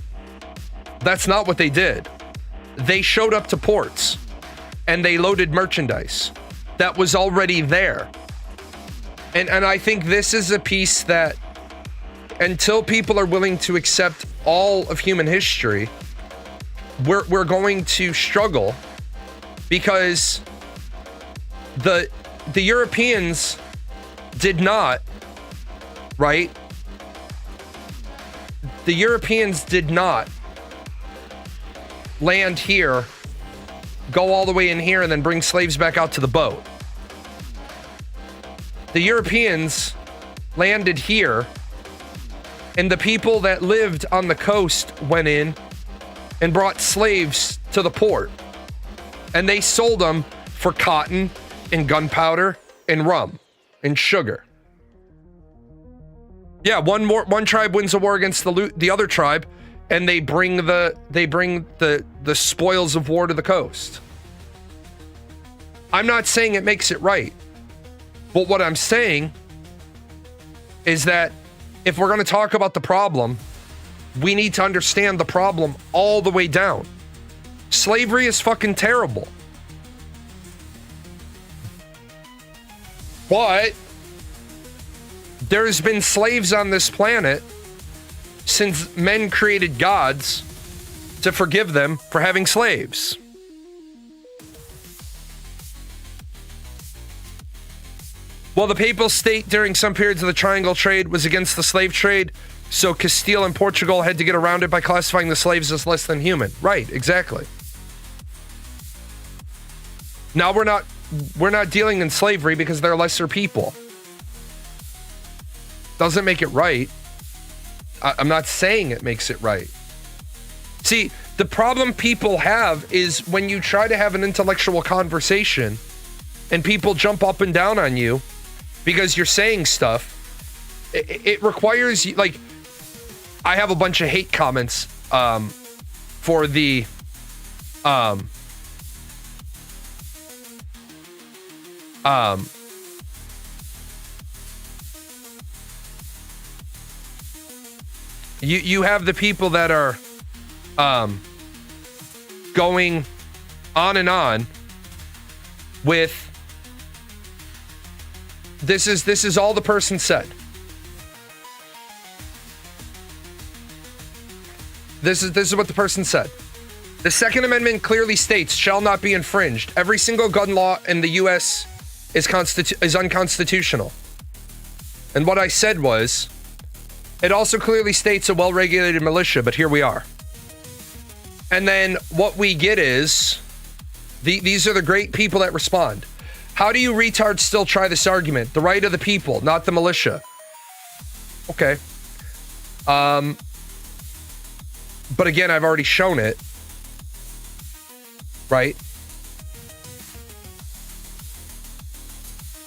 S1: That's not what they did. They showed up to ports. and they loaded merchandise that was already there. And I think this is a piece that, until people are willing to accept all of human history, we're going to struggle, because the Europeans did not, right? The Europeans did not land here, go all the way in here, and then bring slaves back out to the boat. The Europeans landed here, and the people that lived on the coast went in and brought slaves to the port. And they sold them for cotton and gunpowder and rum and sugar. Yeah, one tribe wins a war against the other tribe, and they bring the spoils of war to the coast. I'm not saying it makes it right, but what I'm saying is that if we're going to talk about the problem, we need to understand the problem all the way down. Slavery is fucking terrible. But there's been slaves on this planet since men created gods to forgive them for having slaves. Well, the papal state during some periods of the triangle trade was against the slave trade, so Castile and Portugal had to get around it by classifying the slaves as less than human. Right, exactly. Now we're not dealing in slavery because they're lesser people. Doesn't make it right. I'm not saying it makes it right. See, the problem people have is when you try to have an intellectual conversation and people jump up and down on you because you're saying stuff, it requires you, like, I have a bunch of hate comments for the you have the people that are going on and on with this is all the person said. This is what the person said. The Second Amendment clearly states shall not be infringed. Every single gun law in the U.S. is unconstitutional. And what I said was, it also clearly states a well-regulated militia, but here we are. And then what we get is, these are the great people that respond. How do you retards still try this argument? The right of the people, not the militia. Okay. But again, I've already shown it. Right?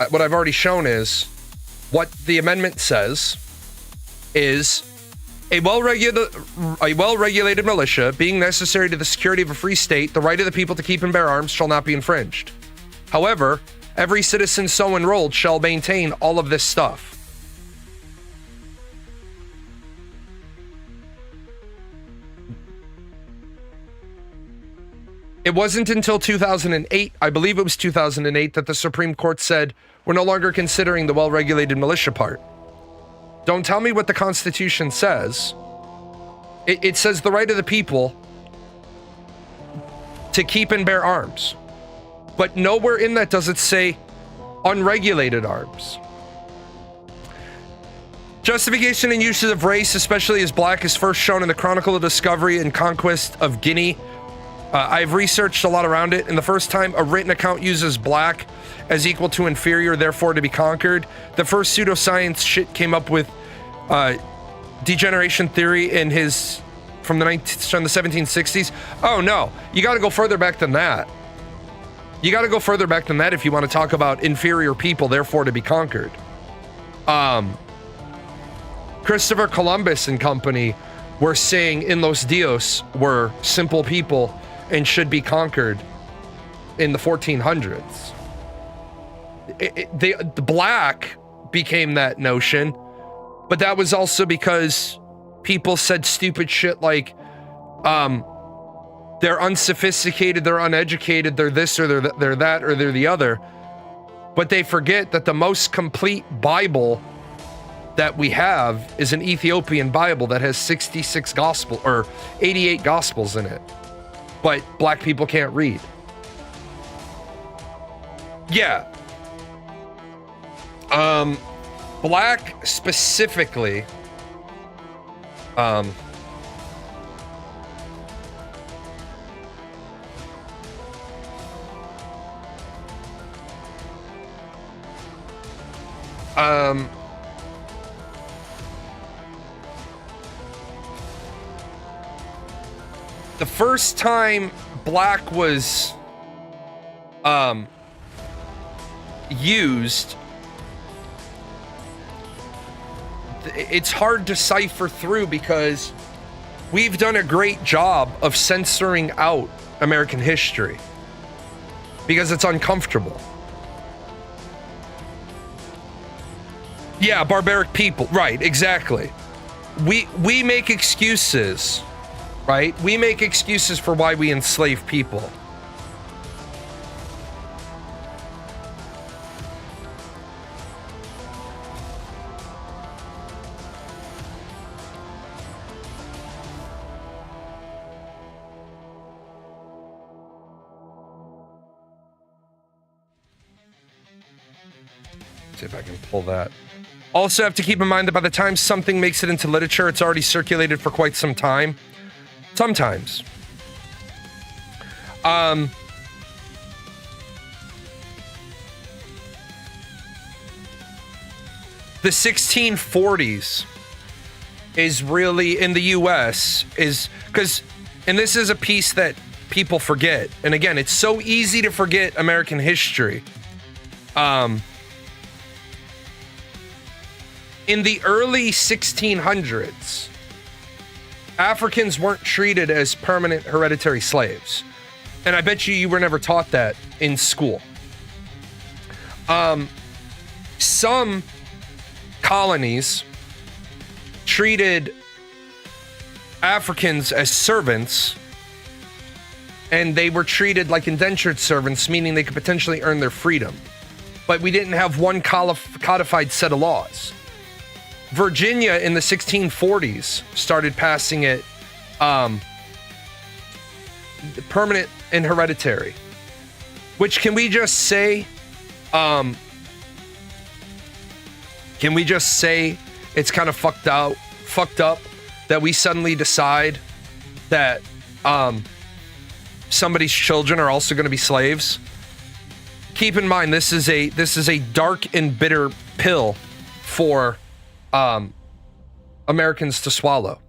S1: What I've already shown is, what the amendment says is a well-regulated militia being necessary to the security of a free state, the right of the people to keep and bear arms shall not be infringed. However, every citizen so enrolled shall maintain all of this stuff. It wasn't until 2008, I believe it was 2008, that the Supreme Court said, we're no longer considering the well-regulated militia part. Don't tell me what the Constitution says. It says the right of the people to keep and bear arms. But nowhere in that does it say unregulated arms. Justification and uses of race, especially as black, is first shown in the Chronicle of Discovery and Conquest of Guinea. I've researched a lot around it, and the first time a written account uses black as equal to inferior, therefore to be conquered, the first pseudoscience shit came up with degeneration theory in from the 1760s. Oh no, you got to go further back than that. You got to go further back than that if you want to talk about inferior people, therefore to be conquered. Christopher Columbus and company were saying in Los Dios were simple people and should be conquered in the 1400s. The black became that notion, but that was also because people said stupid shit like, They're unsophisticated, they're uneducated, they're this or they're that or they're the other. But they forget that the most complete Bible that we have is an Ethiopian Bible that has 66 gospel or 88 gospels in it. But black people can't read. Yeah. Black specifically, the first time black was used, it's hard to cipher through because we've done a great job of censoring out American history because it's uncomfortable. Yeah, barbaric people. Right, exactly. We make excuses, right? We make excuses for why we enslave people. See if I can pull that. Also have to keep in mind that by the time something makes it into literature, it's already circulated for quite some time. Sometimes. The 1640s is really, in the US, is because, and this is a piece that people forget. And again, it's so easy to forget American history. In the early 1600s, Africans weren't treated as permanent hereditary slaves. And I bet you were never taught that in school. Some colonies treated Africans as servants, and they were treated like indentured servants, meaning they could potentially earn their freedom. But we didn't have one codified set of laws. Virginia in the 1640s started passing it permanent and hereditary, which can we just say it's kind of fucked up that we suddenly decide that somebody's children are also going to be slaves. Keep in mind, this is a dark and bitter pill for Americans to swallow.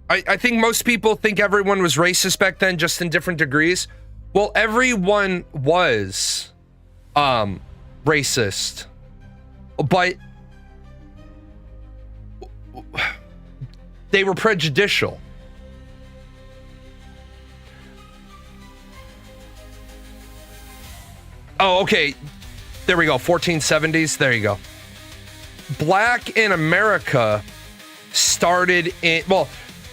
S1: I think most people think everyone was racist back then, just in different degrees. Well, everyone was racist, but they were prejudicial. Oh, okay. There we go. 1470s. There you go. Black in America started in, well,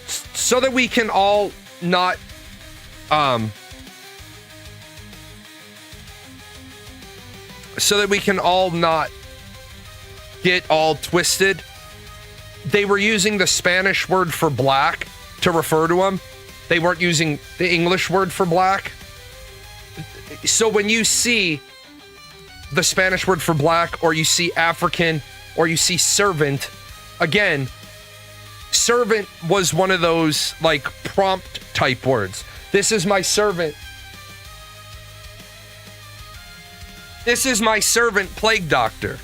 S1: so that we can all not get all twisted. They were using the Spanish word for black to refer to them. They weren't using the English word for black. So when you see the Spanish word for black, or you see African, or you see servant, again, servant was one of those like prompt type words. This is my servant. This is my servant, plague doctor.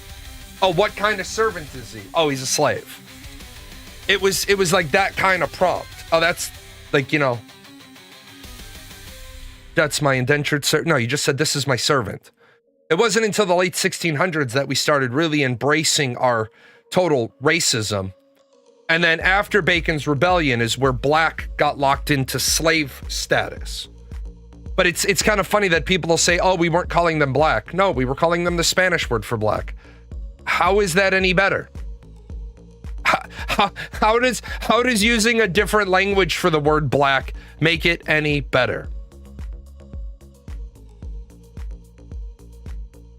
S1: Oh, what kind of servant is he? Oh, he's a slave. It was like that kind of prompt. Oh, that's like, you know, that's my indentured servant. No, you just said, this is my servant. It wasn't until the late 1600s that we started really embracing our total racism. And then after Bacon's Rebellion is where black got locked into slave status. But it's kind of funny that people will say, oh, we weren't calling them black. No, we were calling them the Spanish word for black. How is that any better? How does using a different language for the word black make it any better?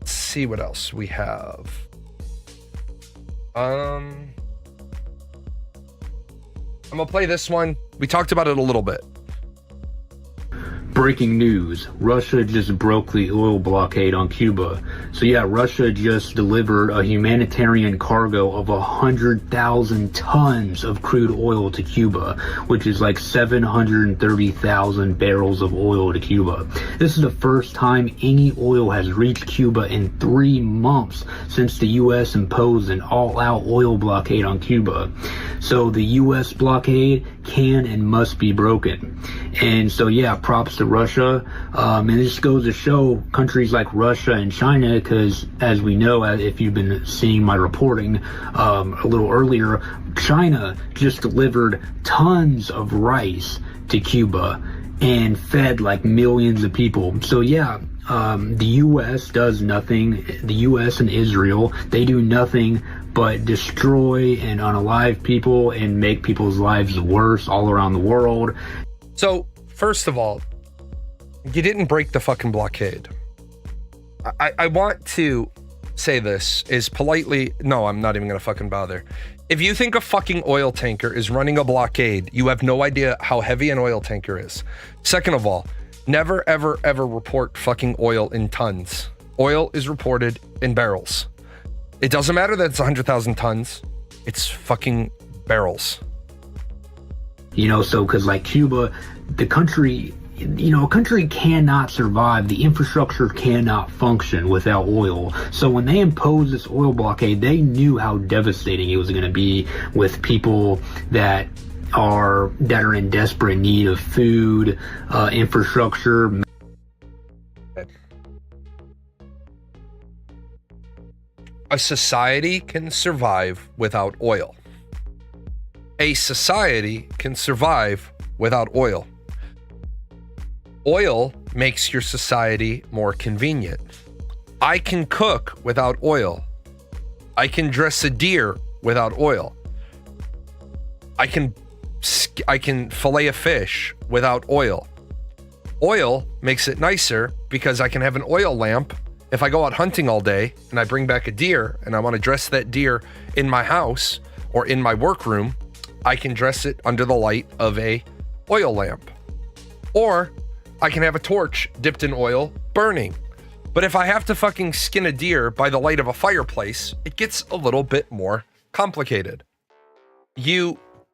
S1: Let's see what else we have. I'm gonna play this one. We talked about it a little bit.
S10: Breaking news, Russia just broke the oil blockade on Cuba. So yeah, Russia just delivered a humanitarian cargo of 100,000 tons of crude oil to Cuba, which is like 730,000 barrels of oil to Cuba. This is the first time any oil has reached Cuba in 3 months since the U.S. imposed an all-out oil blockade on Cuba. So the U.S. blockade can and must be broken. And so yeah, props to Russia. And this goes to show countries like Russia and China, because as we know, if you've been seeing my reporting a little earlier, China just delivered tons of rice to Cuba and fed like millions of people. So yeah, the U.S. does nothing. The U.S. and Israel, they do nothing but destroy and unalive people and make people's lives worse all around the world.
S1: So, first of all, you didn't break the fucking blockade. I want to say this as politely. No, I'm not even gonna fucking bother. If you think a fucking oil tanker is running a blockade, you have no idea how heavy an oil tanker is. Second of all, never, ever, ever report fucking oil in tons. Oil is reported in barrels. It doesn't matter that it's 100,000 tons. It's fucking barrels.
S10: You know, so because like Cuba, the country, you know, a country cannot survive. The infrastructure cannot function without oil. So when they imposed this oil blockade, they knew how devastating it was going to be with people that are in desperate need of food, infrastructure.
S1: A society can survive without oil. A society can survive without oil. Oil makes your society more convenient. I can cook without oil. I can dress a deer without oil. I can fillet a fish without oil. Oil makes it nicer because I can have an oil lamp. If I go out hunting all day and I bring back a deer and I want to dress that deer in my house or in my workroom, I can dress it under the light of a oil lamp. Or I can have a torch dipped in oil burning. But if I have to fucking skin a deer by the light of a fireplace, it gets a little bit more complicated.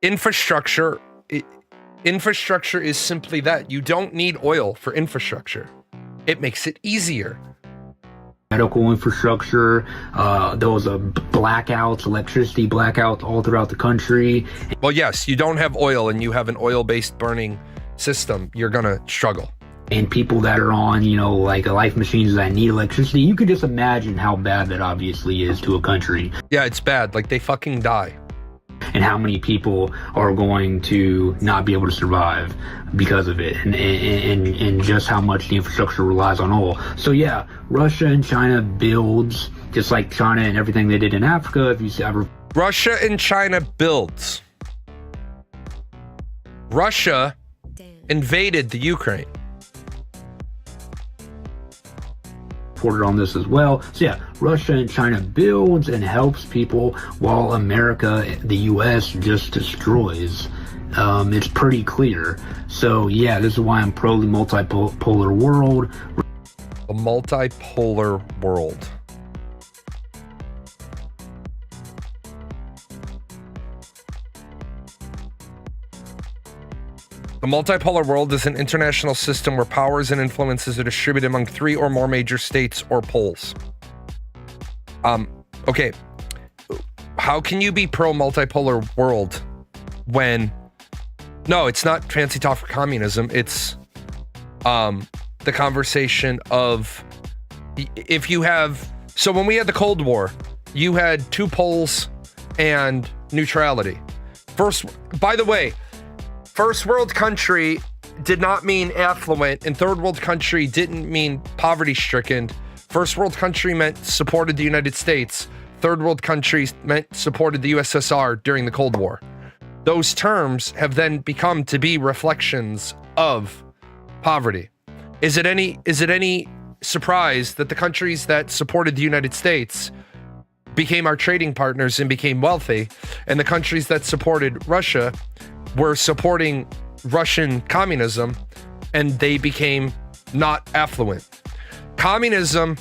S1: Infrastructure is simply that. You don't need oil for infrastructure. It makes it easier.
S10: Medical infrastructure, there was blackouts, electricity blackouts all throughout the country.
S1: Well, yes, you don't have oil and you have an oil-based burning system, you're gonna struggle.
S10: And people that are on, you know, like life machines that need electricity, you could just imagine how bad that obviously is to a country.
S1: Yeah, it's bad. Like, they fucking die.
S10: And how many people are going to not be able to survive because of it, and just how much the infrastructure relies on oil. So yeah, Russia and China builds, just like China and everything they did in Africa. If you ever,
S1: Russia and China builds. Russia invaded the Ukraine.
S10: reported on this as well. So yeah, Russia and China builds and helps people while America, the US, just destroys. It's pretty clear. So yeah, this is why I'm pro the multipolar world.
S1: A multipolar world. The multipolar world is an international system where powers and influences are distributed among 3 or more major states or poles. Okay. How can you be pro multipolar world when... No, it's not fancy talk for communism. It's the conversation of if you have... So when we had the Cold War, you had 2 poles and neutrality. By the way, first world country did not mean affluent, and third world country didn't mean poverty stricken. First world country meant supported the United States. third world countries supported the USSR during the Cold War. Those terms have then become to be reflections of poverty. Is it any surprise that the countries that supported the United States became our trading partners and became wealthy, and the countries that supported Russia were supporting Russian communism and they became not affluent? Communism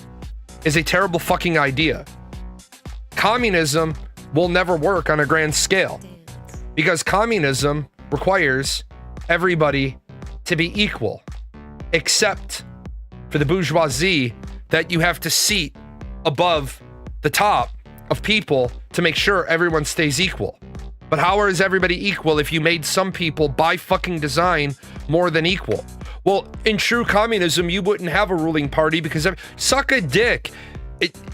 S1: is a terrible fucking idea. Communism will never work on a grand scale because communism requires everybody to be equal, except for the bourgeoisie that you have to seat above the top of people to make sure everyone stays equal. But how is everybody equal if you made some people by fucking design more than equal? Well, in true communism, you wouldn't have a ruling party because suck a dick.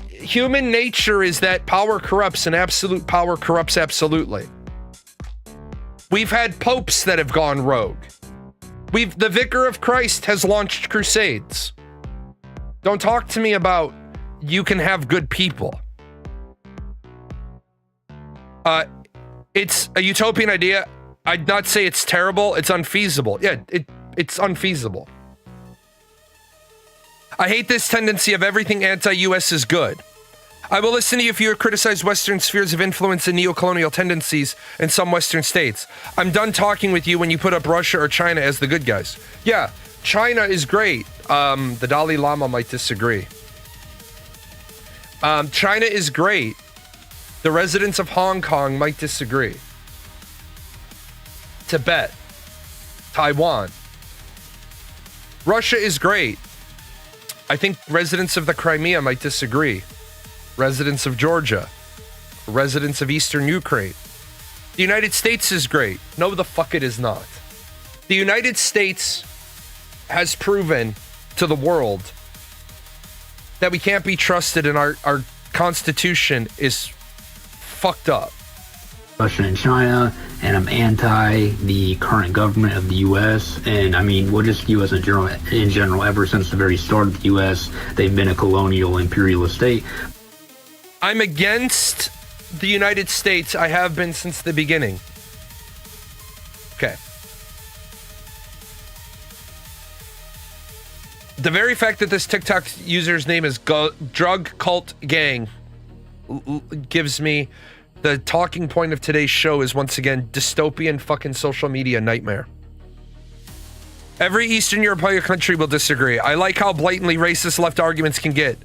S1: Human nature is that power corrupts and absolute power corrupts absolutely. We've had popes that have gone rogue. The Vicar of Christ has launched crusades. Don't talk to me about you can have good people. It's a utopian idea. I'd not say it's terrible. It's unfeasible. Yeah, it's unfeasible. I hate this tendency of everything anti-US is good. I will listen to you if you criticize Western spheres of influence and neo-colonial tendencies in some Western states. I'm done talking with you when you put up Russia or China as the good guys. Yeah, China is great. The Dalai Lama might disagree. China is great. The residents of Hong Kong might disagree. Tibet, Taiwan. Russia is great. I think residents of the Crimea might disagree. Residents of Georgia. Residents of Eastern Ukraine. The United States is great. No, the fuck it is not. The United States has proven to the world that we can't be trusted and our Constitution is fucked up.
S10: Russia and China, and I'm anti the current government of the U.S. And I mean, well, just U.S. in general, ever since the very start of the U.S., they've been a colonial imperialist state.
S1: I'm against the United States. I have been since the beginning. Okay. The very fact that this TikTok user's name is Drug Cult Gang gives me the talking point of today's show is once again dystopian fucking social media nightmare. Every Eastern European country will disagree. I like how blatantly racist left arguments can get.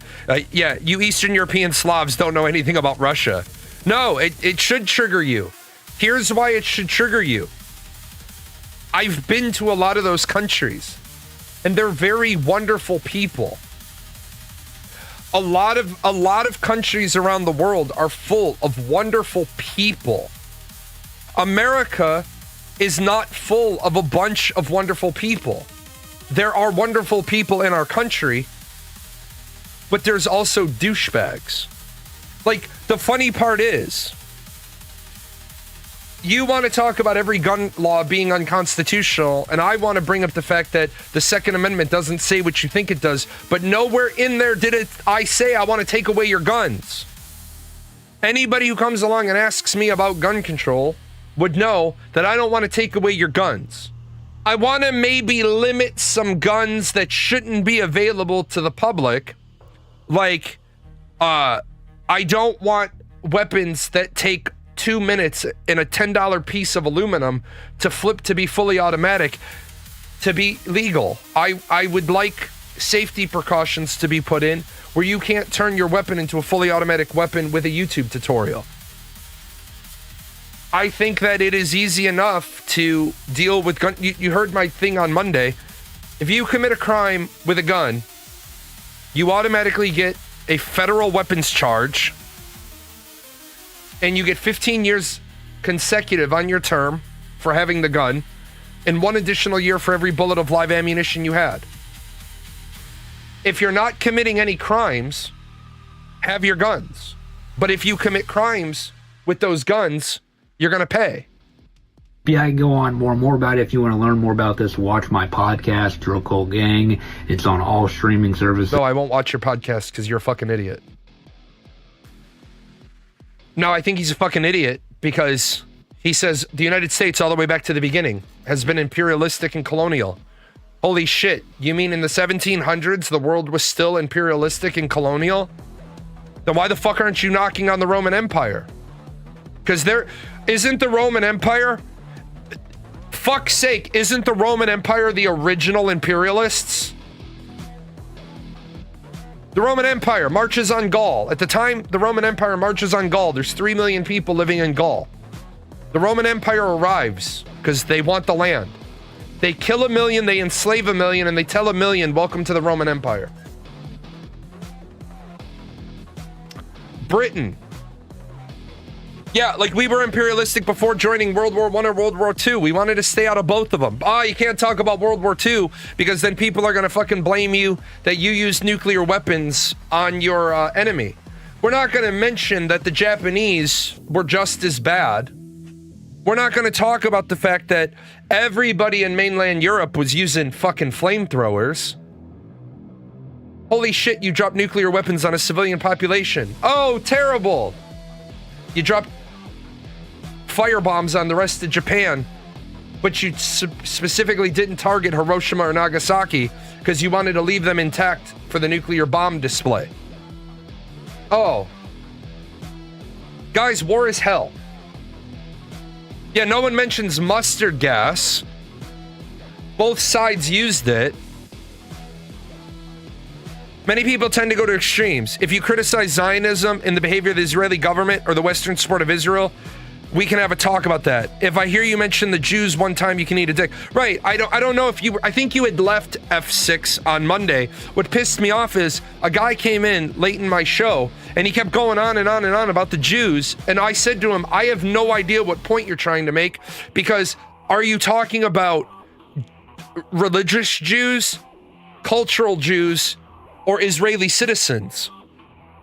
S1: Yeah, you Eastern European Slavs don't know anything about Russia. No, it should trigger you. Here's why it should trigger you. I've been to a lot of those countries, and they're very wonderful people. A lot of countries around the world are full of wonderful people. America is not full of a bunch of wonderful people. There are wonderful people in our country, but there's also douchebags. Like, the funny part is, you want to talk about every gun law being unconstitutional, and I want to bring up the fact that the Second Amendment doesn't say what you think it does, but nowhere in there did I say I want to take away your guns. Anybody who comes along and asks me about gun control would know that I don't want to take away your guns. I want to maybe limit some guns that shouldn't be available to the public. Like, I don't want weapons that take 2 minutes in a $10 piece of aluminum to flip to be fully automatic to be legal. I would like safety precautions to be put in where you can't turn your weapon into a fully automatic weapon with a YouTube tutorial. I think that it is easy enough to deal with gun. You heard my thing on Monday. If you commit a crime with a gun, you automatically get a federal weapons charge, and you get 15 years consecutive on your term for having the gun, and 1 additional year for every bullet of live ammunition you had. If you're not committing any crimes, have your guns. But if you commit crimes with those guns, you're going to pay.
S10: Yeah, I can go on more and more about it. If you want to learn more about this, watch my podcast, Drug Cult Gang. It's on all streaming services.
S1: No, I won't watch your podcast because you're a fucking idiot. No, I think he's a fucking idiot because he says the United States all the way back to the beginning has been imperialistic and colonial. Holy shit. You mean in the 1700s, the world was still imperialistic and colonial? Then why the fuck aren't you knocking on the Roman Empire? Because there isn't the Roman Empire. Fuck's sake, isn't the Roman Empire the original imperialists? The Roman Empire marches on Gaul. At the time the Roman Empire marches on Gaul, there's 3 million people living in Gaul. The Roman Empire arrives because they want the land. They kill 1 million, they enslave 1 million, and they tell 1 million, welcome to the Roman Empire. Britain. Yeah, like we were imperialistic before joining World War I or World War II. We wanted to stay out of both of them. You can't talk about World War II because then people are going to fucking blame you that you used nuclear weapons on your enemy. We're not going to mention that the Japanese were just as bad. We're not going to talk about the fact that everybody in mainland Europe was using fucking flamethrowers. Holy shit, you dropped nuclear weapons on a civilian population. Oh, terrible. You dropped firebombs on the rest of Japan, but you specifically didn't target Hiroshima or Nagasaki because you wanted to leave them intact for the nuclear bomb display. Oh. Guys, war is hell. Yeah, no one mentions mustard gas. Both sides used it. Many people tend to go to extremes. If you criticize Zionism and the behavior of the Israeli government or the Western support of Israel, we can have a talk about that. If I hear you mention the Jews one time, you can eat a dick. Right, I don't know if you... I think you had left F6 on Monday. What pissed me off is a guy came in late in my show and he kept going on and on and on about the Jews. And I said to him, I have no idea what point you're trying to make because are you talking about religious Jews, cultural Jews, or Israeli citizens?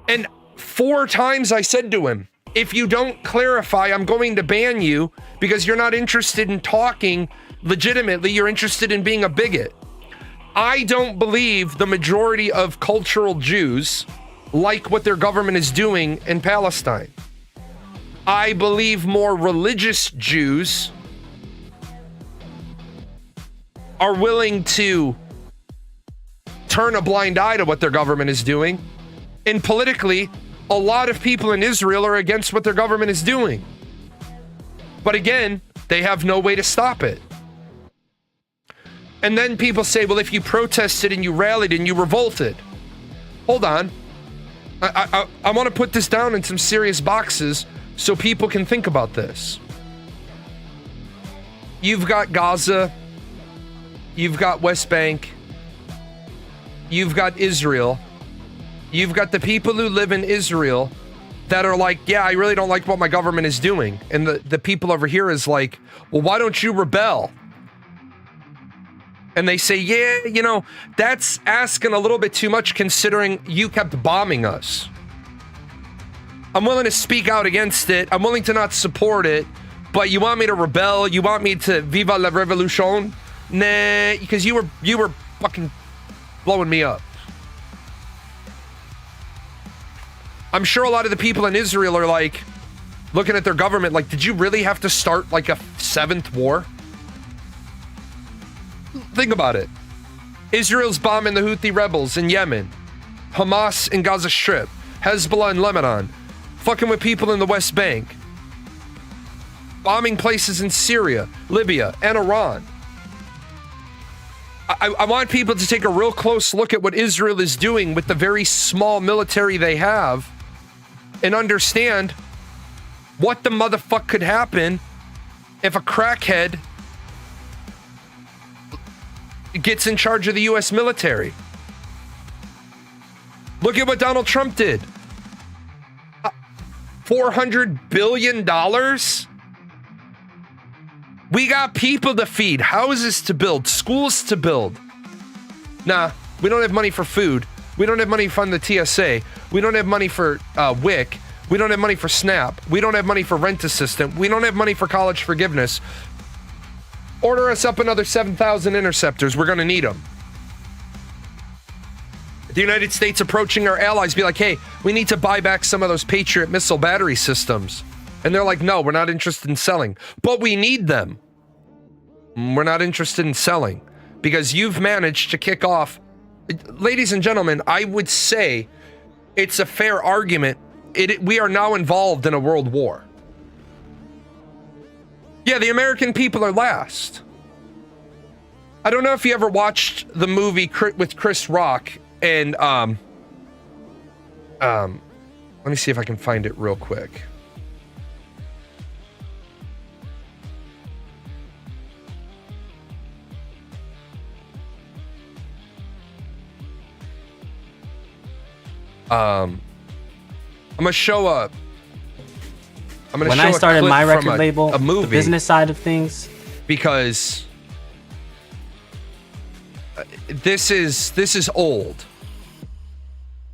S1: And 4 times I said to him, if you don't clarify, I'm going to ban you because you're not interested in talking legitimately. You're interested in being a bigot. I don't believe the majority of cultural Jews like what their government is doing in Palestine. I believe more religious Jews are willing to turn a blind eye to what their government is doing. And politically, a lot of people in Israel are against what their government is doing. But again, they have no way to stop it. And then people say, well, if you protested and you rallied and you revolted. Hold on. I want to put this down in some serious boxes so people can think about this. You've got Gaza. You've got West Bank. You've got Israel. You've got the people who live in Israel that are like, yeah, I really don't like what my government is doing. And the people over here is like, well, why don't you rebel? And they say, yeah, you know, that's asking a little bit too much considering you kept bombing us. I'm willing to speak out against it. I'm willing to not support it. But you want me to rebel? You want me to viva la revolution? Nah, because you were fucking blowing me up. I'm sure a lot of the people in Israel are like, looking at their government like, did you really have to start like a 7th war? Think about it. Israel's bombing the Houthi rebels in Yemen, Hamas in Gaza Strip, Hezbollah in Lebanon, fucking with people in the West Bank, bombing places in Syria, Libya, and Iran. I want people to take a real close look at what Israel is doing with the very small military they have and understand what the motherfuck could happen if a crackhead gets in charge of the U.S. military. Look at what Donald Trump did. $400 billion? We got people to feed, houses to build, schools to build. Nah, we don't have money for food. We don't have money to fund the TSA. We don't have money for WIC. We don't have money for SNAP. We don't have money for rent assistance. We don't have money for college forgiveness. Order us up another 7,000 interceptors. We're going to need them. The United States approaching our allies, be like, hey, we need to buy back some of those Patriot missile battery systems. And they're like, no, we're not interested in selling. But we need them. We're not interested in selling. Because you've managed to kick off. Ladies and gentlemen, I would say it's a fair argument. We are now involved in a world war. Yeah, the American people are last. I don't know if you ever watched the movie with Chris Rock and let me see if I can find it real quick. I'm gonna show up.
S11: When I started my record label,
S1: a movie,
S11: the business side of things,
S1: because this is old.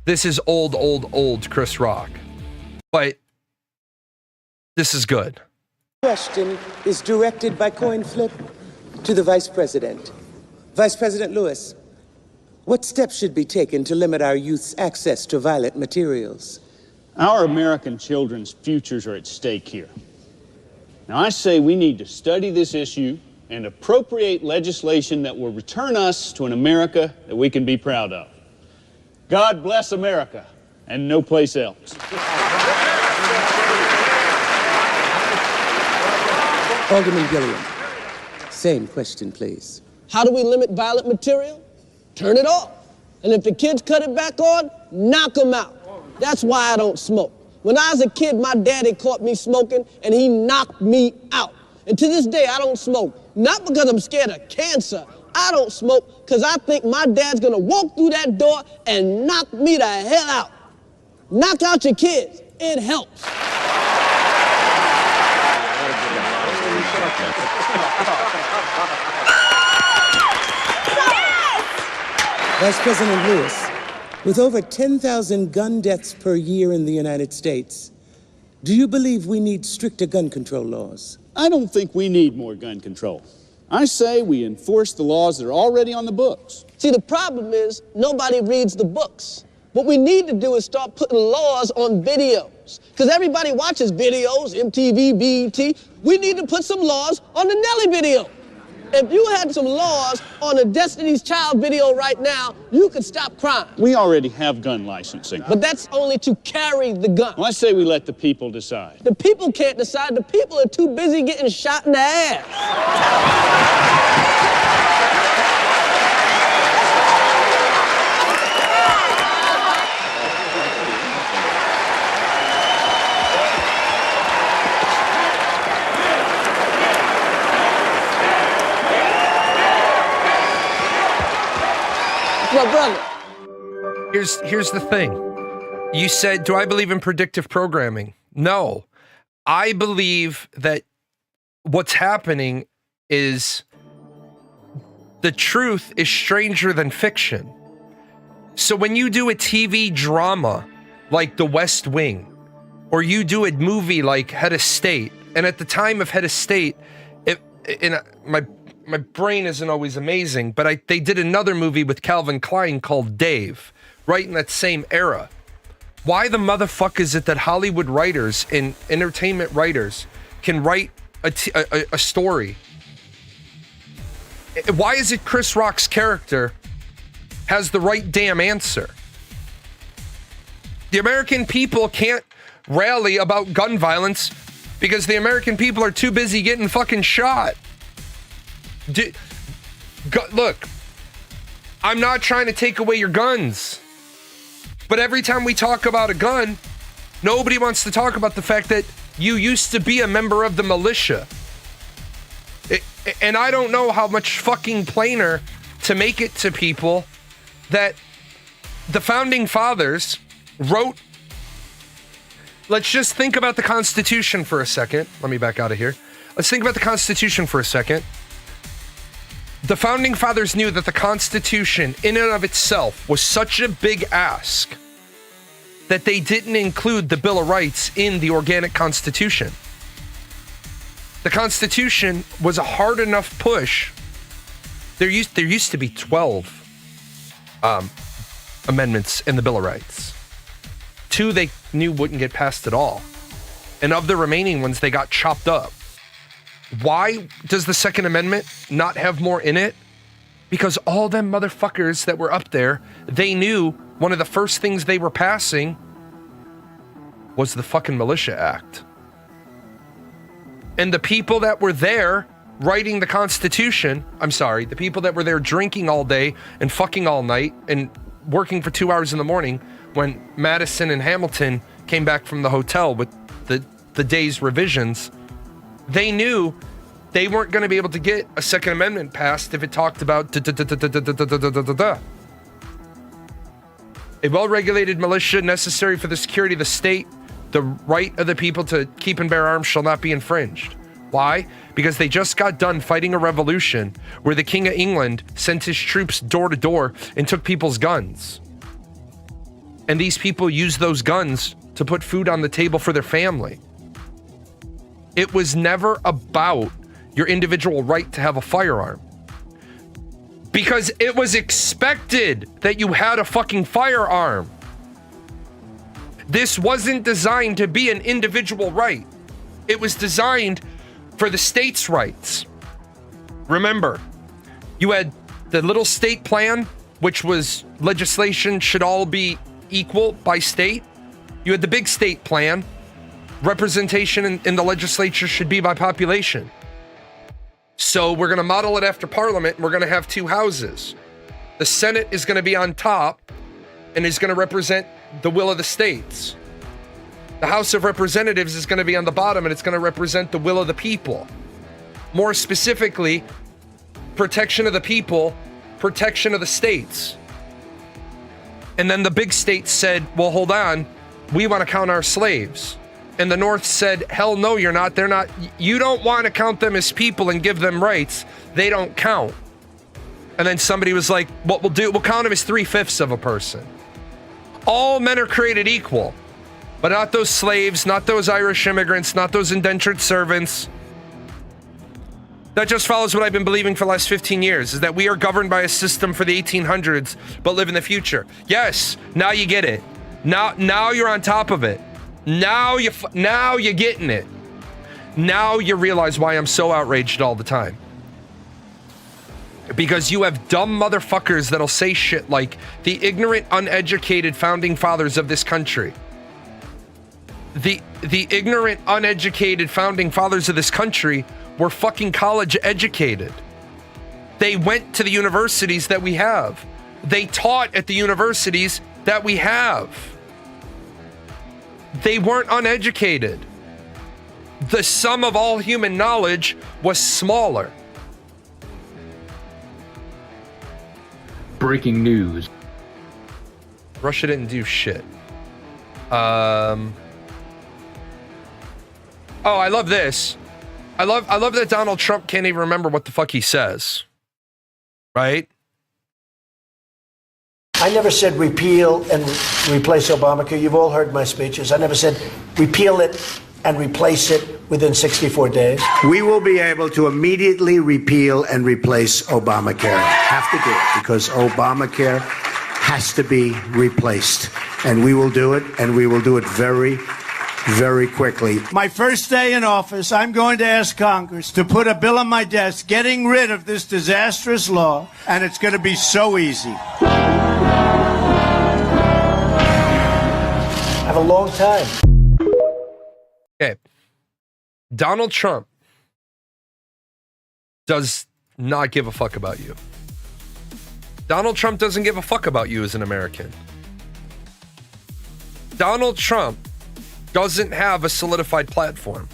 S1: This is old Chris Rock, but this is good.
S12: Question is directed by coin flip to the Vice President. Vice President Lewis, what steps should be taken to limit our youth's access to violent materials?
S13: Our American children's futures are at stake here. Now, I say we need to study this issue and appropriate legislation that will return us to an America that we can be proud of. God bless America, and no place else.
S12: Alderman Gilliam, same question, please.
S14: How do we limit violent material? Turn it off. And if the kids cut it back on, knock them out. That's why I don't smoke. When I was a kid, my daddy caught me smoking, and he knocked me out. And to this day, I don't smoke. Not because I'm scared of cancer. I don't smoke because I think my dad's gonna walk through that door and knock me the hell out. Knock out your kids. It helps.
S12: Vice President Lewis, with over 10,000 gun deaths per year in the United States, do you believe we need stricter gun control laws?
S13: I don't think we need more gun control. I say we enforce the laws that are already on the books.
S14: See, the problem is nobody reads the books. What we need to do is start putting laws on videos. Because everybody watches videos, MTV, BET. We need to put some laws on the Nelly video. If you had some laws on a Destiny's Child video right now, you could stop crime.
S13: We already have gun licensing.
S14: But that's only to carry the gun.
S13: Well, I say we let the people decide.
S14: The people can't decide. The people are too busy getting shot in the ass. My brother.
S1: Here's the thing. You said, do I believe in predictive programming? No. I believe that what's happening is the truth is stranger than fiction. So when you do a TV drama like The West Wing, or you do a movie like Head of State, and at the time of Head of State, my brain isn't always amazing, but they did another movie with Calvin Klein called Dave, right in that same era. Why the motherfuck is it that Hollywood writers and entertainment writers can write a story? Why is it Chris Rock's character has the right damn answer? The American people can't rally about gun violence because the American people are too busy getting fucking shot. Look, I'm not trying to take away your guns, but every time we talk about a gun, nobody wants to talk about the fact that you used to be a member of the militia. And I don't know how much fucking plainer to make it to people that the founding fathers wrote. Let's just think about the Constitution for a second. Let me back out of here. Let's think about the Constitution for a second. The founding fathers knew that the Constitution in and of itself was such a big ask that they didn't include the Bill of Rights in the organic Constitution. The Constitution was a hard enough push. There used to be 12 amendments in the Bill of Rights. 2 they knew wouldn't get passed at all. And of the remaining ones, they got chopped up. Why does the Second Amendment not have more in it? Because all them motherfuckers that were up there, they knew one of the first things they were passing was the fucking Militia Act. And the people that were there writing the Constitution, the people that were there drinking all day and fucking all night and working for 2 hours in the morning when Madison and Hamilton came back from the hotel with the day's revisions, they knew they weren't going to be able to get a Second Amendment passed if it talked about a well-regulated militia necessary for the security of the state. The right of the people to keep and bear arms shall not be infringed. Why? Because they just got done fighting a revolution where the King of England sent his troops door to door and took people's guns. And these people used those guns to put food on the table for their family. It was never about your individual right to have a firearm. Because it was expected that you had a fucking firearm. This wasn't designed to be an individual right. It was designed for the state's rights. Remember, you had the little state plan, which was legislation should all be equal by state. You had the big state plan, representation in the legislature should be by population. So we're going to model it after Parliament, and we're going to have 2 houses. The Senate is going to be on top and is going to represent the will of the states. The House of Representatives is going to be on the bottom, and it's going to represent the will of the people. More specifically, protection of the people, protection of the states. And then the big states said, well, hold on, we want to count our slaves. And the North said, hell no, you're not. They're not. You don't want to count them as people and give them rights. They don't count. And then somebody was like, what we'll do, we'll count them as 3/5 of a person. All men are created equal, but not those slaves, not those Irish immigrants, not those indentured servants. That just follows what I've been believing for the last 15 years, is that we are governed by a system for the 1800s, but live in the future. Yes, now you get it. Now you're on top of it. Now you're getting it. Now you realize why I'm so outraged all the time. Because you have dumb motherfuckers that'll say shit like the ignorant, uneducated founding fathers of this country. The ignorant, uneducated founding fathers of this country were fucking college educated. They went to the universities that we have. They taught at the universities that we have. They weren't uneducated. The sum of all human knowledge was smaller.
S10: Breaking news.
S1: Russia didn't do shit. Oh, I love this. I love that Donald Trump can't even remember what the fuck he says. Right?
S2: I never said repeal and replace Obamacare. You've all heard my speeches. I never said repeal it and replace it within 64 days.
S15: We will be able to immediately repeal and replace Obamacare. Have to do it because Obamacare has to be replaced. And we will do it, and we will do it very, very quickly.
S2: My first day in office, I'm going to ask Congress to put a bill on my desk getting rid of this disastrous law, and it's going to be so easy. I have a long time.
S1: Okay. Donald Trump does not give a fuck about you. Donald Trump doesn't give a fuck about you as an American. Donald Trump doesn't have a solidified platform.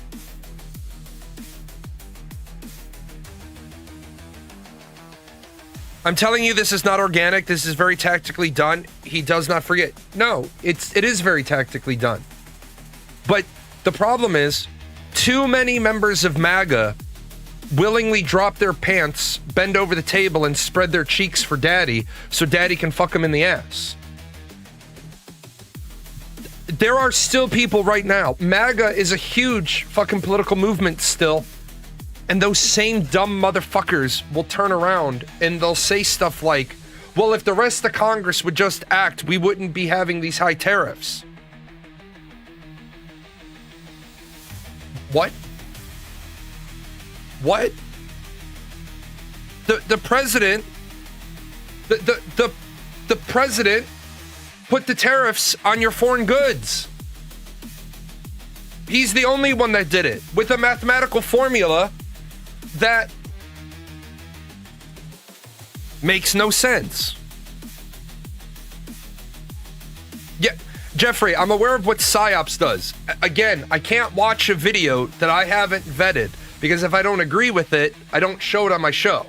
S1: I'm telling you, this is not organic. This is very tactically done. He does not forget. No, it is very tactically done. But the problem is, too many members of MAGA willingly drop their pants, bend over the table, and spread their cheeks for daddy so daddy can fuck them in the ass. There are still people right now. MAGA is a huge fucking political movement still. And those same dumb motherfuckers will turn around and they'll say stuff like, well, if the rest of Congress would just act, we wouldn't be having these high tariffs. What? What? The president, the president put the tariffs on your foreign goods. He's the only one that did it with a mathematical formula that makes no sense. Yeah, Jeffrey, I'm aware of what PSYOPs does. Again, I can't watch a video that I haven't vetted because if I don't agree with it, I don't show it on my show.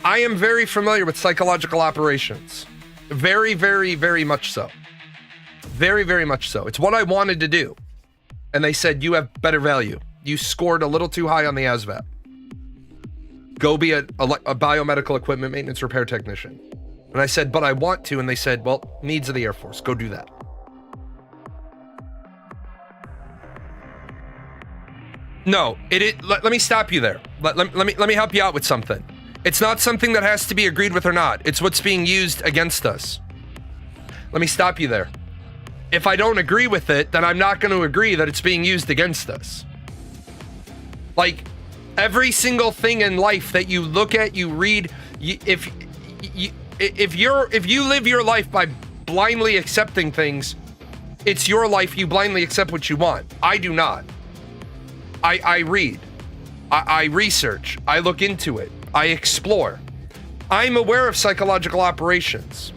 S1: I am very familiar with psychological operations. Very, very, very much so. Very, very much so. It's what I wanted to do. And they said, you have better value. You scored a little too high on the ASVAB. Go be a biomedical equipment maintenance repair technician. And I said, but I want to. And they said, well, needs of the Air Force. Go do that. No, let me stop you there. Let me help you out with something. It's not something that has to be agreed with or not. It's what's being used against us. Let me stop you there. If I don't agree with it, then I'm not going to agree that it's being used against us. Like, every single thing in life that you look at, you read, if you live your life by blindly accepting things, it's your life. You blindly accept what you want. I do not. I read. I research. I look into it. I explore. I'm aware of psychological operations.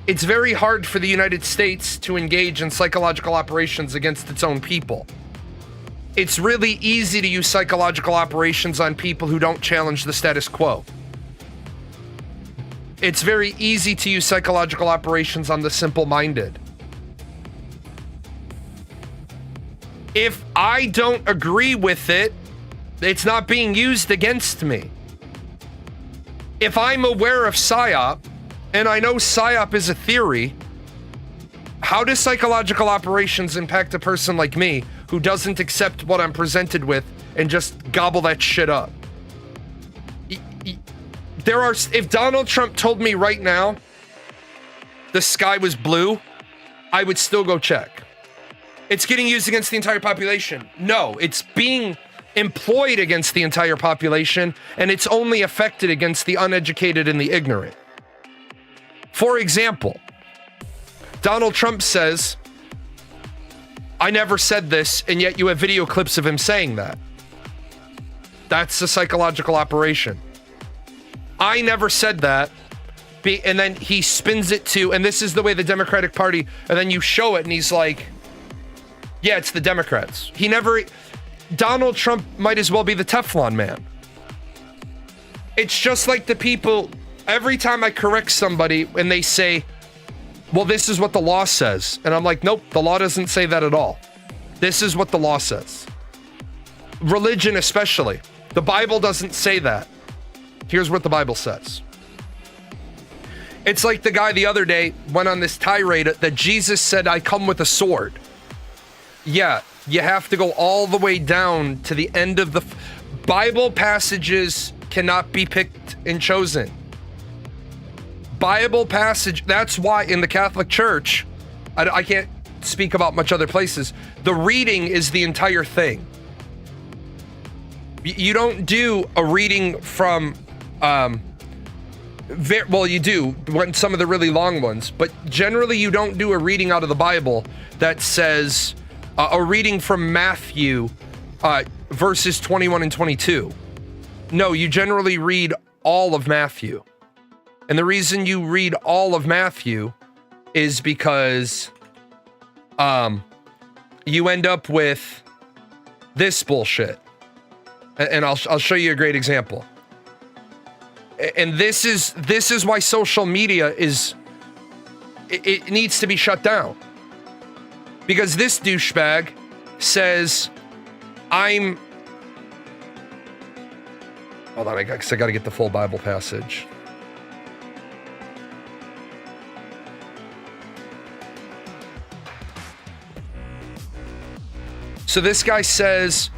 S1: It's very hard for the United States to engage in psychological operations against its own people. It's really easy to use psychological operations on people who don't challenge the status quo. It's very easy to use psychological operations on the simple-minded. If I don't agree with it, it's not being used against me. If I'm aware of PSYOP, and I know PSYOP is a theory, how does psychological operations impact a person like me who doesn't accept what I'm presented with and just gobble that shit up? If Donald Trump told me right now the sky was blue, I would still go check. It's getting used against the entire population. No, it's being employed against the entire population, and it's only affected against the uneducated and the ignorant. For example, Donald Trump says, I never said this, and yet you have video clips of him saying that. That's a psychological operation. I never said that, and then he spins it to, and this is the way the Democratic Party, and then you show it, and he's like, yeah, it's the Democrats. Donald Trump might as well be the Teflon man. It's just like the people, every time I correct somebody and they say, well, this is what the law says. And I'm like, nope, the law doesn't say that at all. This is what the law says. Religion especially. The Bible doesn't say that. Here's what the Bible says. It's like the guy the other day went on this tirade that Jesus said, I come with a sword. Yeah, you have to go all the way down to the end of the Bible passages cannot be picked and chosen. Bible passage, that's why in the Catholic Church, I can't speak about much other places, the reading is the entire thing. You don't do a reading from, well, you do, some of the really long ones, but generally you don't do a reading out of the Bible that says, a reading from Matthew, verses 21 and 22. No, you generally read all of Matthew. And the reason you read all of Matthew is because you end up with this bullshit. And I'll show you a great example. And this is why social media it needs to be shut down. Because this douchebag says, hold on, I got to get the full Bible passage. So this guy says,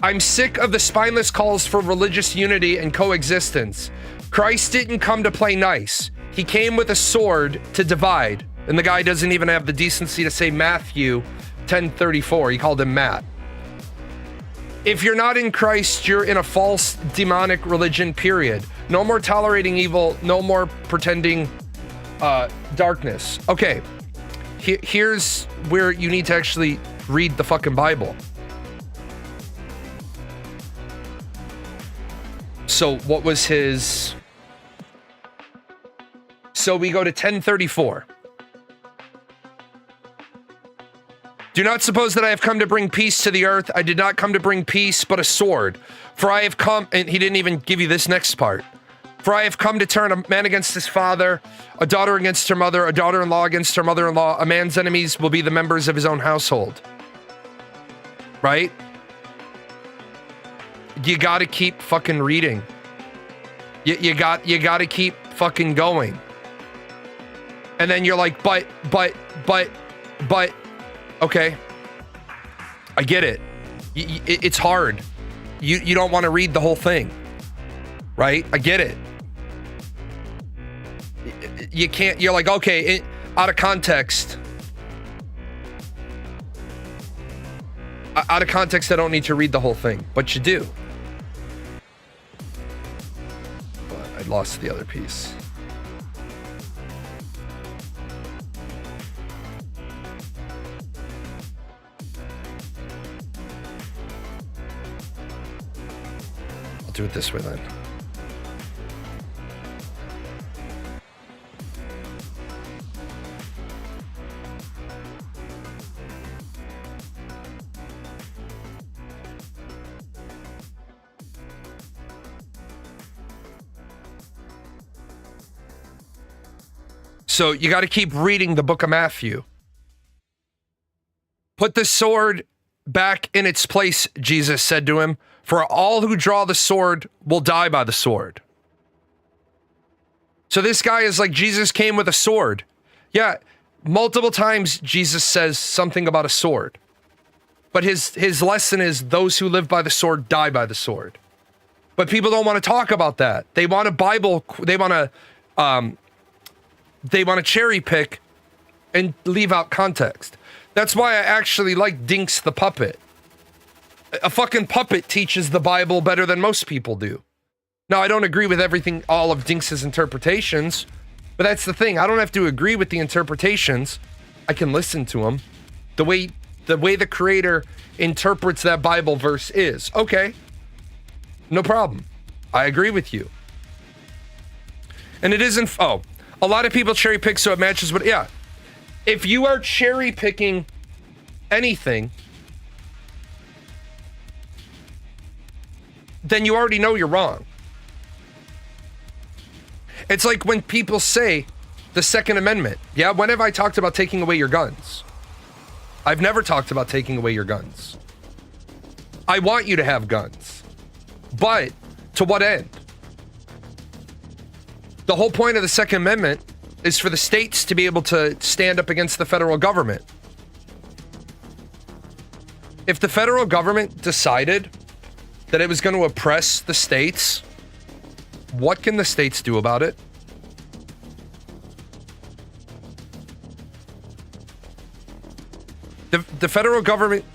S1: I'm sick of the spineless calls for religious unity and coexistence. Christ didn't come to play nice. He came with a sword to divide. And the guy doesn't even have the decency to say Matthew 10:34. He called him Matt. If you're not in Christ, you're in a false demonic religion, period. No more tolerating evil. No more pretending darkness. Okay. Here's where you need to actually read the fucking Bible. So what was his... So we go to 10:34. Do not suppose that I have come to bring peace to the earth. I did not come to bring peace, but a sword. For I have come, and he didn't even give you this next part. For I have come to turn a man against his father, a daughter against her mother, a daughter-in-law against her mother-in-law. A man's enemies will be the members of his own household. Right? You gotta keep fucking reading. You gotta keep fucking going. And then you're like, but, okay. I get it. It's hard. You don't want to read the whole thing. Right? I get it. You can't, you're like, okay, out of context. Out of context, I don't need to read the whole thing, but you do. But I lost the other piece. I'll do it this way then. So you got to keep reading the book of Matthew. Put the sword back in its place, Jesus said to him, for all who draw the sword will die by the sword. So this guy is like, Jesus came with a sword. Yeah, multiple times Jesus says something about a sword. But his lesson is those who live by the sword die by the sword. But people don't want to talk about that. They want a Bible, they want to cherry pick and leave out context. That's why I actually like Dinks the puppet. A fucking puppet teaches the Bible better than most people do. Now, I don't agree with everything, all of Dinks's interpretations, but that's the thing. I don't have to agree with the interpretations. I can listen to them. The way the creator interprets that Bible verse is. Okay. No problem. I agree with you. And it isn't, a lot of people cherry pick so it matches what, yeah. If you are cherry picking anything, then you already know you're wrong. It's like when people say the Second Amendment. Yeah, when have I talked about taking away your guns? I've never talked about taking away your guns. I want you to have guns. But to what end? The whole point of the Second Amendment is for the states to be able to stand up against the federal government. If the federal government decided that it was going to oppress the states, what can the states do about it? The federal government,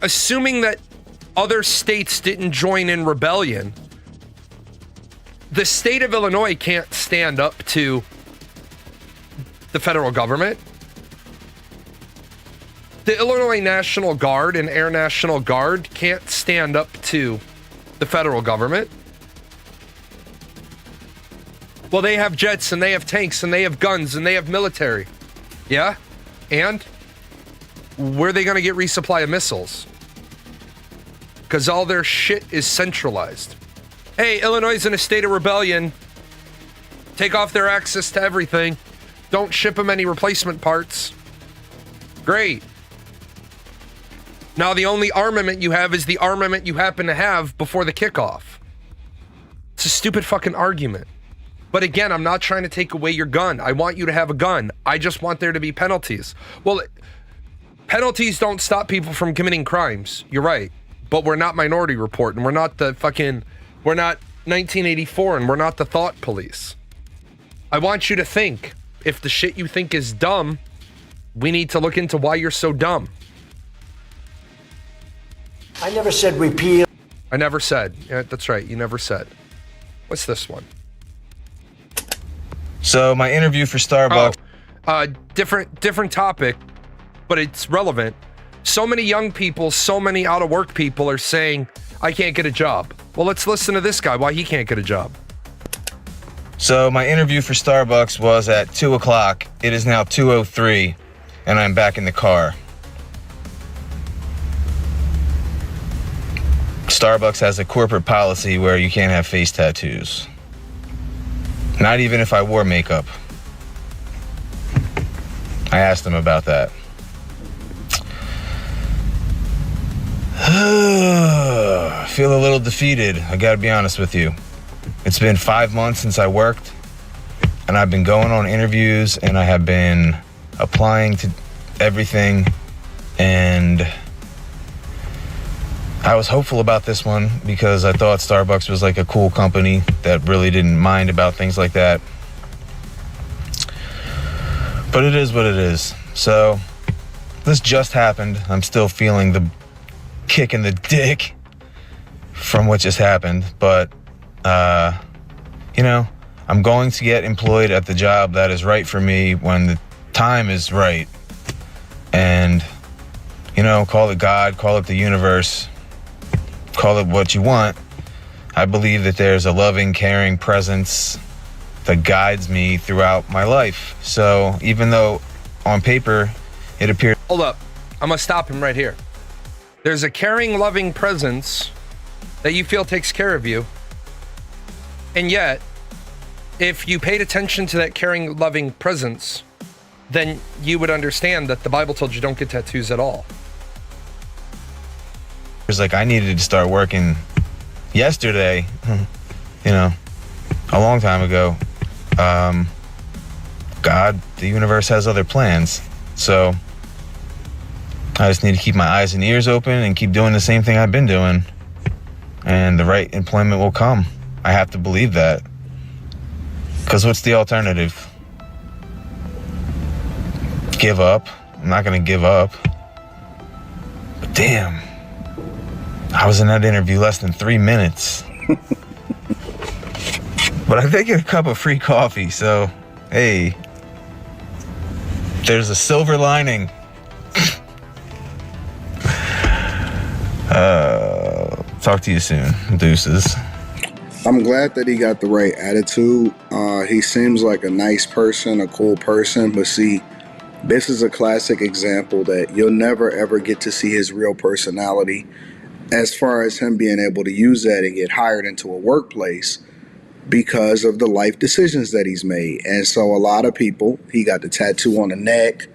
S1: assuming that other states didn't join in rebellion, the state of Illinois can't stand up to the federal government. The Illinois National Guard and Air National Guard can't stand up to the federal government. Well, they have jets and they have tanks and they have guns and they have military. Yeah? And where are they going to get resupply of missiles? Because all their shit is centralized. Hey, Illinois is in a state of rebellion. Take off their access to everything. Don't ship them any replacement parts. Great. Now the only armament you have is the armament you happen to have before the kickoff. It's a stupid fucking argument. But again, I'm not trying to take away your gun. I want you to have a gun. I just want there to be penalties. Well, penalties don't stop people from committing crimes. You're right. But we're not Minority Report, and we're not 1984, and we're not the thought police. I want you to think. If the shit you think is dumb, we need to look into why you're so dumb.
S2: I never said repeal.
S1: I never said. Yeah, that's right. You never said. What's this one?
S16: So my interview for Starbucks.
S1: Different topic, but it's relevant. So many young people, so many out of work people are saying, I can't get a job. Well, let's listen to this guy, why he can't get a job.
S16: So my interview for Starbucks was at 2 o'clock. It is now 2:03, and I'm back in the car. Starbucks has a corporate policy where you can't have face tattoos. Not even if I wore makeup. I asked them about that. I feel a little defeated, I gotta be honest with you. It's been 5 months since I worked, and I've been going on interviews, and I have been applying to everything, and I was hopeful about this one because I thought Starbucks was like a cool company that really didn't mind about things like that. But it is what it is. So this just happened. I'm still feeling the kick in the dick from what just happened. But, I'm going to get employed at the job that is right for me when the time is right. And, call it God, call it the universe, call it what you want. I believe that there's a loving, caring presence that guides me throughout my life. So even though on paper it appears...
S1: Hold up. I'm going to stop him right here. There's a caring, loving presence that you feel takes care of you. And yet, if you paid attention to that caring, loving presence, then you would understand that the Bible told you don't get tattoos at all.
S16: It's like I needed to start working yesterday, a long time ago. God, the universe has other plans. So I just need to keep my eyes and ears open and keep doing the same thing I've been doing. And the right employment will come. I have to believe that. Because what's the alternative? Give up? I'm not going to give up. But damn, I was in that interview less than 3 minutes. But I did get a cup of free coffee, so hey, there's a silver lining. Talk to you soon. Deuces.
S17: I'm glad that he got the right attitude. He seems like a nice person, a cool person, but see, this is a classic example that you'll never ever get to see his real personality as far as him being able to use that and get hired into a workplace because of the life decisions that he's made. And so a lot of people, he got the tattoo on the neck,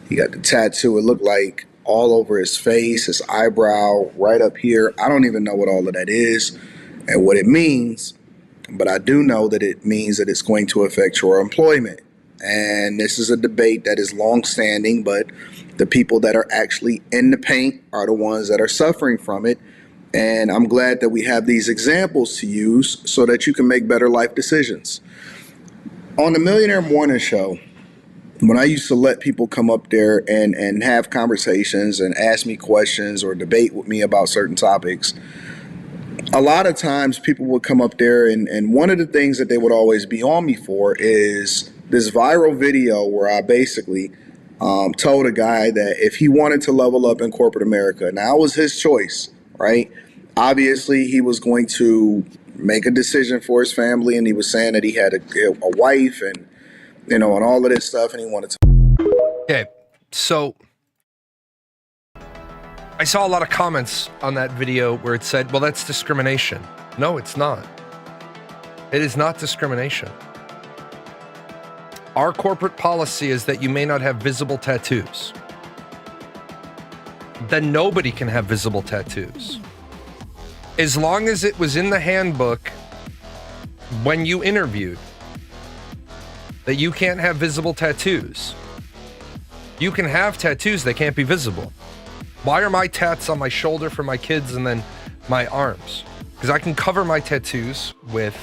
S17: he got the tattoo, it looked like all over his face, his eyebrow, right up here. I don't even know what all of that is and what it means, but I do know that it means that it's going to affect your employment. And this is a debate that is long-standing, but the people that are actually in the paint are the ones that are suffering from it. And I'm glad that we have these examples to use so that you can make better life decisions. On the Millionaire Morning Show, when I used to let people come up there and have conversations and ask me questions or debate with me about certain topics, a lot of times people would come up there and one of the things that they would always be on me for is this viral video where I basically told a guy that if he wanted to level up in corporate America, now it was his choice, right? Obviously, he was going to make a decision for his family, and he was saying that he had a wife and, and all of this stuff, and he wanted to.
S1: Okay, so I saw a lot of comments on that video where it said, well, that's discrimination. No, it's not. It is not discrimination. Our corporate policy is that you may not have visible tattoos. Then nobody can have visible tattoos. As long as it was in the handbook when you interviewed that you can't have visible tattoos. You can have tattoos that can't be visible. Why are my tats on my shoulder for my kids and then my arms? Because I can cover my tattoos with,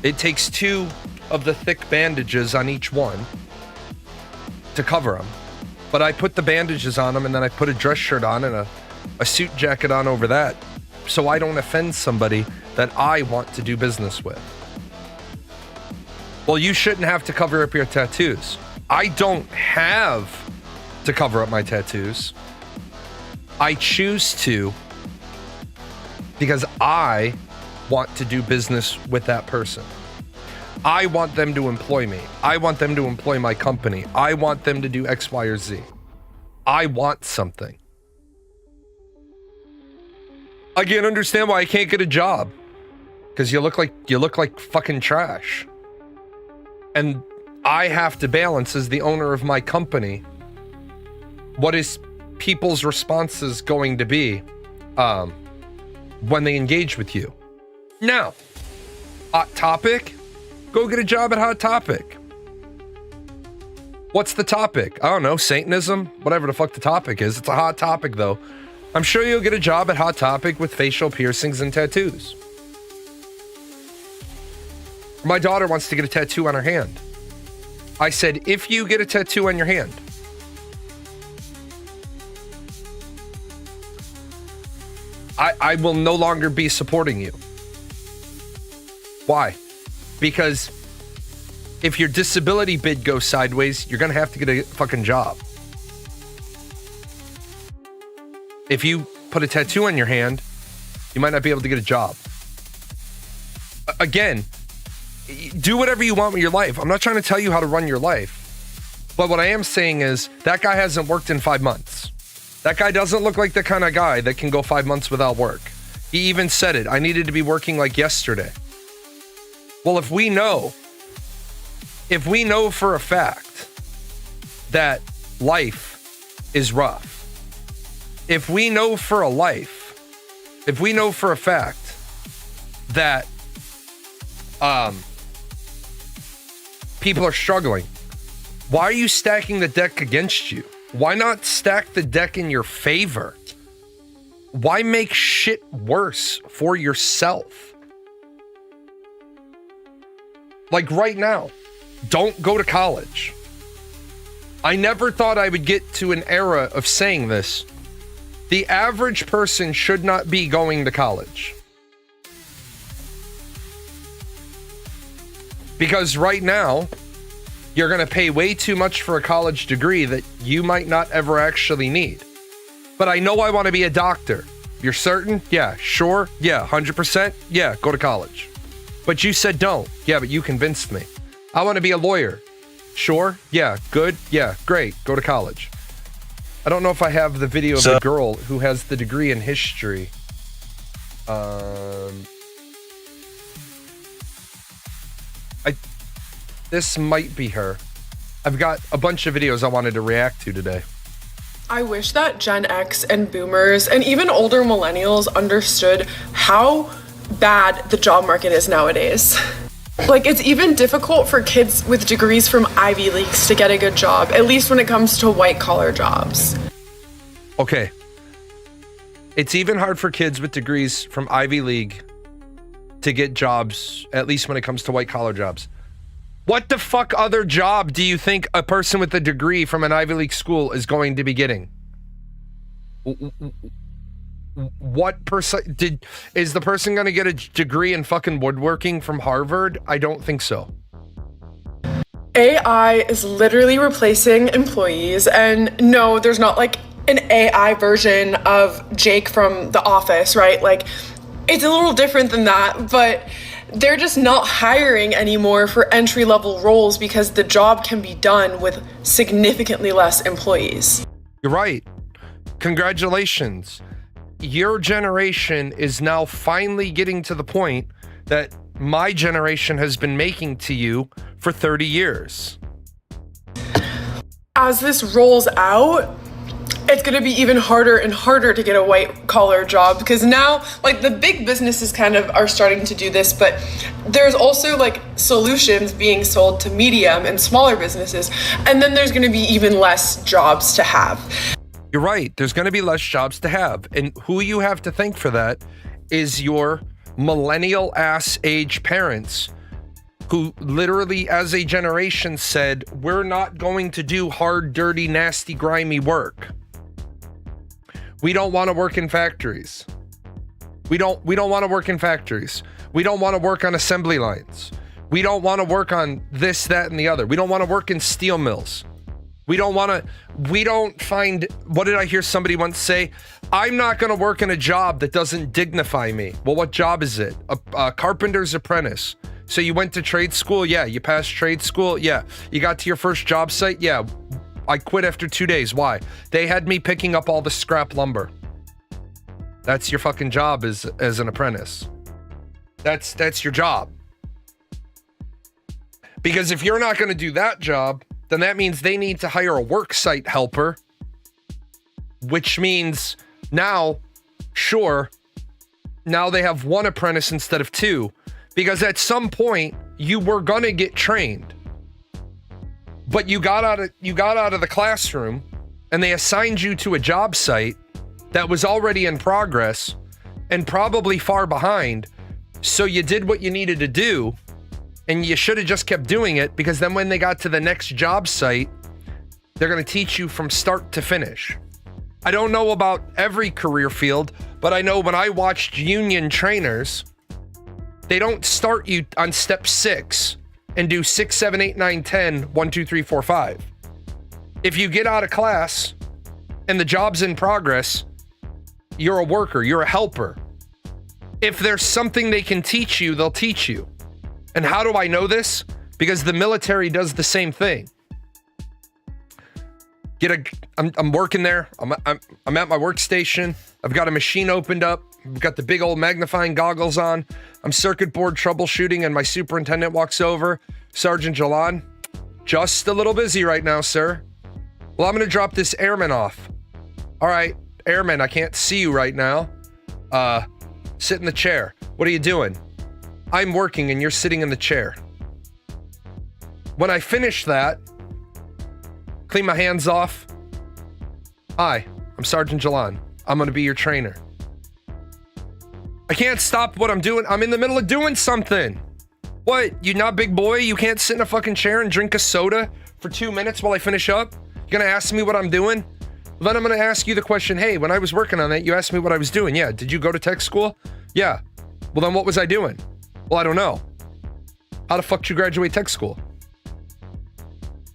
S1: it takes two of the thick bandages on each one to cover them. But I put the bandages on them, and then I put a dress shirt on and a suit jacket on over that, so I don't offend somebody that I want to do business with. Well, you shouldn't have to cover up your tattoos. I don't have to cover up my tattoos. I choose to because I want to do business with that person. I want them to employ me. I want them to employ my company. I want them to do X, Y, or Z. I want something. I can't understand why I can't get a job. Because you look like fucking trash. And I have to balance, as the owner of my company, what is people's responses going to be when they engage with you. Now, Hot Topic, go get a job at Hot Topic. What's the topic? I don't know, Satanism? Whatever the fuck the topic is. It's a hot topic, though. I'm sure you'll get a job at Hot Topic with facial piercings and tattoos. My daughter wants to get a tattoo on her hand. I said, if you get a tattoo on your hand, I will no longer be supporting you. Why? Because if your disability bid goes sideways, you're gonna have to get a fucking job. If you put a tattoo on your hand, you might not be able to get a job. Again, do whatever you want with your life. I'm not trying to tell you how to run your life. But what I am saying is that guy hasn't worked in 5 months. That guy doesn't look like the kind of guy that can go 5 months without work. He even said it. I needed to be working like yesterday. Well, if we know for a fact that life is rough, if we know for a fact that people are struggling, why are you stacking the deck against you? Why not stack the deck in your favor? Why make shit worse for yourself? Like right now, don't go to college. I never thought I would get to an era of saying this. The average person should not be going to college. Because right now, you're going to pay way too much for a college degree that you might not ever actually need. But I know I want to be a doctor. You're certain? Yeah. Sure? Yeah. 100%? Yeah. Go to college. But you said don't. Yeah, but you convinced me. I want to be a lawyer. Sure? Yeah. Good? Yeah. Great. Go to college. I don't know if I have the video of the girl who has the degree in history. This might be her. I've got a bunch of videos I wanted to react to today.
S18: I wish that Gen X and boomers and even older millennials understood how bad the job market is nowadays. Like, it's even difficult for kids with degrees from Ivy Leagues to get a good job, at least when it comes to white-collar jobs.
S1: Okay. It's even hard for kids with degrees from Ivy League to get jobs, at least when it comes to white-collar jobs. What the fuck other job do you think a person with a degree from an Ivy League school is going to be getting? What person is the person going to get a degree in fucking woodworking from Harvard? I don't think so.
S18: AI is literally replacing employees, and no, there's not like an AI version of Jake from The Office, right? Like, it's a little different than that, but they're just not hiring anymore for entry-level roles because the job can be done with significantly less employees.
S1: You're right. Congratulations. Your generation is now finally getting to the point that my generation has been making to you for 30 years.
S18: As this rolls out, it's going to be even harder and harder to get a white collar job, because now, like, the big businesses kind of are starting to do this, but there's also like solutions being sold to medium and smaller businesses, and then there's going to be even less jobs to have.
S1: You're right. There's going to be less jobs to have, and who you have to thank for that is your millennial ass age parents who literally as a generation said, we're not going to do hard, dirty, nasty, grimy work. We don't want to work in factories. We don't want to work in factories. We don't want to work on assembly lines. We don't want to work on this, that, and the other. We don't want to work in steel mills. We don't find, what did I hear somebody once say? I'm not going to work in a job that doesn't dignify me. Well, what job is it? A carpenter's apprentice. So you went to trade school? Yeah. You passed trade school? Yeah. You got to your first job site? Yeah. I quit after 2 days. Why? They had me picking up all the scrap lumber. That's your fucking job as an apprentice. That's your job. Because if you're not going to do that job, then that means they need to hire a work site helper, which means now they have one apprentice instead of two, because at some point you were going to get trained, but you got out of the classroom and they assigned you to a job site that was already in progress and probably far behind. So you did what you needed to do. And you should have just kept doing it, because then when they got to the next job site, they're going to teach you from start to finish. I don't know about every career field, but I know when I watched union trainers, they don't start you on step 6 and do 6, 7, 8, 9, 10, 1, 2, 3, 4, 5. If you get out of class and the job's in progress, you're a worker, you're a helper. If there's something they can teach you, they'll teach you. And how do I know this? Because the military does the same thing. I'm working there. I'm at my workstation. I've got a machine opened up. I've got the big old magnifying goggles on. I'm circuit board troubleshooting, and my superintendent walks over. Sergeant Jalan, just a little busy right now, sir. Well, I'm going to drop this airman off. All right, airman, I can't see you right now. Sit in the chair. What are you doing? I'm working and you're sitting in the chair. When I finish that, clean my hands off. Hi, I'm Sergeant Jalan. I'm going to be your trainer. I can't stop what I'm doing. I'm in the middle of doing something. What? You not big boy? You can't sit in a fucking chair and drink a soda for 2 minutes while I finish up? You're going to ask me what I'm doing? Well, then I'm going to ask you the question, hey, when I was working on that, you asked me what I was doing. Yeah. Did you go to tech school? Yeah. Well, then what was I doing? Well, I don't know. How the fuck did you graduate tech school?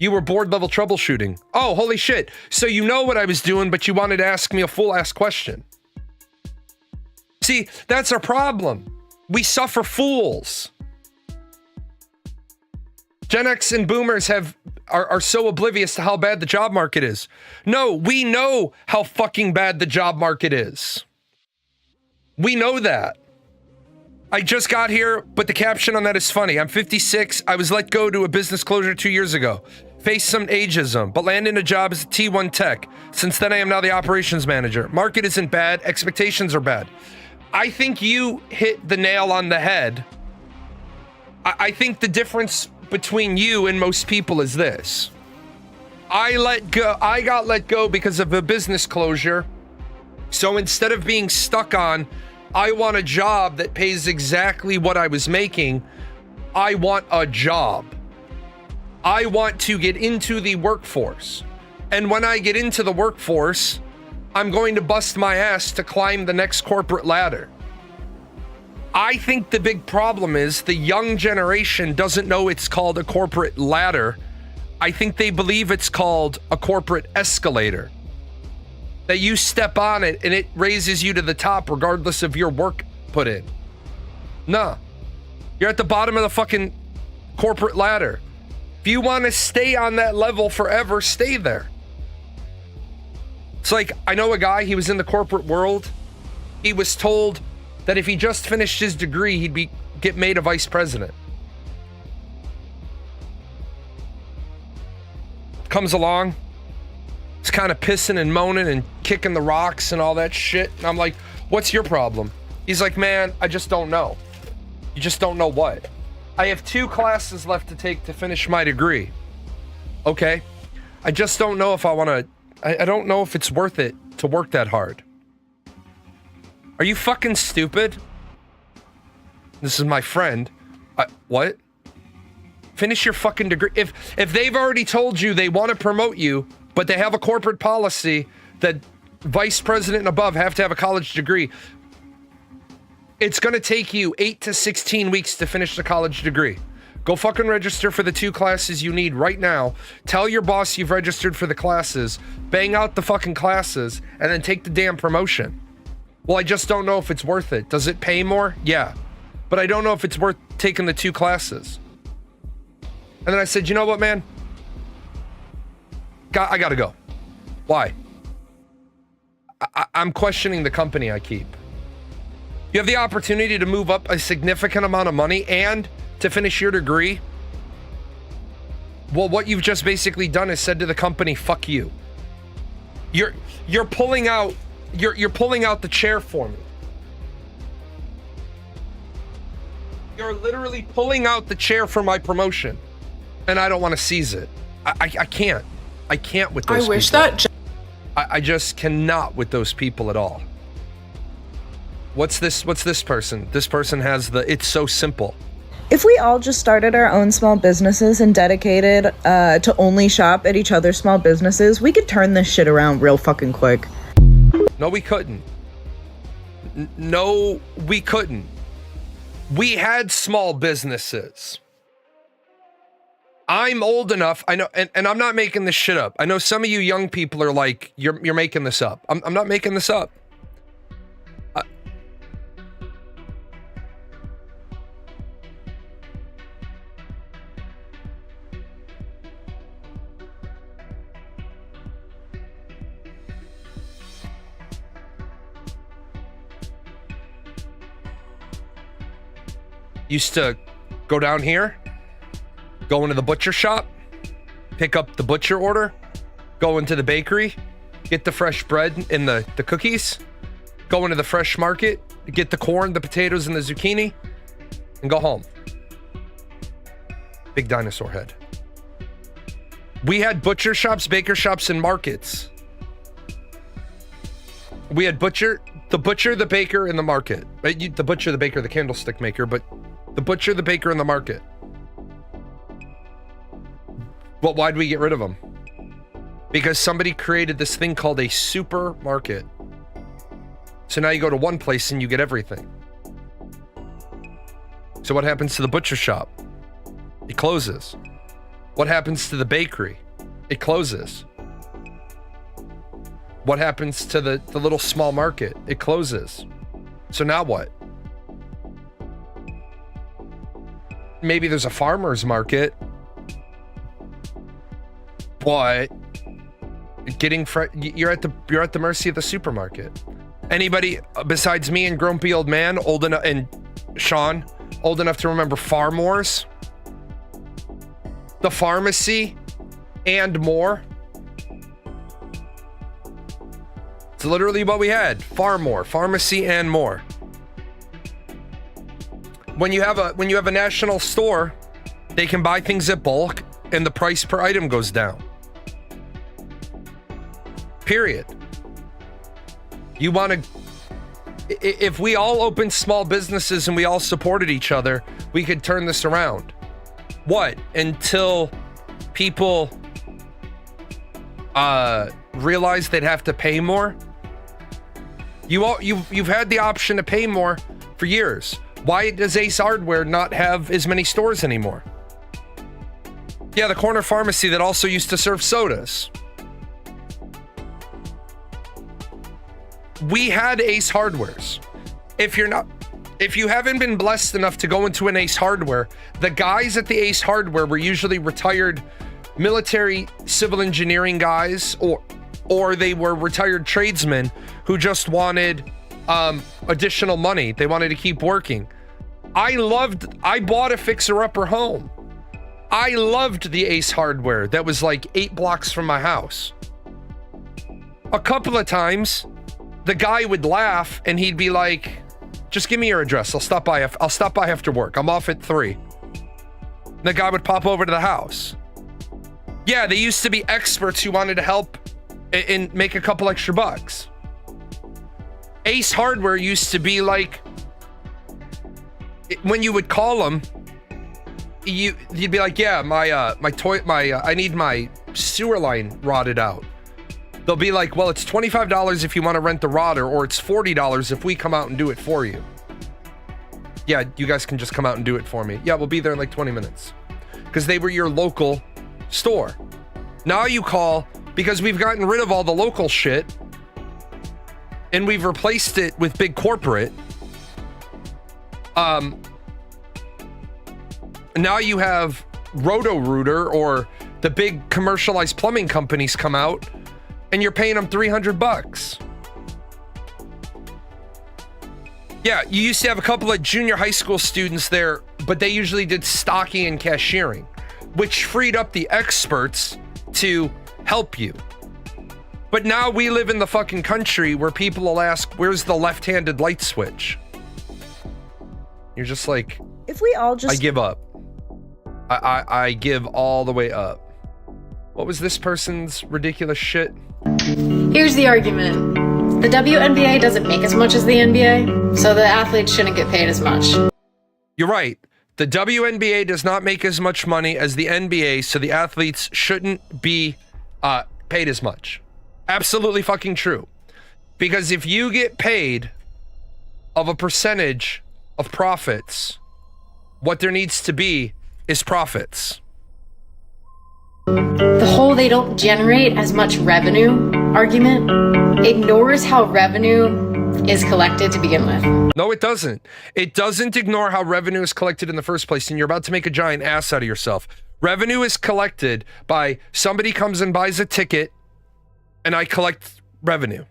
S1: You were board level troubleshooting. Oh, holy shit. So you know what I was doing, but you wanted to ask me a full ass question. See, that's our problem. We suffer fools. Gen X and boomers are so oblivious to how bad the job market is. No, we know how fucking bad the job market is. We know that. I just got here, but the caption on that is funny. I'm 56. I was let go to a business closure 2 years ago. Faced some ageism, but landed a job as a T1 tech. Since then, I am now the operations manager. Market isn't bad. Expectations are bad. I think you hit the nail on the head. I think the difference between you and most people is this. I got let go because of a business closure. So instead of being stuck on, I want a job that pays exactly what I was making, I want a job. I want to get into the workforce. And when I get into the workforce, I'm going to bust my ass to climb the next corporate ladder. I think the big problem is the young generation doesn't know it's called a corporate ladder. I think they believe it's called a corporate escalator. That you step on it and it raises you to the top regardless of your work put in. No. You're at the bottom of the fucking corporate ladder. If you want to stay on that level forever, stay there. It's like, I know a guy, he was in the corporate world. He was told that if he just finished his degree, he'd get made a vice president. Comes along. He's kind of pissing and moaning and kicking the rocks and all that shit. And I'm like, what's your problem? He's like, man, I just don't know. You just don't know what? I have 2 classes left to take to finish my degree. Okay. I just don't know if I want to, I don't know if it's worth it to work that hard. Are you fucking stupid? This is my friend. What? Finish your fucking degree. If they've already told you they want to promote you, but they have a corporate policy that vice president and above have to have a college degree, it's going to take you 8 to 16 weeks to finish the college degree. Go fucking register for the 2 classes you need right now. Tell your boss you've registered for the classes. Bang out the fucking classes and then take the damn promotion. Well, I just don't know if it's worth it. Does it pay more? Yeah. But I don't know if it's worth taking the 2 classes. And then I said, you know what, man? I gotta go. Why? I'm questioning the company I keep. You have the opportunity to move up a significant amount of money and to finish your degree. Well, what you've just basically done is said to the company, fuck you. You're pulling out the chair for me. You're literally pulling out the chair for my promotion, and I don't want to seize it. I can't. I can't with those people.
S18: I wish that.
S1: I just cannot with those people at all. What's this person? This person has it's so simple.
S19: If we all just started our own small businesses and dedicated to only shop at each other's small businesses, we could turn this shit around real fucking quick.
S1: No, we couldn't. No, we couldn't. We had small businesses. I'm old enough, I know, and I'm not making this shit up. I know some of you young people are like, you're making this up. I'm not making this up. Used to go down here, go into the butcher shop, pick up the butcher order, go into the bakery, get the fresh bread and the cookies, go into the fresh market, get the corn, the potatoes, and the zucchini, and go home. Big dinosaur head. We had butcher shops, baker shops, and markets. We had the butcher, the baker, and the market. The butcher, the baker, the candlestick maker, but the butcher, the baker, and the market. But why'd we get rid of them? Because somebody created this thing called a supermarket. So now you go to one place and you get everything. So what happens to the butcher shop? It closes. What happens to the bakery? It closes. What happens to the little small market? It closes. So now what? Maybe there's a farmer's market, but you're at the mercy of the supermarket. Anybody besides me and grumpy old man old enough, and Sean old enough to remember Farm Wars, the pharmacy, and more? It's literally what we had. Far more. Pharmacy and more. When you have a national store, they can buy things at bulk and the price per item goes down. Period. You want to, if we all opened small businesses and we all supported each other, we could turn this around. What? Until people realize they'd have to pay more? You've had the option to pay more for years. Why does Ace Hardware not have as many stores anymore? Yeah, the corner pharmacy that also used to serve sodas. We had Ace Hardwares. If you haven't been blessed enough to go into an Ace Hardware, the guys at the Ace Hardware were usually retired military civil engineering guys, or they were retired tradesmen who just wanted additional money. They wanted to keep working. I bought a fixer-upper home. I loved the Ace Hardware that was like 8 blocks from my house. A couple of times, the guy would laugh and he'd be like, just give me your address. I'll stop by after work. I'm off at 3. The guy would pop over to the house. Yeah, they used to be experts who wanted to help and make a couple extra bucks. Ace Hardware used to be like, when you would call them, you'd be like, yeah, I need my sewer line rotted out. They'll be like, well, it's $25 if you want to rent the rotter, or it's $40 if we come out and do it for you. Yeah, you guys can just come out and do it for me. Yeah, we'll be there in like 20 minutes. Because they were your local store. Now you call, because we've gotten rid of all the local shit and we've replaced it with big corporate. Now you have Roto-Rooter or the big commercialized plumbing companies come out and you're paying them $300. Yeah, you used to have a couple of junior high school students there, but they usually did stocking and cashiering, which freed up the experts to help you. But now we live in the fucking country where people will ask, where's the left-handed light switch? You're just like,
S19: if we all just...
S1: I give up. I give all the way up. What was this person's ridiculous shit?
S20: Here's the argument. The WNBA doesn't make as much as the NBA, so the athletes shouldn't get paid as much.
S1: You're right. The WNBA does not make as much money as the NBA, so the athletes shouldn't be paid as much. Absolutely fucking true. Because if you get paid of a percentage of profits, what there needs to be is profits.
S20: The whole they don't generate as much revenue argument ignores how revenue is collected to begin with.
S1: No, it doesn't. It doesn't ignore how revenue is collected in the first place, and you're about to make a giant ass out of yourself. Revenue is collected by somebody comes and buys a ticket, and I collect revenue.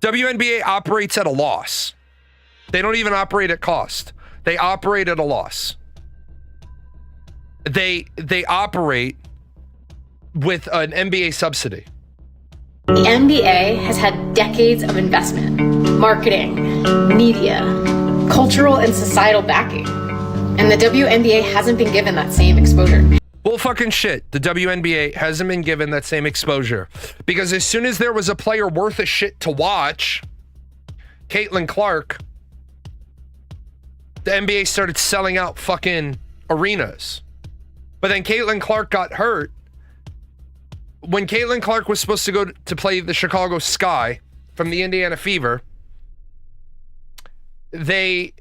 S1: WNBA operates at a loss. They don't even operate at cost. They operate at a loss. They operate with an NBA subsidy.
S20: The NBA has had decades of investment, marketing, media, cultural and societal backing, and the WNBA hasn't been given that same exposure.
S1: Well, fucking shit. The WNBA hasn't been given that same exposure because as soon as there was a player worth a shit to watch, Caitlin Clark, the NBA started selling out fucking arenas. But then Caitlin Clark got hurt. When Caitlin Clark was supposed to go to play the Chicago Sky from the Indiana Fever, they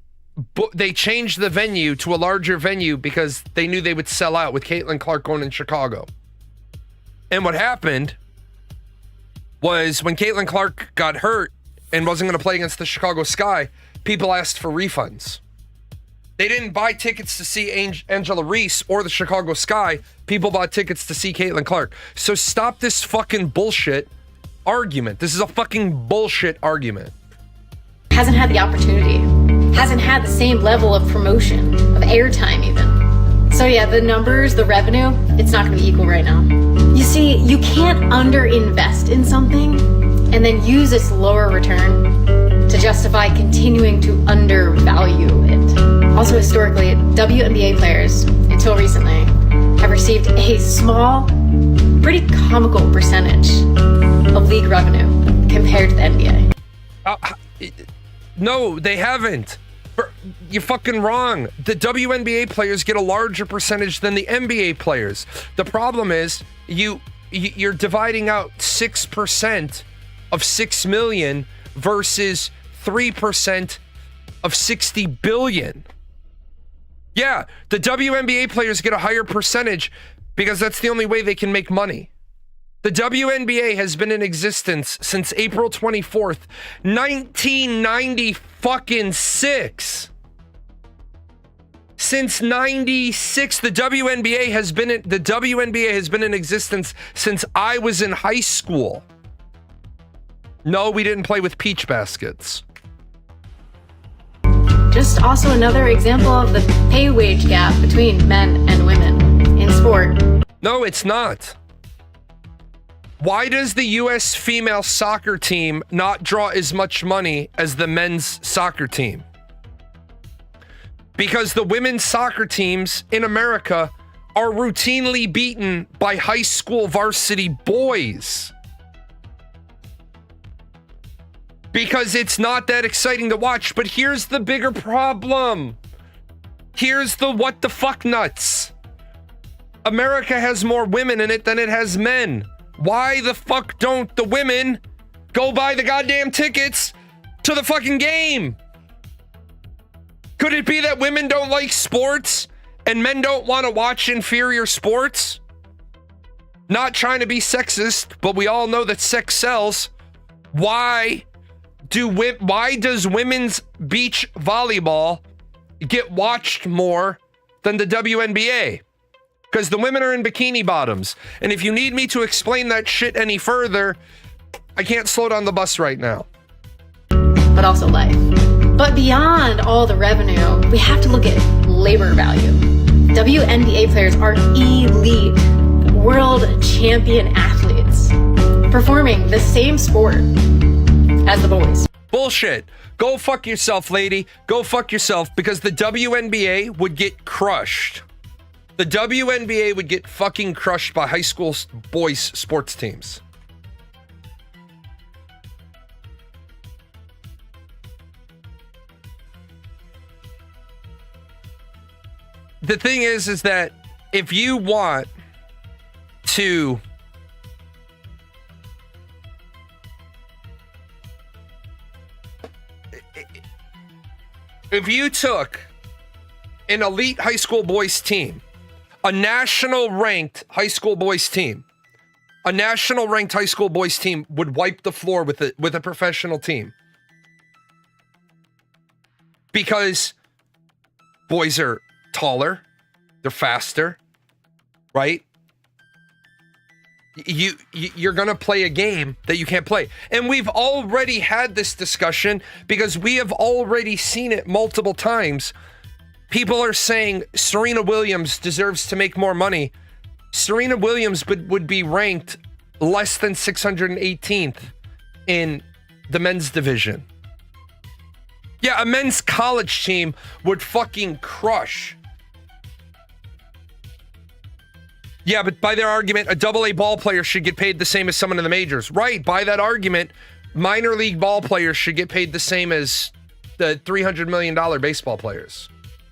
S1: changed the venue to a larger venue because they knew they would sell out with Caitlin Clark going in Chicago. And what happened was when Caitlin Clark got hurt and wasn't going to play against the Chicago Sky, people asked for refunds. They didn't buy tickets to see Angela Reese or the Chicago Sky. People bought tickets to see Caitlin Clark. So stop this fucking bullshit argument. This is a fucking bullshit argument.
S20: Hasn't had the opportunity. Hasn't had the same level of promotion, of airtime even. So yeah, the numbers, the revenue, it's not going to be equal right now. You see, you can't underinvest in something and then use its lower return to justify continuing to undervalue it. Also, historically, WNBA players, until recently, have received a small, pretty comical percentage of league revenue compared to the NBA.
S1: No, they haven't. You're fucking wrong. The WNBA players get a larger percentage than the NBA players. The problem is you're dividing out 6% of 6 million versus 3% of 60 billion. Yeah, the WNBA players get a higher percentage because that's the only way they can make money. The WNBA has been in existence since April 24th, 1996. Since 96, the WNBA has been in existence since I was in high school. No, we didn't play with peach baskets.
S20: Just also another example of the pay wage gap between men and women in sport.
S1: No, it's not. Why does the U.S. female soccer team not draw as much money as the men's soccer team? Because the women's soccer teams in America are routinely beaten by high school varsity boys. Because it's not that exciting to watch. But here's the bigger problem. Here's the what the fuck nuts. America has more women in it than it has men. Why the fuck don't the women go buy the goddamn tickets to the fucking game? Could it be that women don't like sports and men don't want to watch inferior sports? Not trying to be sexist, but we all know that sex sells. Why does women's beach volleyball get watched more than the WNBA? Because the women are in bikini bottoms. And if you need me to explain that shit any further, I can't slow down the bus right now.
S20: But also life. But beyond all the revenue, we have to look at labor value. WNBA players are elite, world champion athletes, performing the same sport as the boys.
S1: Bullshit. Go fuck yourself, lady. Go fuck yourself, because the WNBA would get crushed. The WNBA would get fucking crushed by high school boys sports teams. The thing is that if you want to if you took an elite high school boys team, a national ranked high school boys team would wipe the floor with a professional team. Because boys are taller, they're faster, right? You're gonna play a game that you can't play. And we've already had this discussion because we have already seen it multiple times. People are saying Serena Williams deserves to make more money. Serena Williams would be ranked less than 618th in the men's division. Yeah, a men's college team would fucking crush. Yeah, but by their argument, a AA ball player should get paid the same as someone in the majors. Right, by that argument, minor league ball players should get paid the same as the $300 million baseball players.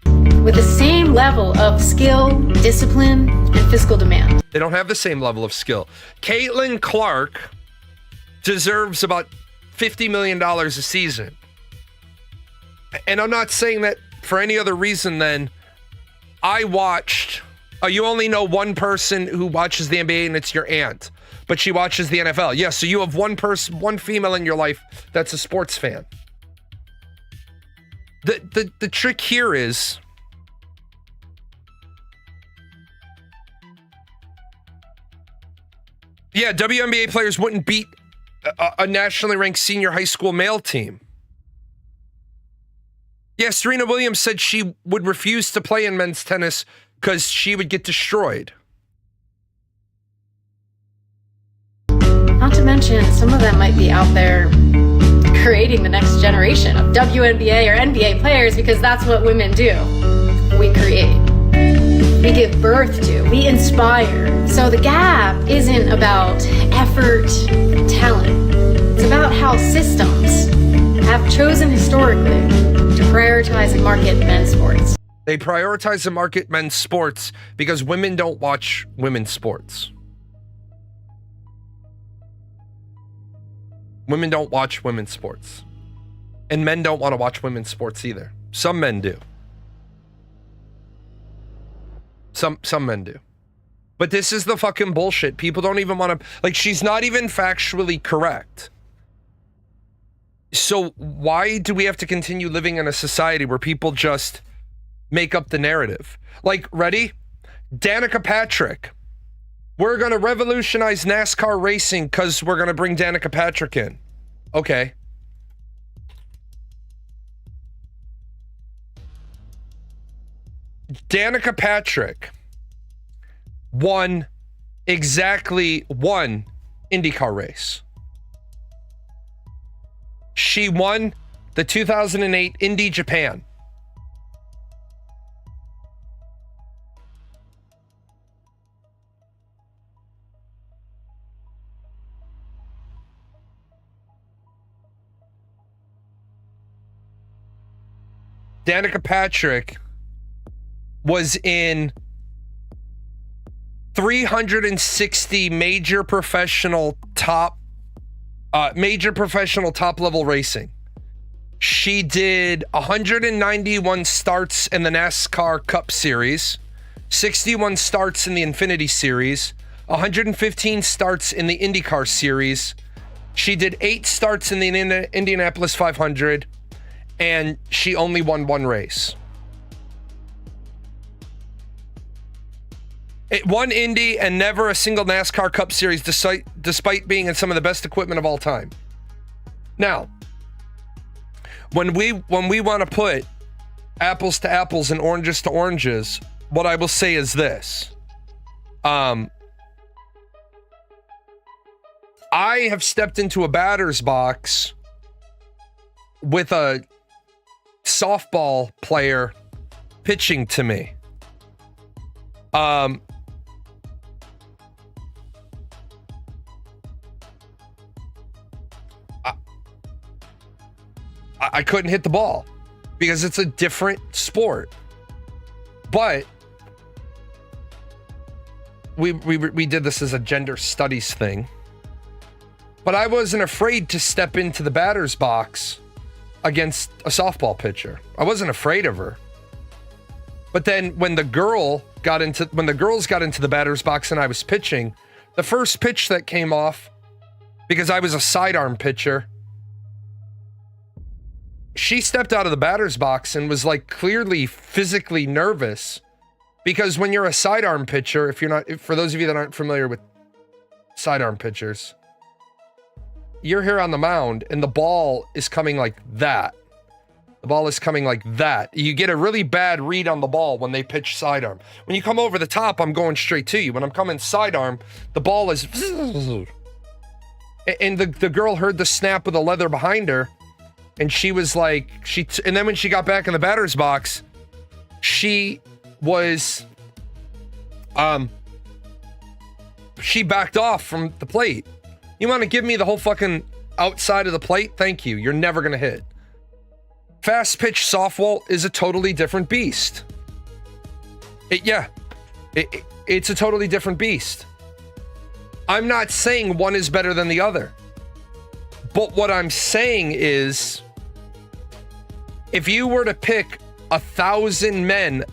S20: With the same level of skill, discipline, and physical demand.
S1: They don't have the same level of skill. Caitlin Clark deserves about $50 million a season. And I'm not saying that for any other reason than I watched... you only know one person who watches the NBA, and it's your aunt. But she watches the NFL. Yeah, so you have one person, one female in your life that's a sports fan. The trick here is... yeah, WNBA players wouldn't beat a nationally ranked senior high school male team. Yeah, Serena Williams said she would refuse to play in men's tennis because she would get destroyed.
S20: Not to mention, some of them might be out there creating the next generation of WNBA or NBA players because that's what women do. We create. We give birth to. We inspire. So the gap isn't about effort, talent. It's about how systems have chosen historically to prioritize and market men's sports.
S1: They prioritize and market men's sports because women don't watch women's sports. Women don't watch women's sports. And men don't want to watch women's sports either. Some men do. Some men do. But this is the fucking bullshit. People don't even want to... like, she's not even factually correct. So why do we have to continue living in a society where people just make up the narrative? Like, ready? Danica Patrick. We're going to revolutionize NASCAR racing because we're going to bring Danica Patrick in. Okay. Danica Patrick won exactly one IndyCar race. She won the 2008 Indy Japan. Danica Patrick was in 360 major professional top level racing. She did 191 starts in the NASCAR Cup Series, 61 starts in the Infinity Series, 115 starts in the IndyCar Series. She did 8 starts in the Indianapolis 500, and she only won 1 race. It won Indy and never a single NASCAR Cup Series, despite being in some of the best equipment of all time. Now, when we want to put apples to apples and oranges to oranges, what I will say is this. I have stepped into a batter's box with a softball player pitching to me. I couldn't hit the ball because it's a different sport. But we did this as a gender studies thing. But I wasn't afraid to step into the batter's box against a softball pitcher. I wasn't afraid of her. But then when the girls got into the batter's box and I was pitching, the first pitch that came off, because I was a sidearm pitcher, she stepped out of the batter's box and was like clearly physically nervous, because when you're a sidearm pitcher, for those of you that aren't familiar with sidearm pitchers, you're here on the mound and the ball is coming like that. The ball is coming like that. You get a really bad read on the ball when they pitch sidearm. When you come over the top, I'm going straight to you. When I'm coming sidearm, the ball is... And the girl heard the snap of the leather behind her, and she was like, and then when she got back in the batter's box, she was, she backed off from the plate. You want to give me the whole fucking outside of the plate? Thank you. You're never going to hit. Fast pitch softball is a totally different beast. It's a totally different beast. I'm not saying one is better than the other. But what I'm saying is, if you were to pick 1,000 men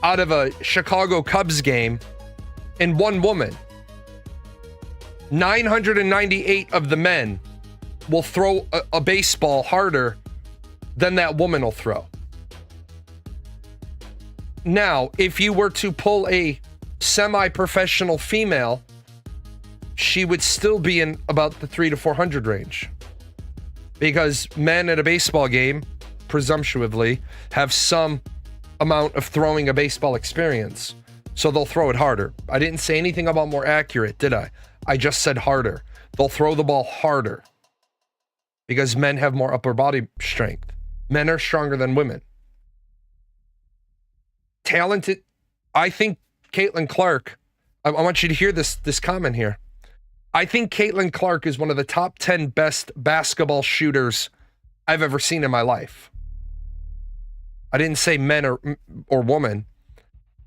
S1: out of a Chicago Cubs game and one woman, 998 of the men will throw a baseball harder than that woman will throw. Now, if you were to pull a semi-professional female, she would still be in about the 300 to 400 range. Because men at a baseball game, presumptively, have some amount of throwing a baseball experience. So they'll throw it harder. I didn't say anything about more accurate, did I? I just said harder. They'll throw the ball harder. Because men have more upper body strength. Men are stronger than women. Talented. I think Caitlin Clark, I want you to hear this comment here. I think Caitlin Clark is one of the top 10 best basketball shooters I've ever seen in my life. I didn't say men or woman.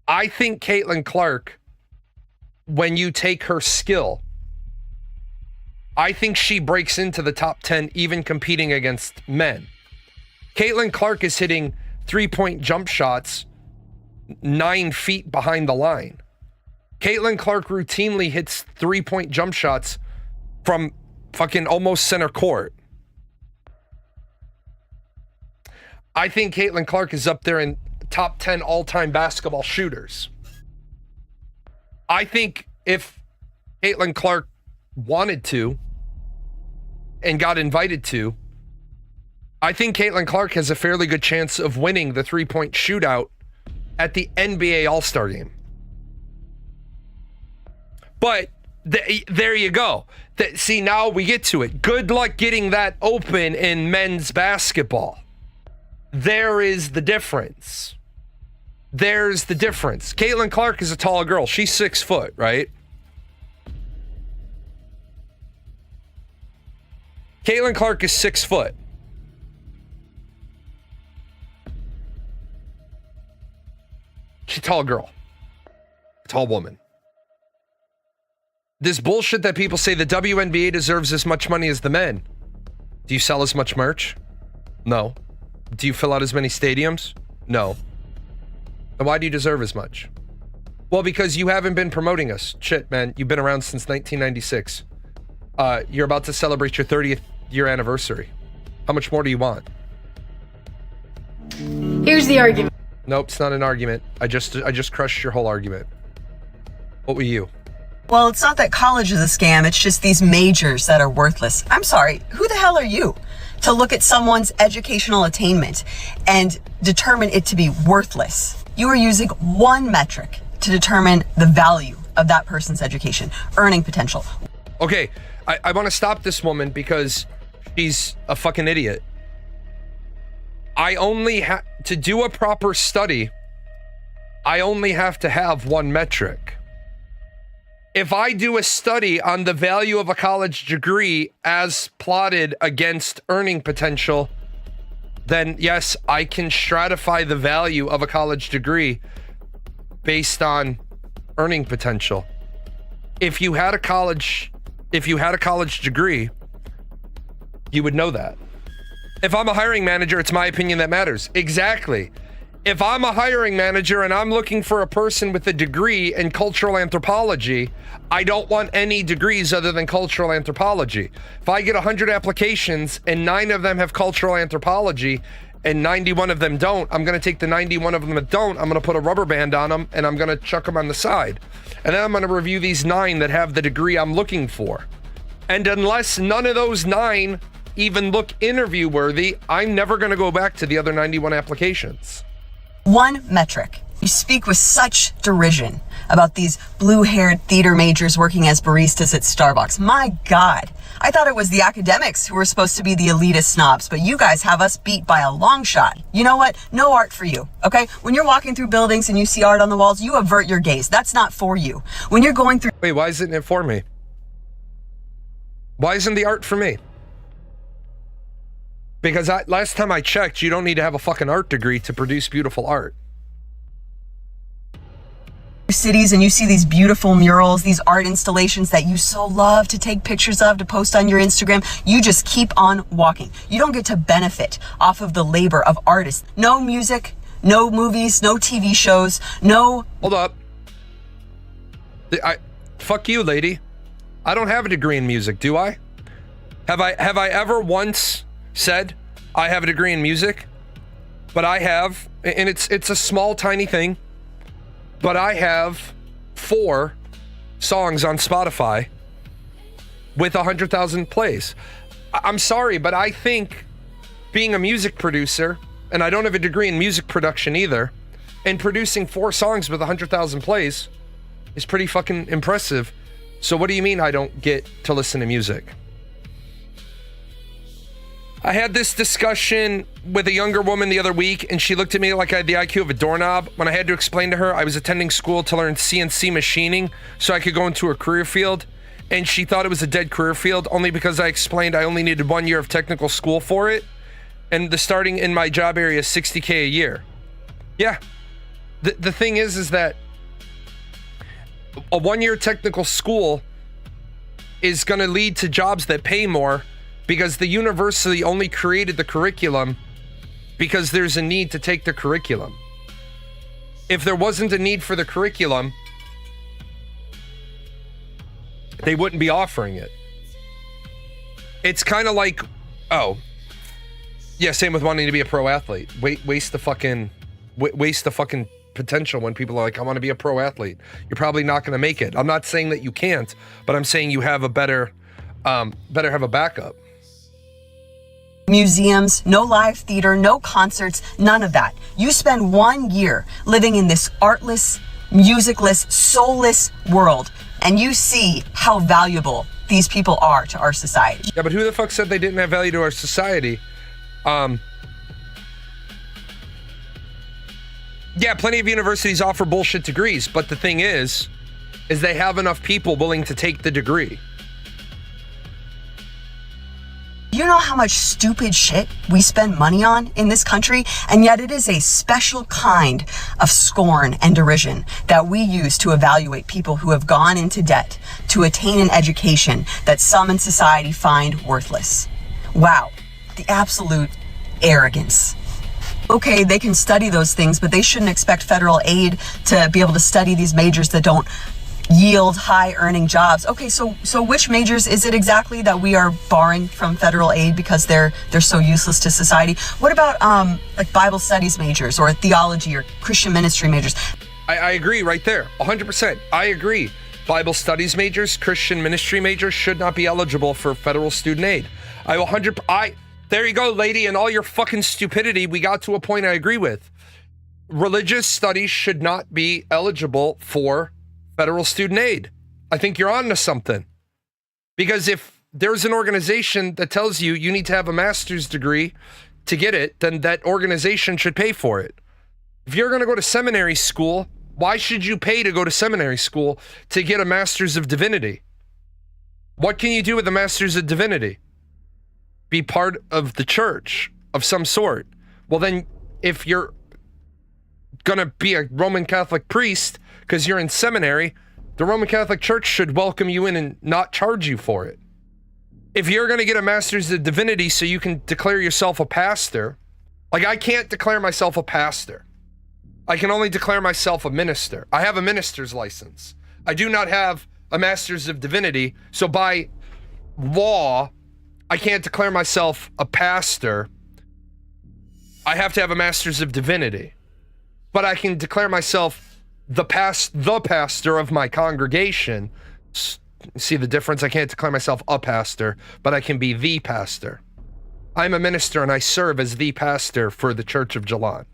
S1: I think Caitlin Clark, when you take her skill, I think she breaks into the top 10 even competing against men. Caitlin Clark is hitting 3-point jump shots 9 feet behind the line. Caitlin Clark routinely hits 3-point jump shots from fucking almost center court. I think Caitlin Clark is up there in top 10 all-time basketball shooters. I think if Caitlin Clark wanted to and got invited to, I think Caitlin Clark has a fairly good chance of winning the 3-point shootout at the NBA All-Star game. But there you go. See, now we get to it. Good luck getting that open in men's basketball. There is the difference. There's the difference. Caitlin Clark is a tall girl. She's 6 foot, right? Caitlin Clark is 6 foot. She's a tall girl. A tall woman. This bullshit that people say the WNBA deserves as much money as the men. Do you sell as much merch? No. Do you fill out as many stadiums? No. Then why do you deserve as much? Well, because you haven't been promoting us. Shit, man. You've been around since 1996. You're about to celebrate your 30th year anniversary. How much more do you want?
S20: Here's the argument.
S1: Nope, it's not an argument. I just crushed your whole argument. What were you?
S21: Well, it's not that college is a scam, it's just these majors that are worthless. I'm sorry, who the hell are you to look at someone's educational attainment and determine it to be worthless? You are using one metric to determine the value of that person's education, earning potential.
S1: Okay, I want to stop this woman because she's a fucking idiot. I only have to do a proper study. I only have to have one metric. If I do a study on the value of a college degree as plotted against earning potential, then yes, I can stratify the value of a college degree based on earning potential. If you had a college degree, you would know that. If I'm a hiring manager, it's my opinion that matters. Exactly. If I'm a hiring manager and I'm looking for a person with a degree in cultural anthropology, I don't want any degrees other than cultural anthropology. If I get 100 applications and 9 of them have cultural anthropology and 91 of them don't, I'm going to take the 91 of them that don't, I'm going to put a rubber band on them and I'm going to chuck them on the side. And then I'm going to review these 9 that have the degree I'm looking for. And unless none of those 9 even look interview worthy, I'm never going to go back to the other 91 applications.
S21: One metric. You speak with such derision about these blue-haired theater majors working as baristas at Starbucks. My God, I thought it was the academics who were supposed to be the elitist snobs, but you guys have us beat by a long shot. You know what? No art for you, okay? When you're walking through buildings and you see art on the walls, you avert your gaze. That's not for you. When you're going through...
S1: Wait, why isn't it for me? Why isn't the art for me? Because last time I checked, you don't need to have a fucking art degree to produce beautiful art.
S21: Cities and you see these beautiful murals, these art installations that you so love to take pictures of, to post on your Instagram, you just keep on walking. You don't get to benefit off of the labor of artists. No music, no movies, no TV shows, no...
S1: Hold up. Fuck you, lady. I don't have a degree in music, do I? Have I ever once said I have a degree in music? But I have, and it's a small tiny thing, but I have 4 songs on Spotify with 100,000 plays. I'm sorry, but I think being a music producer, and I don't have a degree in music production either, and producing 4 songs with 100,000 plays is pretty fucking impressive. So what do you mean I don't get to listen to music? I had this discussion with a younger woman the other week, and she looked at me like I had the IQ of a doorknob. When I had to explain to her I was attending school to learn CNC machining so I could go into a career field, and she thought it was a dead career field only because I explained I only needed 1 year of technical school for it, and the starting in my job area is $60K a year. Yeah. The thing is that a 1 year technical school is going to lead to jobs that pay more, because the university only created the curriculum because there's a need to take the curriculum. If there wasn't a need for the curriculum, they wouldn't be offering it. It's kind of like, oh, yeah, same with wanting to be a pro athlete. Waste the fucking potential when people are like, I want to be a pro athlete. You're probably not going to make it. I'm not saying that you can't, but I'm saying you have a better have a backup.
S21: Museums, no live theater, no concerts, none of that. You spend 1 year living in this artless, musicless, soulless world, and you see how valuable these people are to our society.
S1: Yeah, but who the fuck said they didn't have value to our society? Yeah, plenty of universities offer bullshit degrees, but the thing is they have enough people willing to take the degree.
S21: you know how much stupid shit we spend money on in this country? And yet it is a special kind of scorn and derision that we use to evaluate people who have gone into debt to attain an education that some in society find worthless. Wow, the absolute arrogance. Okay, they can study those things, but they shouldn't expect federal aid to be able to study these majors that don't yield high earning jobs. Okay, so which majors is it exactly that we are barring from federal aid because they're so useless to society? What about like Bible studies majors or theology or Christian ministry majors?
S1: I agree right there, 100%. I agree. Bible studies majors, Christian ministry majors should not be eligible for federal student aid. There you go, lady, and all your fucking stupidity, we got to a point I agree with. Religious studies should not be eligible for federal student aid. I think you're on to something. Because if there's an organization that tells you you need to have a master's degree to get it, then that organization should pay for it. If you're going to go to seminary school, why should you pay to go to seminary school to get a master's of divinity? What can you do with a master's of divinity? Be part of the church of some sort. Well, then if you're going to be a Roman Catholic priest because you're in seminary, the Roman Catholic Church should welcome you in and not charge you for it. If you're going to get a master's of divinity so you can declare yourself a pastor, like I can't declare myself a pastor. I can only declare myself a minister. I have a minister's license. I do not have a master's of divinity, so by law, I can't declare myself a pastor. I have to have a master's of divinity. But I can declare myself the pastor of my congregation. See the difference? I can't declare myself a pastor, but I can be the pastor. I'm a minister and I serve as the pastor for the Church of Jalan.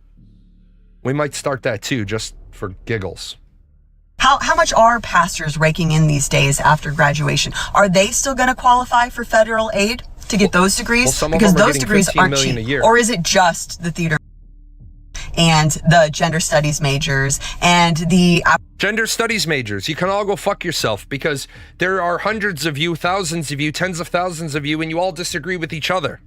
S1: We might start that too, just for giggles.
S21: How much are pastors raking in these days after graduation? Are they still going to qualify for federal aid to get those degrees?
S1: Well, some of
S21: because
S1: them are
S21: those
S1: getting
S21: degrees
S1: $15
S21: aren't
S1: million
S21: cheap.
S1: a year.
S21: Or is it just the theater and the gender studies majors and the
S1: gender studies majors? You can all go fuck yourself because there are hundreds of you, thousands of you, tens of thousands of you, and you all disagree with each other.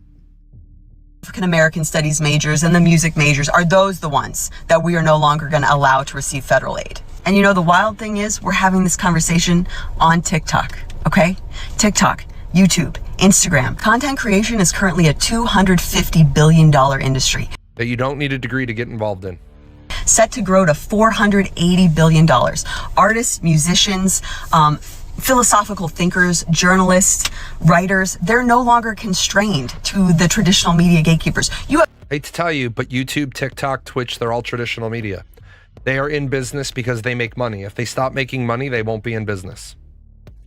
S21: African American studies majors and the music majors, are those the ones that we are no longer going to allow to receive federal aid? And you know, the wild thing is we're having this conversation on TikTok, okay? TikTok, YouTube, Instagram. Content creation is currently a $250 billion industry.
S1: That you don't need a degree to get involved in.
S21: Set to grow to $480 billion. Artists, musicians, philosophical thinkers, journalists, writers, they're no longer constrained to the traditional media gatekeepers. I
S1: hate to tell you, but YouTube, TikTok, Twitch, they're all traditional media. They are in business because they make money. If they stop making money, they won't be in business.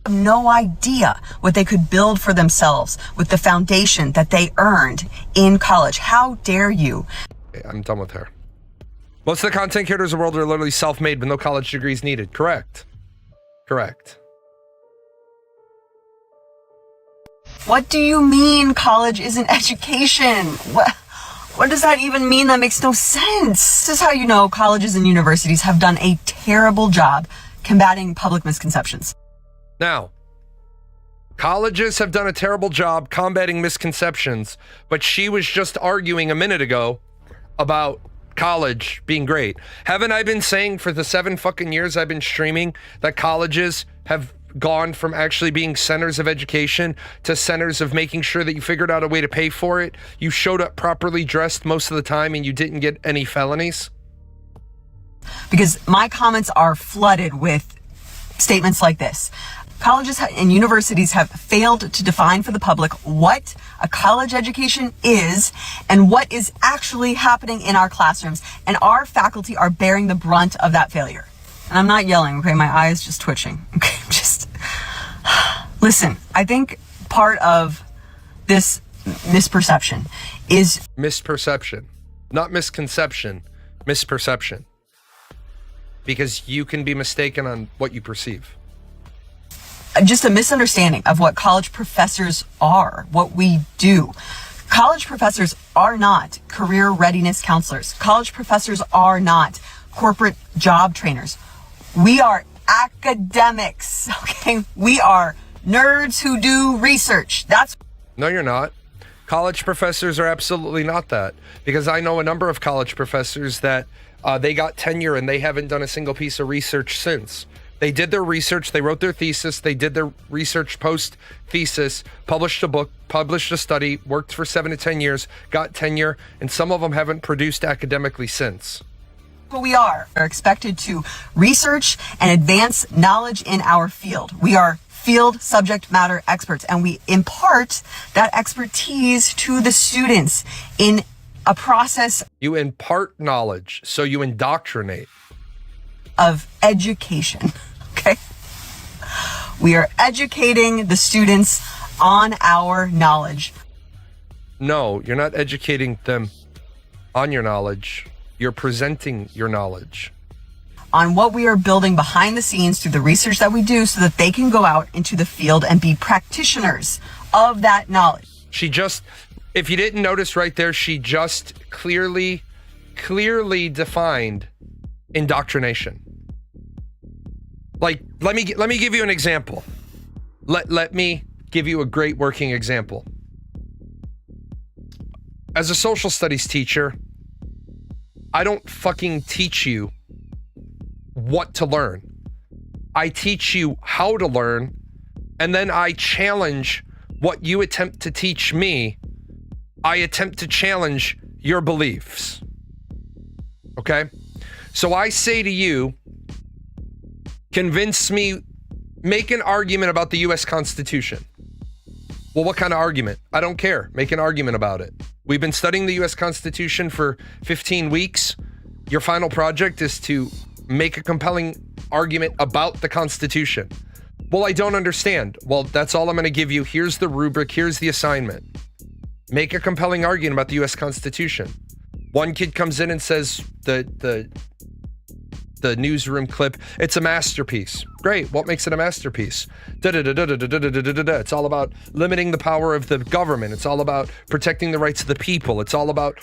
S21: Have no idea what they could build for themselves with the foundation that they earned in college. How dare you?
S1: Okay, I'm done with her. Most of the content creators in the world are literally self-made with no college degrees needed. Correct. Correct.
S21: What do you mean college isn't education? What does that even mean? That makes no sense. This is how you know colleges and universities have done a terrible job combating public misconceptions.
S1: Now, colleges have done a terrible job combating misconceptions, but she was just arguing a minute ago about college being great. Haven't I been saying for the 7 fucking years I've been streaming that colleges have gone from actually being centers of education to centers of making sure that you figured out a way to pay for it, you showed up properly dressed most of the time, and you didn't get any felonies?
S21: Because my comments are flooded with statements like this. Colleges and universities have failed to define for the public what a college education is and what is actually happening in our classrooms, and our faculty are bearing the brunt of that failure. And I'm not yelling, okay? My eye is just twitching. Okay, just listen. I think part of this misperception is
S1: misperception, not misconception, misperception. Because you can be mistaken on what you perceive.
S21: Just a misunderstanding of what college professors are, what we do. College professors are not career readiness counselors. College professors are not corporate job trainers. We are academics, okay? We are nerds who do research. No,
S1: you're not. College professors are absolutely not that, because I know a number of college professors that they got tenure and they haven't done a single piece of research since. They did their research, they wrote their thesis, they did their research post-thesis, published a book, published a study, worked for 7 to 10 years, got tenure, and some of them haven't produced academically since.
S21: Who we are expected to research and advance knowledge in our field. We are field subject matter experts, and we impart that expertise to the students in a process.
S1: You impart knowledge, so you indoctrinate.
S21: Of education, okay? We are educating the students on our knowledge.
S1: No, you're not educating them on your knowledge. You're presenting your knowledge.
S21: On what we are building behind the scenes through the research that we do so that they can go out into the field and be practitioners of that knowledge.
S1: She just, if you didn't notice right there, she just clearly defined indoctrination. Like, let me give you an example. Let me give you a great working example. As a social studies teacher, I don't fucking teach you what to learn. I teach you how to learn, and then I challenge what you attempt to teach me. I attempt to challenge your beliefs. Okay? So I say to you, convince me, make an argument about the US Constitution. Well, what kind of argument? I don't care. Make an argument about it. We've been studying the US Constitution for 15 weeks. Your final project is to make a compelling argument about the Constitution. Well, I don't understand. Well, that's all I'm going to give you. Here's the rubric. Here's the assignment. Make a compelling argument about the US Constitution. One kid comes in and says the newsroom clip, it's a masterpiece. Great. What makes it a masterpiece? It's all about limiting the power of the government. It's all about protecting the rights of the people. It's all about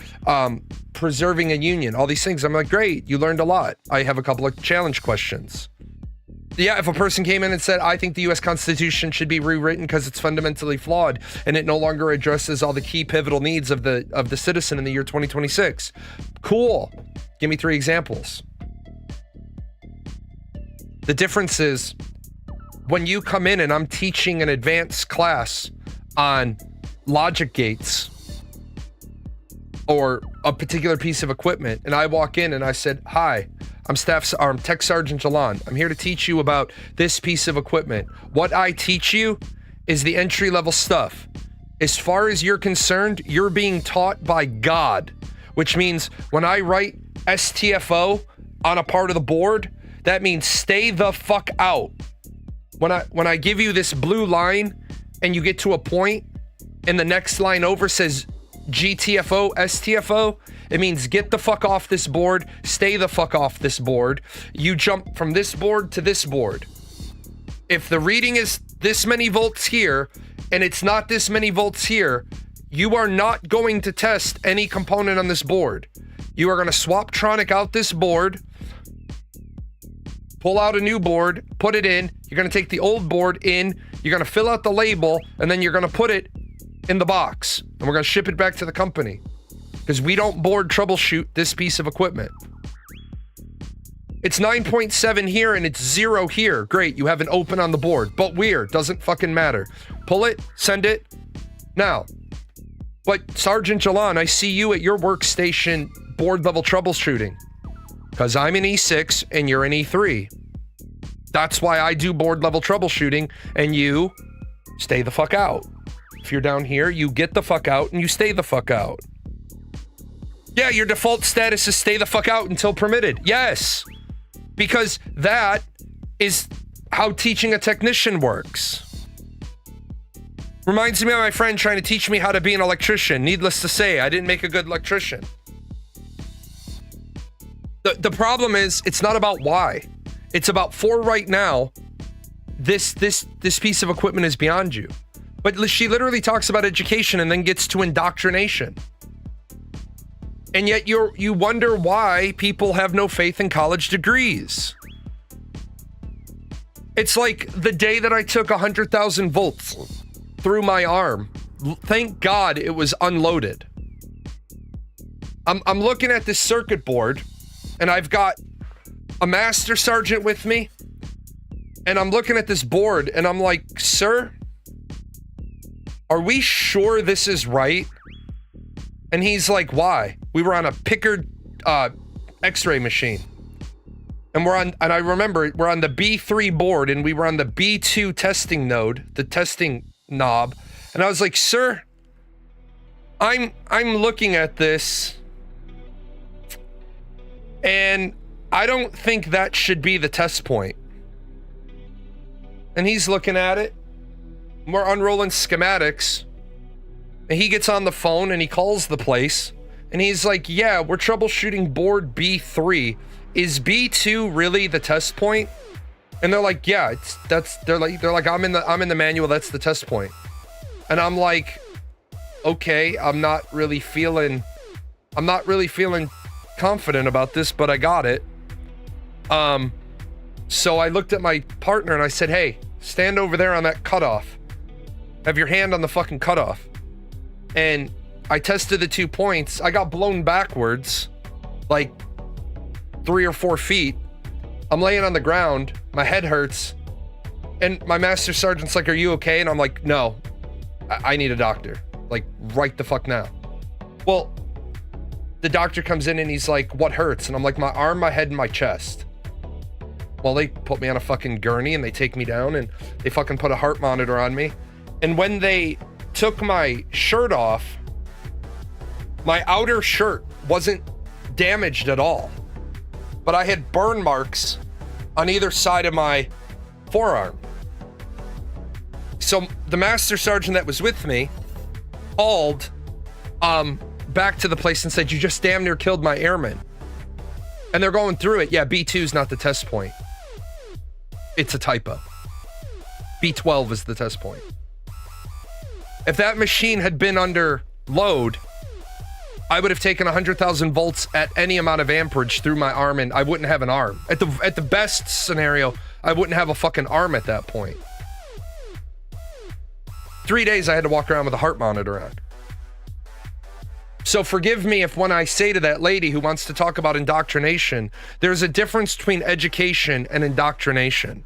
S1: preserving a union. All these things. I'm like, great. You learned a lot. I have a couple of challenge questions. Yeah, if a person came in and said, I think the US Constitution should be rewritten because it's fundamentally flawed and it no longer addresses all the key pivotal needs of the citizen in the year 2026. Cool. Give me 3 examples. The difference is when you come in and I'm teaching an advanced class on logic gates or a particular piece of equipment, and I walk in and I said, hi, I'm Tech Sergeant Jalan. I'm here to teach you about this piece of equipment. What I teach you is the entry-level stuff. As far as you're concerned, you're being taught by God, which means when I write STFO on a part of the board, that means stay the fuck out. When I give you this blue line and you get to a point and the next line over says GTFO, STFO, it means get the fuck off this board, stay the fuck off this board. You jump from this board to this board. If the reading is this many volts here and it's not this many volts here, you are not going to test any component on this board. You are going to swap Tronic out this board, pull out a new board, put it in. You're going to take the old board in. You're going to fill out the label, and then you're going to put it in the box. And we're going to ship it back to the company. Because we don't board troubleshoot this piece of equipment. It's 9.7 here and it's 0 here. Great, you have an open on the board. But weird, doesn't fucking matter. Pull it, send it. Now, but Sergeant Jalan, I see you at your workstation board level troubleshooting. Because I'm an E6 and you're an E3. That's why I do board level troubleshooting and you stay the fuck out. If you're down here, you get the fuck out and you stay the fuck out. Yeah, your default status is stay the fuck out until permitted. Yes, because that is how teaching a technician works. Reminds me of my friend trying to teach me how to be an electrician. Needless to say, I didn't make a good electrician. The problem is, it's not about why. It's about for right now, this piece of equipment is beyond you. But she literally talks about education and then gets to indoctrination. And yet you wonder why people have no faith in college degrees. It's like the day that I took 100,000 volts through my arm Thank God it was unloaded. I'm looking at this circuit board, and I've got a master sergeant with me, and I'm looking at this board, and I'm like, sir, are we sure this is right? And he's like, why? We were on a Pickard x-ray machine. And I remember we're on the B3 board, and we were on the B2 testing node, the testing knob. And I was like, sir, I'm looking at this, and I don't think that should be the test point. And he's looking at it. We're unrolling schematics. And he gets on the phone and he calls the place. And he's like, yeah, we're troubleshooting board B3. Is B2 really the test point? And they're like, yeah, they're like, I'm in the manual, that's the test point. And I'm like, okay, I'm not really feeling confident about this, but I got it. So I looked at my partner and I said, hey, stand over there on that cutoff. Have your hand on the fucking cutoff. And I tested the 2 points. I got blown backwards, like 3 or 4 feet. I'm laying on the ground. My head hurts. And my master sergeant's like, are you okay? And I'm like, no, I need a doctor. Like, right the fuck now. Well, the doctor comes in and he's like, what hurts? And I'm like, my arm, my head, and my chest. Well, they put me on a fucking gurney and they take me down and they fucking put a heart monitor on me. And when they took my shirt off, my outer shirt wasn't damaged at all, but I had burn marks on either side of my forearm. So the master sergeant that was with me called back to the place and said, you just damn near killed my airman. And they're going through it. Yeah, B2 is not the test point. It's a typo. B12 is the test point. If that machine had been under load, I would have taken 100,000 volts at any amount of amperage through my arm, and I wouldn't have an arm. At the best scenario, I wouldn't have a fucking arm at that point. 3 days I had to walk around with a heart monitor on. So forgive me if when I say to that lady who wants to talk about indoctrination, there's a difference between education and indoctrination.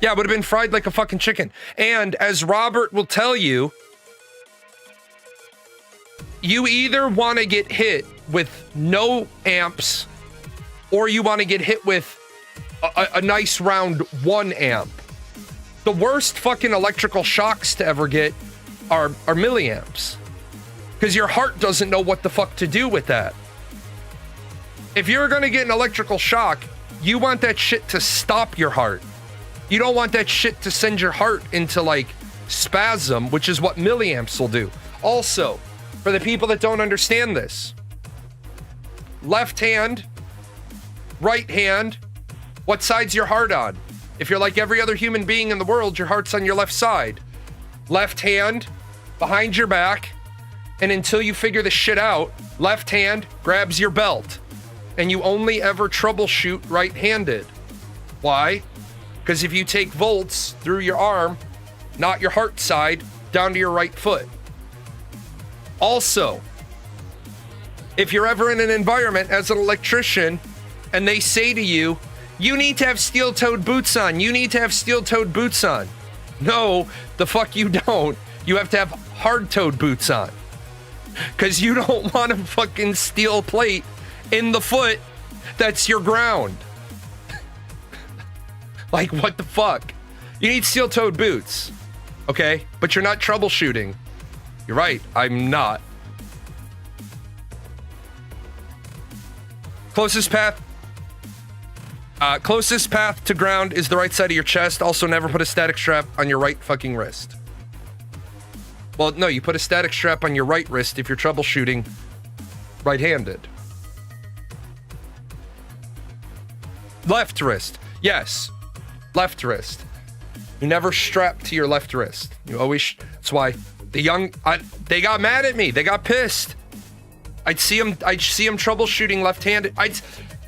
S1: Yeah, it would have been fried like a fucking chicken. And as Robert will tell you, you either want to get hit with no amps or you want to get hit with a nice round 1 amp. The worst fucking electrical shocks to ever get are milliamps. Because your heart doesn't know what the fuck to do with that. If you're going to get an electrical shock, you want that shit to stop your heart. You don't want that shit to send your heart into like spasm, which is what milliamps will do. Also, for the people that don't understand this, left hand, right hand, what side's your heart on? If you're like every other human being in the world, your heart's on your left side. Left hand, behind your back, and until you figure this shit out, left hand grabs your belt. And you only ever troubleshoot right-handed. Why? Because if you take volts through your arm, not your heart side, down to your right foot. Also, if you're ever in an environment as an electrician and they say to you, you need to have steel-toed boots on, you need to have steel-toed boots on. No, the fuck you don't. You have to have hard-toed boots on. Because you don't want a fucking steel plate in the foot that's your ground. Like, what the fuck? You need steel-toed boots, okay? But you're not troubleshooting. You're right, I'm not. Closest path to ground is the right side of your chest. Also, never put a static strap on your right fucking wrist. Well, no, you put a static strap on your right wrist if you're troubleshooting right-handed. Left wrist. Yes. Left wrist. You never strap to your left wrist. You always... That's why they got mad at me. They got pissed. I'd see them troubleshooting left-handed.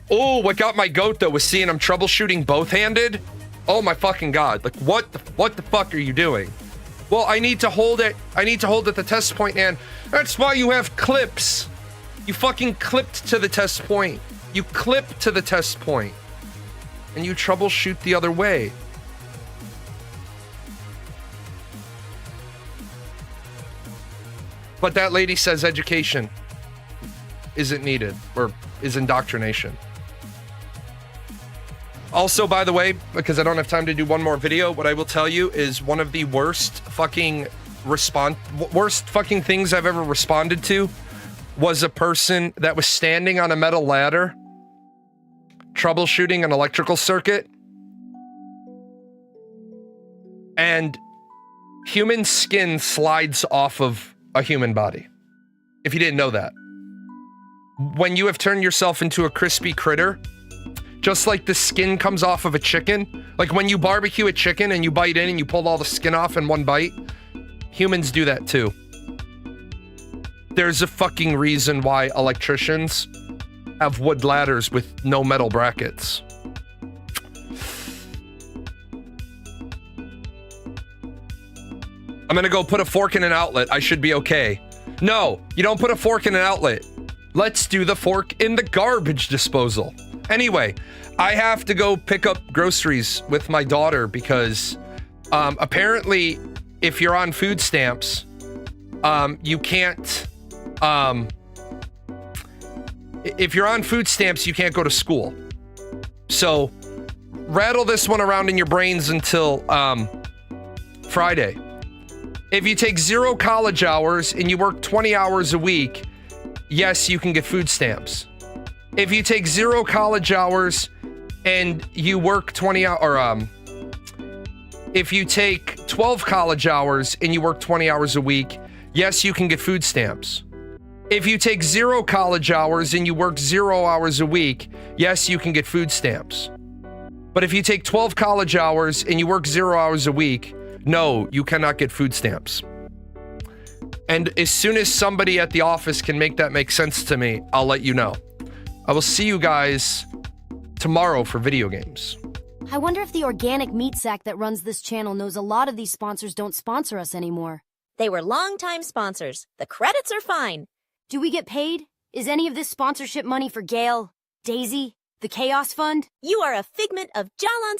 S1: What got my goat, though, was seeing them troubleshooting both-handed. Oh, my fucking God. Like, what the fuck are you doing? Well, I need to hold it. I need to hold at the test point, and that's why you have clips. You fucking clipped to the test point. You clip to the test point. And you troubleshoot the other way. But that lady says education isn't needed, or is indoctrination. Also, by the way, because I don't have time to do one more video, what I will tell you is one of the worst fucking things I've ever responded to was a person that was standing on a metal ladder troubleshooting an electrical circuit, and human skin slides off of a human body. If you didn't know that. When you have turned yourself into a crispy critter, just like the skin comes off of a chicken, like when you barbecue a chicken and you bite in and you pull all the skin off in one bite, humans do that too. There's a fucking reason why electricians have wood ladders with no metal brackets. I'm gonna go put a fork in an outlet. I should be okay. No, you don't put a fork in an outlet. Let's do the fork in the garbage disposal. Anyway, I have to go pick up groceries with my daughter because apparently if you're on food stamps, you can't, if you're on food stamps, you can't go to school. So rattle this one around in your brains until Friday. If you take 0 college hours and you work 20 hours a week, yes, you can get food stamps. If you take 0 college hours and you work 20 hours, or if you take 12 college hours and you work 20 hours a week, yes, you can get food stamps. If you take 0 college hours and you work 0 hours a week, yes, you can get food stamps. But if you take 12 college hours and you work 0 hours a week, no, you cannot get food stamps. And as soon as somebody at the office can make that make sense to me, I'll let you know. I will see you guys tomorrow for video games.
S3: I wonder if the organic meat sack that runs this channel knows a lot of these sponsors don't sponsor us anymore.
S22: They were longtime sponsors. The credits are fine.
S3: Do we get paid? Is any of this sponsorship money for Gail, Daisy, the Chaos Fund?
S22: You are a figment of Jalan's